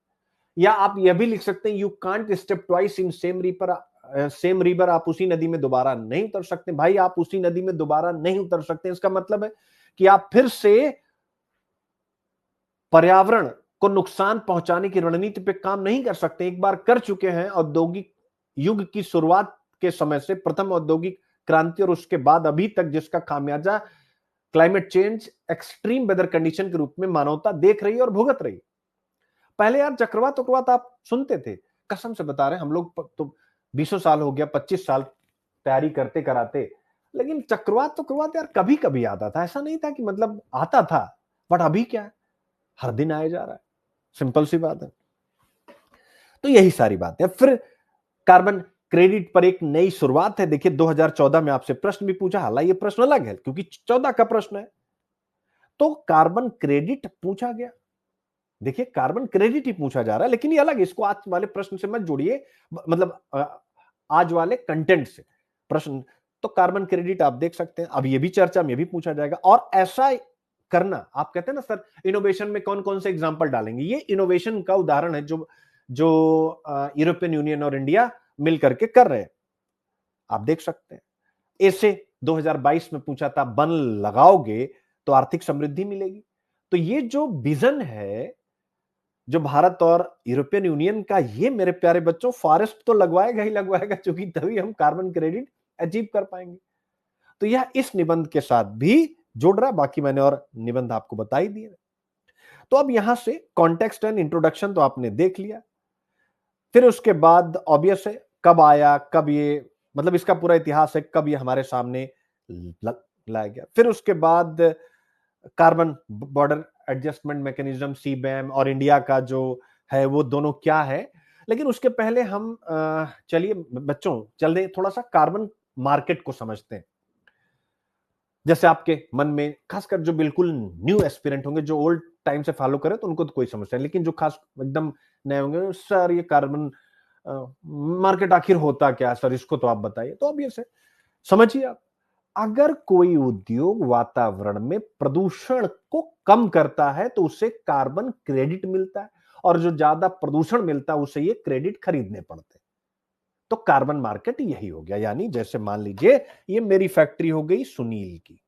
या आप यह भी लिख सकते हैं you can't step twice in same river, आप उसी नदी में दोबारा नहीं उतर सकते। भाई आप उसी नदी में दोबारा नहीं उतर सकते, इसका मतलब है कि आप फिर से पर्यावरण को नुकसान पहुंचाने की रणनीति पे काम नहीं कर सकते। एक बार कर चुके हैं औद्योगिक युग की शुरुआत के समय से, प्रथम औद्योगिक क्रांति और उसके बाद अभी तक, जिसका खामियाजा climate change, extreme weather condition के रूप में मानवता देख रही है और भुगत रही है। पहले यार चक्रवात उक्रवात आप सुनते थे, कसम से बता रहे हैं, हम लोग तो 20 साल हो गया, 25 साल तैयारी करते कराते, लेकिन चक्रवात उक्रवात यार कभी कभी आता था, ऐसा नहीं था कि मतलब आता था। बट अभी क्या है, हर दिन आया जा रहा है, सिंपल सी बात है। तो यही सारी बात है। फिर कार्बन क्रेडिट पर एक नई शुरुआत है। देखिए 2014 में आपसे प्रश्न भी पूछा, हालांकि ये प्रश्न अलग है क्योंकि 14 का प्रश्न है, तो कार्बन क्रेडिट पूछा गया। देखिए कार्बन क्रेडिट ही पूछा जा रहा है, लेकिन ये अलग है, इसको आज वाले प्रश्न से मत जोड़िए, मतलब आज वाले कंटेंट से प्रश्न। तो कार्बन क्रेडिट आप देख सकते हैं, अब ये भी चर्चा में भी पूछा जाएगा। और ऐसा करना, आप कहते हैं ना सर इनोवेशन में कौन कौन से एग्जांपल डालेंगे, ये इनोवेशन का उदाहरण है जो जो यूरोपियन यूनियन और इंडिया मिल करके कर रहे हैं, आप देख सकते हैं। ऐसे 2022 में पूछा था, वन लगाओगे तो आर्थिक समृद्धि मिलेगी। तो ये जो विजन है जो भारत और यूरोपियन यूनियन का, ये मेरे प्यारे बच्चों फॉरेस्ट तो लगवाएगा ही लगवाएगा, क्योंकि तभी हम कार्बन क्रेडिट अचीव कर पाएंगे। तो यह इस निबंध के साथ भी जुड़ रहा, बाकी मैंने और निबंध आपको बता ही दिए। तो अब यहां से कॉन्टेक्स्ट एंड इंट्रोडक्शन तो आपने देख लिया, फिर उसके बाद ऑब्वियस है कब आया, कब ये, मतलब इसका पूरा इतिहास है, कब ये हमारे सामने लाया गया। फिर उसके बाद कार्बन बॉर्डर एडजस्टमेंट मैकेनिज्म सीबैम और इंडिया का जो है वो दोनों क्या है। लेकिन उसके पहले हम चलिए बच्चों चल थोड़ा सा कार्बन मार्केट को समझते हैं। जैसे आपके मन में खासकर जो बिल्कुल न्यू एस्पिरेंट होंगे, जो ओल्ड टाइम से फॉलो करे तो उनको तो कोई समस्या नहीं, लेकिन जो खास एकदम नए होंगे, सर ये कार्बन मार्केट आखिर होता क्या सर, इसको तो आप बताइए। तो अब ये समझिए आप, अगर कोई उद्योग वातावरण में प्रदूषण को कम करता है तो उसे कार्बन क्रेडिट मिलता है, और जो ज्यादा प्रदूषण मिलता है उसे ये क्रेडिट खरीदने पड़ते हैं। तो कार्बन मार्केट यही हो गया। यानी जैसे मान लीजिए ये मेरी फैक्ट्री हो गई सुनील की,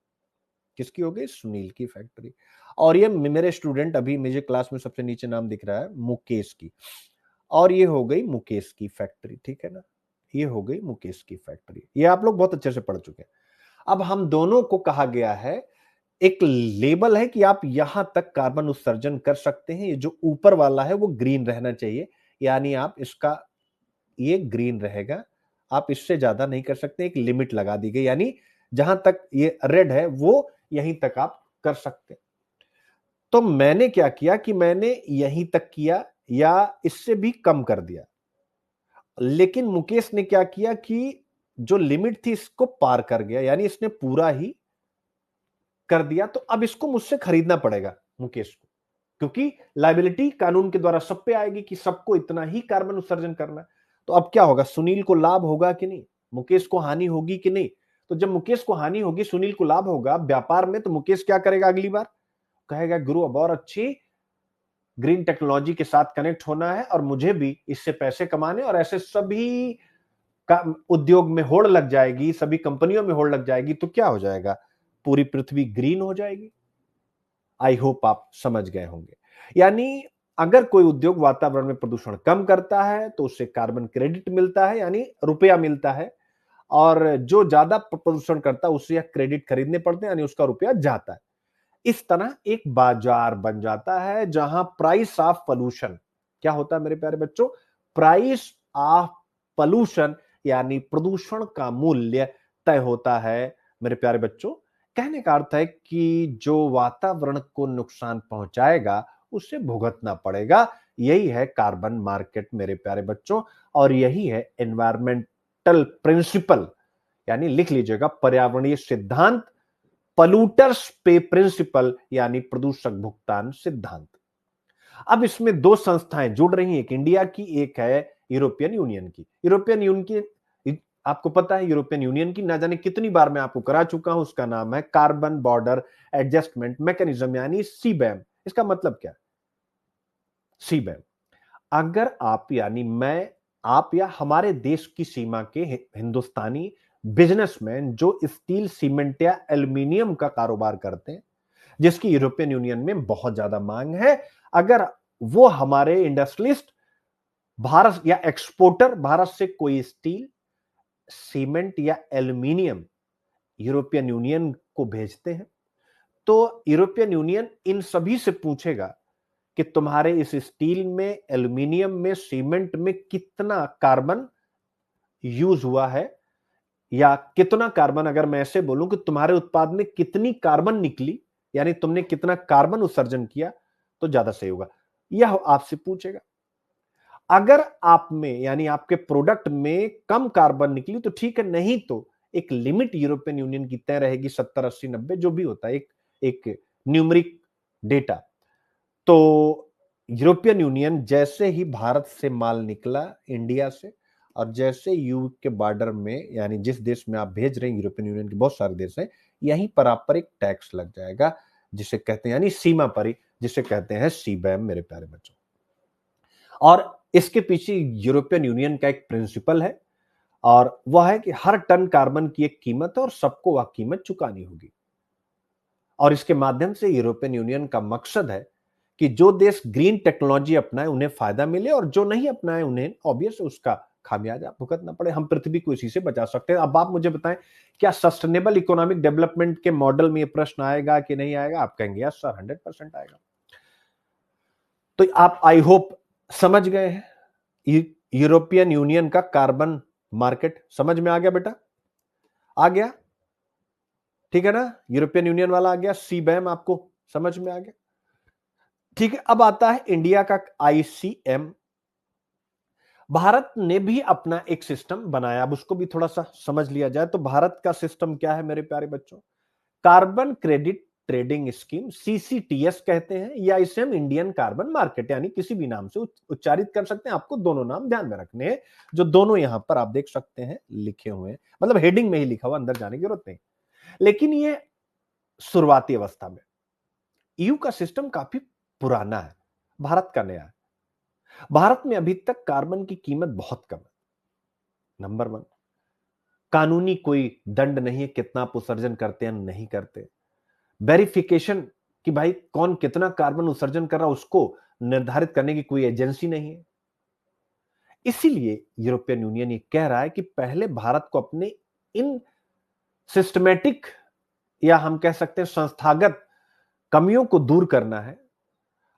किसकी हो गई, सुनील की फैक्ट्री, और ये मेरे स्टूडेंट, अभी मुझे क्लास में सबसे नीचे नाम दिख रहा है मुकेश की, और ये हो गई मुकेश की फैक्ट्री, ठीक है ना, ये हो गई मुकेश की फैक्ट्री। ये आप लोग बहुत अच्छे से पढ़ चुके हैं। अब हम दोनों को कहा गया है, एक लेबल है कि आप यहां तक कार्बन उत्सर्जन कर सकते हैं, ये जो ऊपर वाला है वो ग्रीन रहना चाहिए, यानी आप इसका, ये ग्रीन रहेगा, आप इससे ज्यादा नहीं कर सकते, एक लिमिट लगा दी गई, यानी जहां तक ये रेड है वो यहीं तक आप कर सकते। तो मैंने क्या किया कि मैंने यहीं तक किया या इससे भी कम कर दिया, लेकिन मुकेश ने क्या किया कि जो लिमिट थी इसको पार कर गया, यानी इसने पूरा ही कर दिया। तो अब इसको मुझसे खरीदना पड़ेगा मुकेश को, क्योंकि लायबिलिटी कानून के द्वारा सब पे आएगी कि सबको इतना ही कार्बन उत्सर्जन करना है। तो अब क्या होगा, सुनील को लाभ होगा कि नहीं, मुकेश को हानि होगी कि नहीं। तो जब मुकेश को हानि होगी, सुनील को लाभ होगा व्यापार में, तो मुकेश क्या करेगा, अगली बार कहेगा गुरु अब और अच्छी ग्रीन टेक्नोलॉजी के साथ कनेक्ट होना है और मुझे भी इससे पैसे कमाने, और ऐसे सभी का उद्योग में होड़ लग जाएगी, सभी कंपनियों में होड़ लग जाएगी, तो क्या हो जाएगा, पूरी पृथ्वी ग्रीन हो जाएगी। आई होप आप समझ गए होंगे। यानी अगर कोई उद्योग वातावरण में प्रदूषण कम करता है तो उससे कार्बन क्रेडिट मिलता है, यानी रुपया मिलता है, और जो ज्यादा प्रदूषण करता है उससे क्रेडिट खरीदने पड़ते हैं, यानी उसका रुपया जाता है। इस तरह एक बाजार बन जाता है जहां प्राइस ऑफ पोल्यूशन क्या होता है मेरे प्यारे बच्चों, प्राइस ऑफ पोल्यूशन यानी प्रदूषण का मूल्य तय होता है मेरे प्यारे बच्चों। कहने का अर्थ है कि जो वातावरण को नुकसान पहुंचाएगा उसे भुगतना पड़ेगा। यही है कार्बन मार्केट मेरे प्यारे बच्चों, और यही है एनवायरमेंटल प्रिंसिपल, यानी लिख लीजिएगा पर्यावरणीय सिद्धांत, पॉल्यूटर्स पे प्रिंसिपल, यानी प्रदूषक भुगतान सिद्धांत। अब इसमें दो संस्थाएं जुड़ रही हैं, एक इंडिया की, एक है यूरोपियन यूनियन की। यूरोपियन यूनियन की आपको पता है, यूरोपियन यूनियन की ना जाने कितनी बार मैं आपको करा चुका हूं, उसका नाम है कार्बन बॉर्डर एडजस्टमेंट मैकेनिज्म, यानी सीबैम। इसका मतलब क्या, सीबैम, अगर आप यानी मैं, आप या हमारे देश की सीमा के हिंदुस्तानी बिजनेसमैन जो स्टील सीमेंट या एल्यूमिनियम का कारोबार करते हैं, जिसकी यूरोपियन यूनियन में बहुत ज्यादा मांग है। अगर वो हमारे इंडस्ट्रियलिस्ट भारत या एक्सपोर्टर भारत से कोई स्टील, सीमेंट या एल्यूमिनियम यूरोपियन यूनियन को भेजते हैं, तो यूरोपियन यूनियन इन सभी से पूछेगा कि तुम्हारे इस स्टील में, एल्यूमिनियम में, सीमेंट में कितना कार्बन यूज हुआ है, या कितना कार्बन, अगर मैं ऐसे बोलूं कि तुम्हारे उत्पाद में कितनी कार्बन निकली, यानी तुमने कितना कार्बन उत्सर्जन किया, तो ज्यादा सही होगा। यह आपसे पूछेगा। अगर आप में, यानी आपके प्रोडक्ट में कम कार्बन निकली तो ठीक है, नहीं तो एक लिमिट यूरोपियन यूनियन की तय रहेगी 70, 80, 90 जो भी होता है, एक न्यूमरिक डेटा। तो यूरोपियन यूनियन जैसे ही भारत से माल निकला इंडिया से, और जैसे यू के बॉर्डर में, यानी जिस देश में आप भेज रहे हैं, यूरोपियन यूनियन के बहुत सारे देश हैं, यहीं पर आप पर एक टैक्स लग जाएगा, जिसे कहते हैं, यानी सीमा पर ही, जिसे कहते हैं सीबैम, मेरे प्यारे बच्चों। और इसके पीछे यूरोपियन यूनियन का एक प्रिंसिपल है, और वह है कि हर टन कार्बन की एक कीमत है और सबको वह कीमत चुकानी होगी। और इसके माध्यम से यूरोपियन यूनियन का मकसद है कि जो देश ग्रीन टेक्नोलॉजी अपनाए उन्हें फायदा मिले, और जो नहीं अपनाए उन्हें ऑब्वियस उसका खामियाजा भुगतना पड़े। हम पृथ्वी को इसी से बचा सकते हैं। अब आप मुझे बताएं, क्या सस्टेनेबल इकोनॉमिक डेवलपमेंट के मॉडल में यह प्रश्न आएगा कि नहीं आएगा? आप कहेंगे यस सर, 100% आएगा। तो आप आई होप समझ गए हैं यूरोपियन यूनियन का कार्बन मार्केट। समझ में आ गया बेटा? आ गया? ठीक है ना? यूरोपियन यूनियन वाला आ गया, सीबैम आपको समझ में आ गया। ठीक है, अब आता है इंडिया का आईसीएम। भारत ने भी अपना एक सिस्टम बनाया, अब उसको भी थोड़ा सा समझ लिया जाए। तो भारत का सिस्टम क्या है मेरे प्यारे बच्चों? Carbon credit trading scheme, CCTS कहते हैं, या इसे हम इंडियन कार्बन मार्केट, यानी किसी भी नाम से उच्चारित कर सकते हैं। आपको दोनों नाम ध्यान में रखने हैं, जो दोनों यहां पर आप देख सकते हैं लिखे हुए हैं, मतलब हेडिंग में ही लिखा हुआ, अंदर जाने की जरूरत नहीं। लेकिन ये शुरुआती अवस्था में, ईयू का सिस्टम काफी पुराना है, भारत का नया है। भारत में अभी तक कार्बन की कीमत बहुत कम है। नंबर 1, कानूनी कोई दंड नहीं है कितना आप उत्सर्जन करते हैं नहीं करते। वेरिफिकेशन कि भाई कौन कितना कार्बन उत्सर्जन कर रहा है उसको निर्धारित करने की कोई एजेंसी नहीं है। इसीलिए यूरोपियन यूनियन ये कह रहा है कि पहले भारत को अपने इन सिस्टमैटिक, या हम कह सकते हैं संस्थागत कमियों को दूर करना है,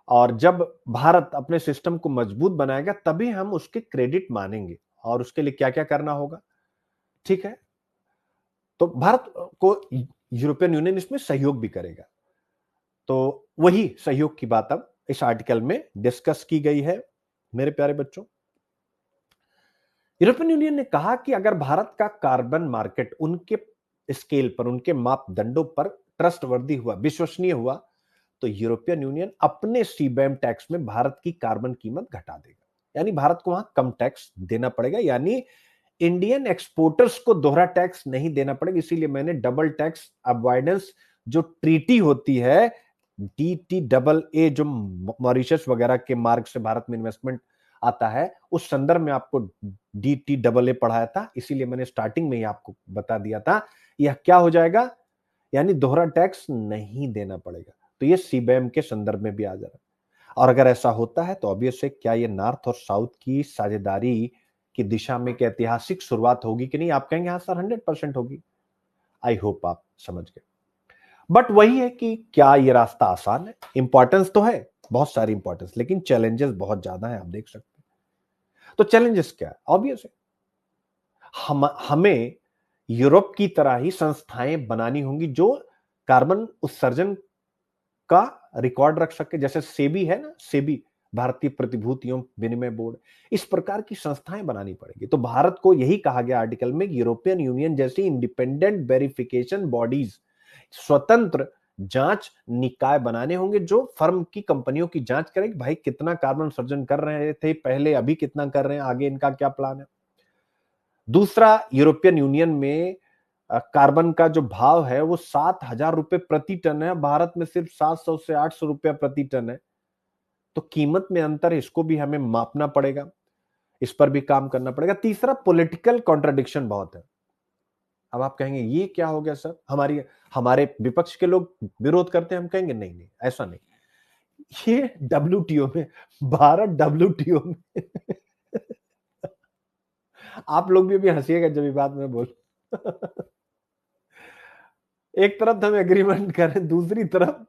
और जब भारत अपने सिस्टम को मजबूत बनाएगा तभी हम उसके क्रेडिट मानेंगे। और उसके लिए क्या क्या करना होगा, ठीक है? तो भारत को यूरोपियन यूनियन इसमें सहयोग भी करेगा। तो वही सहयोग की बात अब इस आर्टिकल में डिस्कस की गई है मेरे प्यारे बच्चों। यूरोपियन यूनियन ने कहा कि अगर भारत का कार्बन मार्केट उनके स्केल पर, उनके मापदंडों पर ट्रस्टवर्दी हुआ, विश्वसनीय हुआ, तो यूरोपियन यूनियन अपने सीबैम टैक्स में भारत की कार्बन कीमत घटा देगा, यानी भारत को वहां कम टैक्स देना पड़ेगा, यानी इंडियन एक्सपोर्टर्स को दोहरा टैक्स नहीं देना पड़ेगा। इसीलिए मैंने डबल टैक्स अवॉइडेंस जो ट्रीटी होती है, DTAA, जो मॉरिशस वगैरह के मार्ग से भारत में इन्वेस्टमेंट आता है, उस संदर्भ में आपको DTAA पढ़ाया था, इसीलिए मैंने स्टार्टिंग में ही आपको बता दिया था यह क्या हो जाएगा, यानी दोहरा टैक्स नहीं देना पड़ेगा। तो ये सीबैम के संदर्भ में भी आ जा रहा है। और अगर ऐसा होता है तो ऑब्वियस है, क्या ये नॉर्थ और साउथ की साझेदारी की दिशा में एक ऐतिहासिक शुरुआत होगी कि नहीं? आप कहेंगे हाँ सर 100% होगी। आई होप आप समझ गए। बट वही है कि क्या ये रास्ता आसान है? इंपॉर्टेंस तो है, बहुत सारी इंपॉर्टेंस, लेकिन चैलेंजेस बहुत ज्यादा है, आप देख सकते हैं। तो चैलेंजेस क्या है? ऑब्वियस है, हमें यूरोप की तरह ही संस्थाएं बनानी होंगी जो कार्बन उत्सर्जन का रिकॉर्ड रख सके। जैसे सेबी है ना, सेबी, भारतीय प्रतिभूति एवं विनिमय बोर्ड, इस प्रकार की संस्थाएं बनानी पड़ेगी। तो भारत को यही कहा गया आर्टिकल में, यूरोपियन यूनियन जैसी इंडिपेंडेंट वेरिफिकेशन बॉडीज, स्वतंत्र जांच निकाय बनाने होंगे जो फर्म की, कंपनियों की जांच करें भाई कितना कार्बन उत्सर्जन कर रहे थे पहले, अभी कितना कर रहे हैं, आगे इनका क्या प्लान है। दूसरा, यूरोपियन यूनियन में कार्बन का जो भाव है वो 7,000 रुपए प्रति टन है, भारत में सिर्फ 700 से 800 रुपया प्रति टन है। तो कीमत में अंतर है, इसको भी हमें मापना पड़ेगा, इस पर भी काम करना पड़ेगा। तीसरा, पॉलिटिकल कॉन्ट्रडिक्शन बहुत है। अब आप कहेंगे ये क्या हो गया सर, हमारे विपक्ष के लोग विरोध करते हैं, हम कहेंगे नहीं नहीं ऐसा नहीं, ये डब्ल्यूटीओ में, भारत डब्ल्यूटीओ में आप लोग भी अभी हंसिएगा जब ये बात मैं बोल एक तरफ तो हम एग्रीमेंट करें, दूसरी तरफ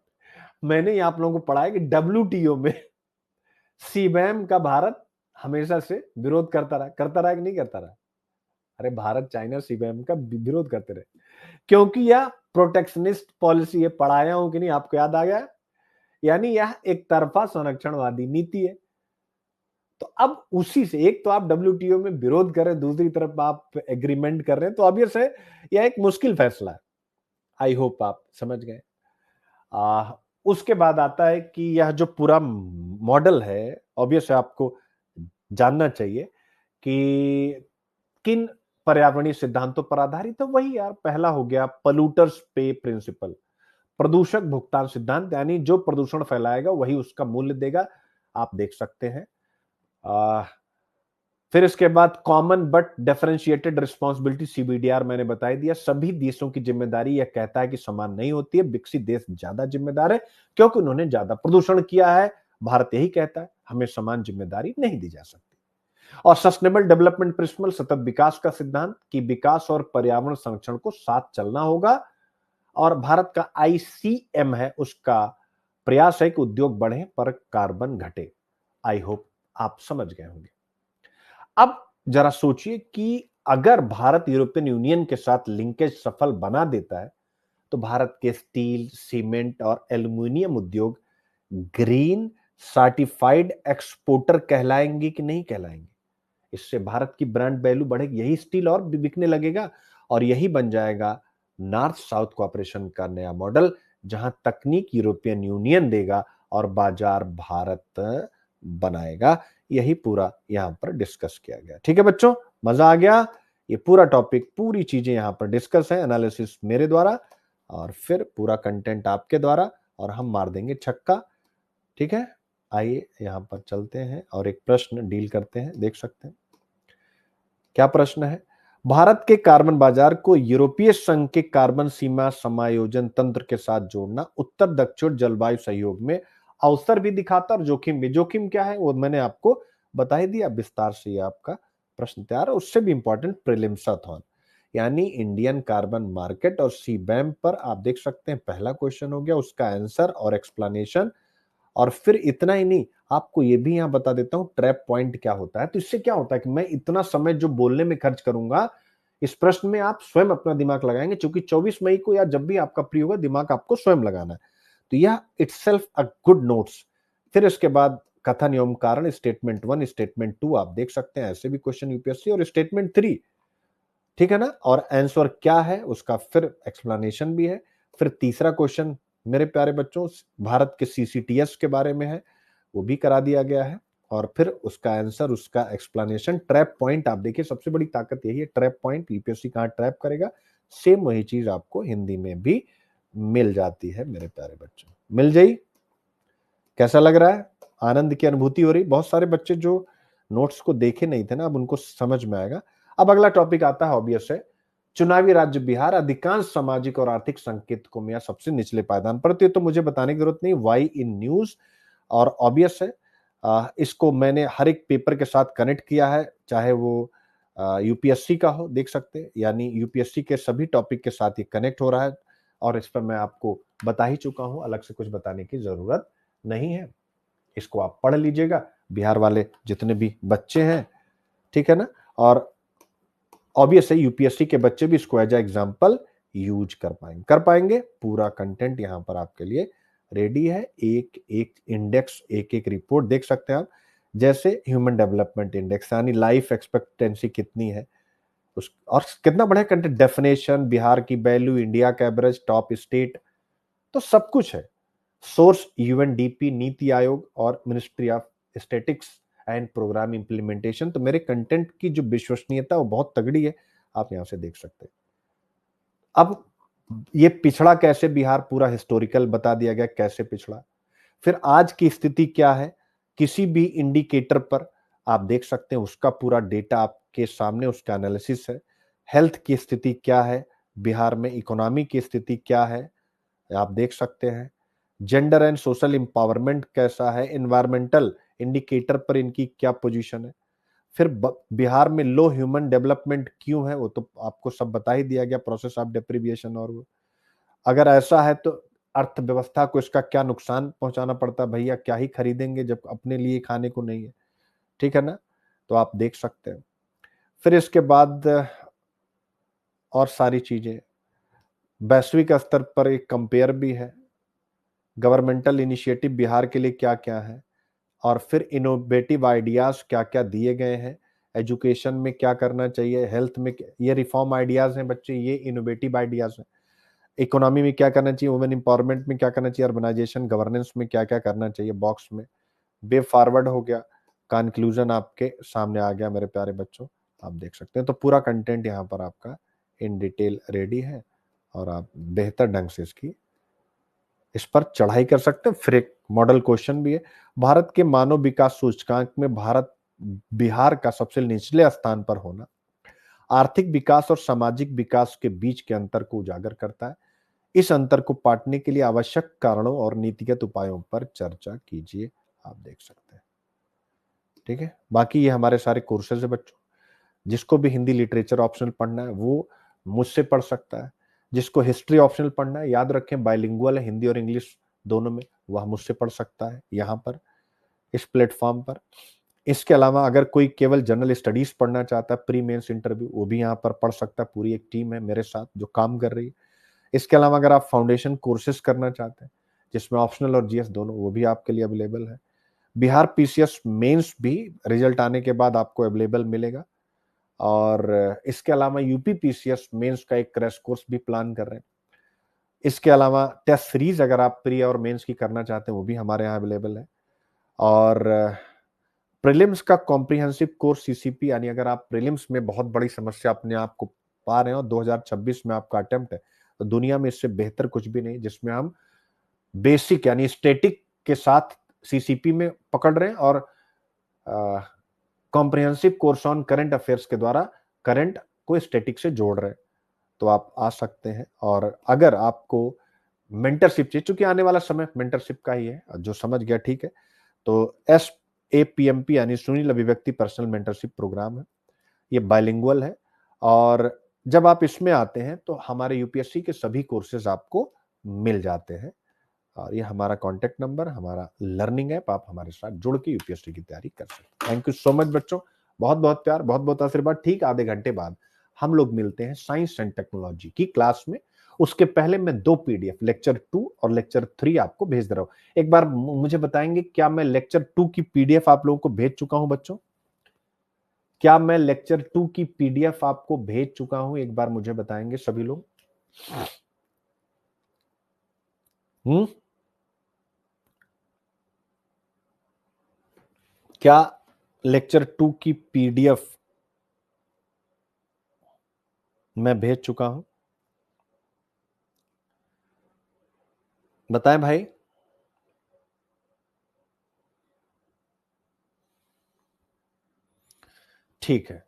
मैंने ही आप लोगों को पढ़ाया कि डब्ल्यूटीओ में सीबैम का भारत हमेशा से विरोध करता रहा कि नहीं करता रहा? अरे भारत चाइना सीबैम का विरोध करते रहे, क्योंकि यह प्रोटेक्शनिस्ट पॉलिसी है। पढ़ाया हूं कि नहीं, आपको याद आ गया? यानी यह एक तरफा संरक्षणवादी नीति है। तो अब उसी से, एक तो आप डब्ल्यूटीओ में विरोध कर रहे हैं, दूसरी तरफ आप एग्रीमेंट कर रहे हैं, तो ऑब्वियस है यह एक मुश्किल फैसला है। आई होप आप समझ गए। उसके बाद आता है कि यह जो पूरा मॉडल है, ऑब्वियस है आपको जानना चाहिए कि किन पर्यावरणीय सिद्धांतों पर आधारित है। वही यार, पहला हो गया पॉल्यूटर्स पे प्रिंसिपल, प्रदूषक भुगतान सिद्धांत, यानी जो प्रदूषण फैलाएगा वही उसका मूल्य देगा। आप देख सकते हैं। फिर इसके बाद कॉमन बट डिफरेंशिएटेड रिस्पॉन्सिबिलिटी, सीबीडीआर मैंने बता दिया। सभी देशों की जिम्मेदारी यह कहता है कि समान नहीं होती है, विकसित देश ज्यादा जिम्मेदार है क्योंकि उन्होंने ज्यादा प्रदूषण किया है। भारत यही कहता है हमें समान जिम्मेदारी नहीं दी जा सकती। और सस्टेनेबल डेवलपमेंट प्रिंसिपल, सतत विकास का सिद्धांत, कि विकास और पर्यावरण संरक्षण को साथ चलना होगा। और भारत का आईसीएम है, उसका प्रयास है कि उद्योग बढ़े पर कार्बन घटे। आई होप आप समझ गए होंगे। अब जरा सोचिए कि अगर भारत यूरोपियन यूनियन के साथ लिंकेज सफल बना देता है तो भारत के स्टील, सीमेंट और एल्यूमिनियम उद्योग ग्रीन सर्टिफाइड एक्सपोर्टर कहलाएंगे कि नहीं कहलाएंगे? इससे भारत की ब्रांड वैल्यू बढ़ेगी, यही स्टील और भी बिकने लगेगा, और यही बन जाएगा नॉर्थ साउथ कोऑपरेशन का नया मॉडल, जहां तकनीक यूरोपियन यूनियन देगा और बाजार भारत बनाएगा। यही पूरा यहां पर डिस्कस किया गया। ठीक है बच्चों, मजा आ गया? ये पूरा टॉपिक, पूरी चीजें यहां पर डिस्कस है, एनालिसिस मेरे द्वारा और फिर पूरा कंटेंट आपके द्वारा, और हम मार देंगे छक्का। ठीक है, आइए यहां पर चलते हैं और एक प्रश्न डील करते हैं। देख सकते हैं क्या प्रश्न है। भारत के कार्बन बाजार को यूरोपीय संघ के कार्बन सीमा समायोजन तंत्र के साथ जोड़ना उत्तर दक्षिण जलवायु सहयोग में अवसर भी दिखाता और जोखिम भी। जोखिम क्या है वो मैंने आपको बता ही दिया विस्तार से। ये आपका प्रश्न तैयार है, उससे भी इंपॉर्टेंट प्रीलिम्साथॉन, यानी इंडियन कार्बन मार्केट और सीबैम पर आप देख सकते हैं पहला क्वेश्चन हो गया, उसका आंसर और एक्सप्लेनेशन। और फिर इतना ही नहीं, आपको ये भी यहां बता देता हूं ट्रैप पॉइंट क्या होता है। तो इससे क्या होता है कि मैं इतना समय जो बोलने में खर्च करूंगा, इस प्रश्न में आप स्वयं अपना दिमाग लगाएंगे, क्योंकि 24 मई को या जब भी आपका प्री होगा, दिमाग आपको स्वयं लगाना है। तो यह इटसेल्फ अ गुड नोट्स। फिर इसके बाद कथन एवं कारण, स्टेटमेंट 1, स्टेटमेंट 2 आप देख सकते हैं, ऐसे भी क्वेश्चन यूपीएससी, और स्टेटमेंट 3, ठीक है ना। और आंसर क्या है उसका फिर एक्सप्लेनेशन भी है। फिर तीसरा क्वेश्चन मेरे प्यारे बच्चों भारत के सीसीटीएस के बारे में है, वो भी करा दिया गया है। और फिर उसका आंसर, उसका एक्सप्लेनेशन, ट्रैप पॉइंट। आप देखिए सबसे बड़ी ताकत यही है, ट्रैप पॉइंट। यूपीएससी कहां ट्रैप करेगा, सेम वही चीज आपको हिंदी में भी मिल जाती है मेरे प्यारे बच्चों, मिल जाई। कैसा लग रहा है? आनंद की अनुभूति हो रही? बहुत सारे बच्चे जो नोट्स को देखे नहीं थे ना, अब उनको समझ में आएगा। अब अगला टॉपिक आता है, ऑब्वियस है, चुनावी राज्य बिहार अधिकांश सामाजिक और आर्थिक संकेतकों में सबसे निचले पायदान पर। तो मुझे बताने की जरूरत नहीं, वाई इन न्यूज। और ऑब्वियस है, इसको मैंने हर एक पेपर के साथ कनेक्ट किया है, चाहे वो यूपीएससी का हो, देख सकते हैं, यानी यूपीएससी के सभी टॉपिक के साथ ये कनेक्ट हो रहा है। और इस पर मैं आपको बता ही चुका हूं, अलग से कुछ बताने की जरूरत नहीं है। इसको आप पढ़ लीजिएगा, बिहार वाले जितने भी बच्चे हैं, ठीक है ना। और ऑब्वियस है यूपीएससी के बच्चे भी इसको एज ए एग्जांपल यूज कर पाएंगे। पूरा कंटेंट यहां पर आपके लिए रेडी है, एक एक इंडेक्स, एक एक रिपोर्ट देख सकते हैं आप, जैसे ह्यूमन डेवलपमेंट इंडेक्स, यानी लाइफ एक्सपेक्टेंसी कितनी है उस, और कितना बढ़िया कंटेंट, डेफिनेशन, बिहार की वैल्यू, इंडिया का एवरेज, टॉप स्टेट, तो सब कुछ है। सोर्स यूएनडीपी, नीति आयोग और ministry of statistics and programme implementation. तो मेरे कंटेंट की जो विश्वसनीयता वो बहुत तगड़ी है, आप यहां से देख सकते हैं। अब ये पिछड़ा कैसे बिहार, पूरा हिस्टोरिकल बता दिया गया कैसे पिछड़ा। फिर आज की स्थिति क्या है, किसी भी इंडिकेटर पर आप देख सकते हैं, उसका पूरा डेटा आपके सामने, उसका एनालिसिस है। हेल्थ की स्थिति क्या है, बिहार में इकोनॉमी की स्थिति क्या है आप देख सकते हैं, जेंडर एंड सोशल एम्पावरमेंट कैसा है, एनवायरमेंटल इंडिकेटर पर इनकी क्या पोजीशन है, फिर बिहार में लो ह्यूमन डेवलपमेंट क्यों है वो तो आपको सब बता ही दिया गया, प्रोसेस ऑफ डेप्रिविएशन। और वो अगर ऐसा है तो अर्थव्यवस्था को इसका क्या नुकसान पहुंचाना पड़ता है, भैया क्या ही खरीदेंगे जब अपने लिए खाने को नहीं है, ठीक है ना। तो आप देख सकते हैं। फिर इसके बाद और सारी चीजें वैश्विक स्तर पर एक कंपेयर भी है, गवर्नमेंटल इनिशिएटिव बिहार के लिए क्या क्या है, और फिर इनोवेटिव आइडियाज क्या क्या दिए गए हैं, एजुकेशन में क्या करना चाहिए, हेल्थ में ये रिफॉर्म आइडियाज हैं बच्चे, ये इनोवेटिव आइडियाज हैं, इकोनॉमी में क्या करना चाहिए, वुमेन इंपावरमेंट में क्या करना चाहिए, अर्बनाइजेशन गवर्नेंस में क्या क्या करना चाहिए, बॉक्स में वे फॉरवर्ड हो गया, कंक्लूजन आपके सामने आ गया मेरे प्यारे बच्चों, आप देख सकते हैं। तो पूरा कंटेंट यहाँ पर आपका इन डिटेल रेडी है और आप बेहतर ढंग से इस पर चढ़ाई कर सकते हैं। फिर एक मॉडल क्वेश्चन भी है, भारत के मानव विकास सूचकांक में भारत बिहार का सबसे निचले स्थान पर होना आर्थिक विकास और सामाजिक विकास के बीच के अंतर को उजागर करता है। इस अंतर को पाटने के लिए आवश्यक कारणों और नीतिगत उपायों पर चर्चा कीजिए, आप देख सकते हैं। ठीक है, बाकी ये हमारे सारे कोर्सेज है बच्चों, जिसको भी हिंदी लिटरेचर ऑप्शनल पढ़ना है वो मुझसे पढ़ सकता है, जिसको हिस्ट्री ऑप्शनल पढ़ना है, याद रखें बाइलिंगुअल है, हिंदी और इंग्लिश दोनों में, वह मुझसे पढ़ सकता है यहाँ पर इस प्लेटफॉर्म पर। इसके अलावा अगर कोई केवल जनरल स्टडीज पढ़ना चाहता है, प्री मेंस इंटरव्यू, वो भी यहाँ पर पढ़ सकता है, पूरी एक टीम है मेरे साथ जो काम कर रही है। इसके अलावा अगर आप फाउंडेशन कोर्सेज करना चाहते हैं जिसमें ऑप्शनल और जीएस दोनों, वो भी आपके लिए अवेलेबल है। बिहार पीसीएस मेंस भी रिजल्ट आने के बाद आपको अवेलेबल मिलेगा, और इसके अलावा यूपी पीसीएस मेंस का एक क्रैश कोर्स भी प्लान कर रहे हैं। इसके अलावा टेस्ट सीरीज अगर आप प्री और मेंस की करना चाहते हैं वो भी हमारे यहाँ अवेलेबल है, और प्रीलिम्स का कॉम्प्रिहेंसिव कोर्स सीसीपी, यानी अगर आप प्रीलिम्स में बहुत बड़ी समस्या अपने आप को पा रहे हो, 2026 में आपका अटेम्प्ट है, तो दुनिया में इससे बेहतर कुछ भी नहीं, जिसमें हम बेसिक यानी स्टैटिक के साथ सीसीपी में पकड़ रहे हैं और comprehensive course on current affairs के द्वारा करंट को स्टैटिक से जोड़ रहे हैं। तो आप आ सकते हैं, और अगर आपको मेंटरशिप चाहिए, चूंकि आने वाला समय मेंटरशिप का ही है, जो समझ गया ठीक है, तो SAPMP यानी सुनील अभिव्यक्ति पर्सनल मेंटरशिप प्रोग्राम है, ये बाइलिंगुअल है, और जब आप इसमें आते हैं तो हमारे यूपीएससी के सभी कोर्सेज आपको मिल जाते हैं, और ये हमारा कॉन्टेक्ट नंबर, हमारा लर्निंग ऐप, आप हमारे साथ जुड़ के यूपीएससी की तैयारी कर सकते हैं। थैंक यू सो मच बच्चों, बहुत बहुत प्यार, बहुत बहुत आशीर्वाद। ठीक आधे घंटे बाद हम लोग मिलते हैं साइंस एंड टेक्नोलॉजी की क्लास में। उसके पहले मैं 2 PDF लेक्चर 2 और लेक्चर 3 आपको भेज दे रहा हूं। एक बार मुझे बताएंगे क्या मैं लेक्चर 2 की PDF आप लोगों को भेज चुका हूं बच्चों? क्या मैं लेक्चर 2 की PDF आपको भेज चुका हूं? एक बार मुझे बताएंगे सभी लोग। क्या लेक्चर 2 की PDF मैं भेज चुका हूं? बताएं भाई। ठीक है,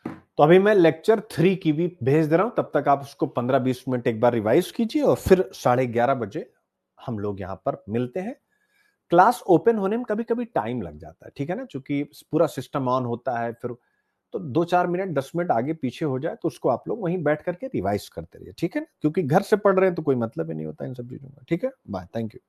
तो अभी मैं लेक्चर 3 की भी भेज दे रहा हूं, तब तक आप उसको 15-20 मिनट एक बार रिवाइज कीजिए, और फिर 11:30 बजे हम लोग यहां पर मिलते हैं। क्लास ओपन होने में कभी कभी टाइम लग जाता है, ठीक है ना, क्योंकि पूरा सिस्टम ऑन होता है, फिर तो 2-4 मिनट 10 मिनट आगे पीछे हो जाए तो उसको आप लोग वहीं बैठ करके रिवाइज करते रहिए, ठीक है ना, क्योंकि घर से पढ़ रहे हैं तो कोई मतलब ही नहीं होता इन सब चीजों का। ठीक है, बाय, थैंक यू।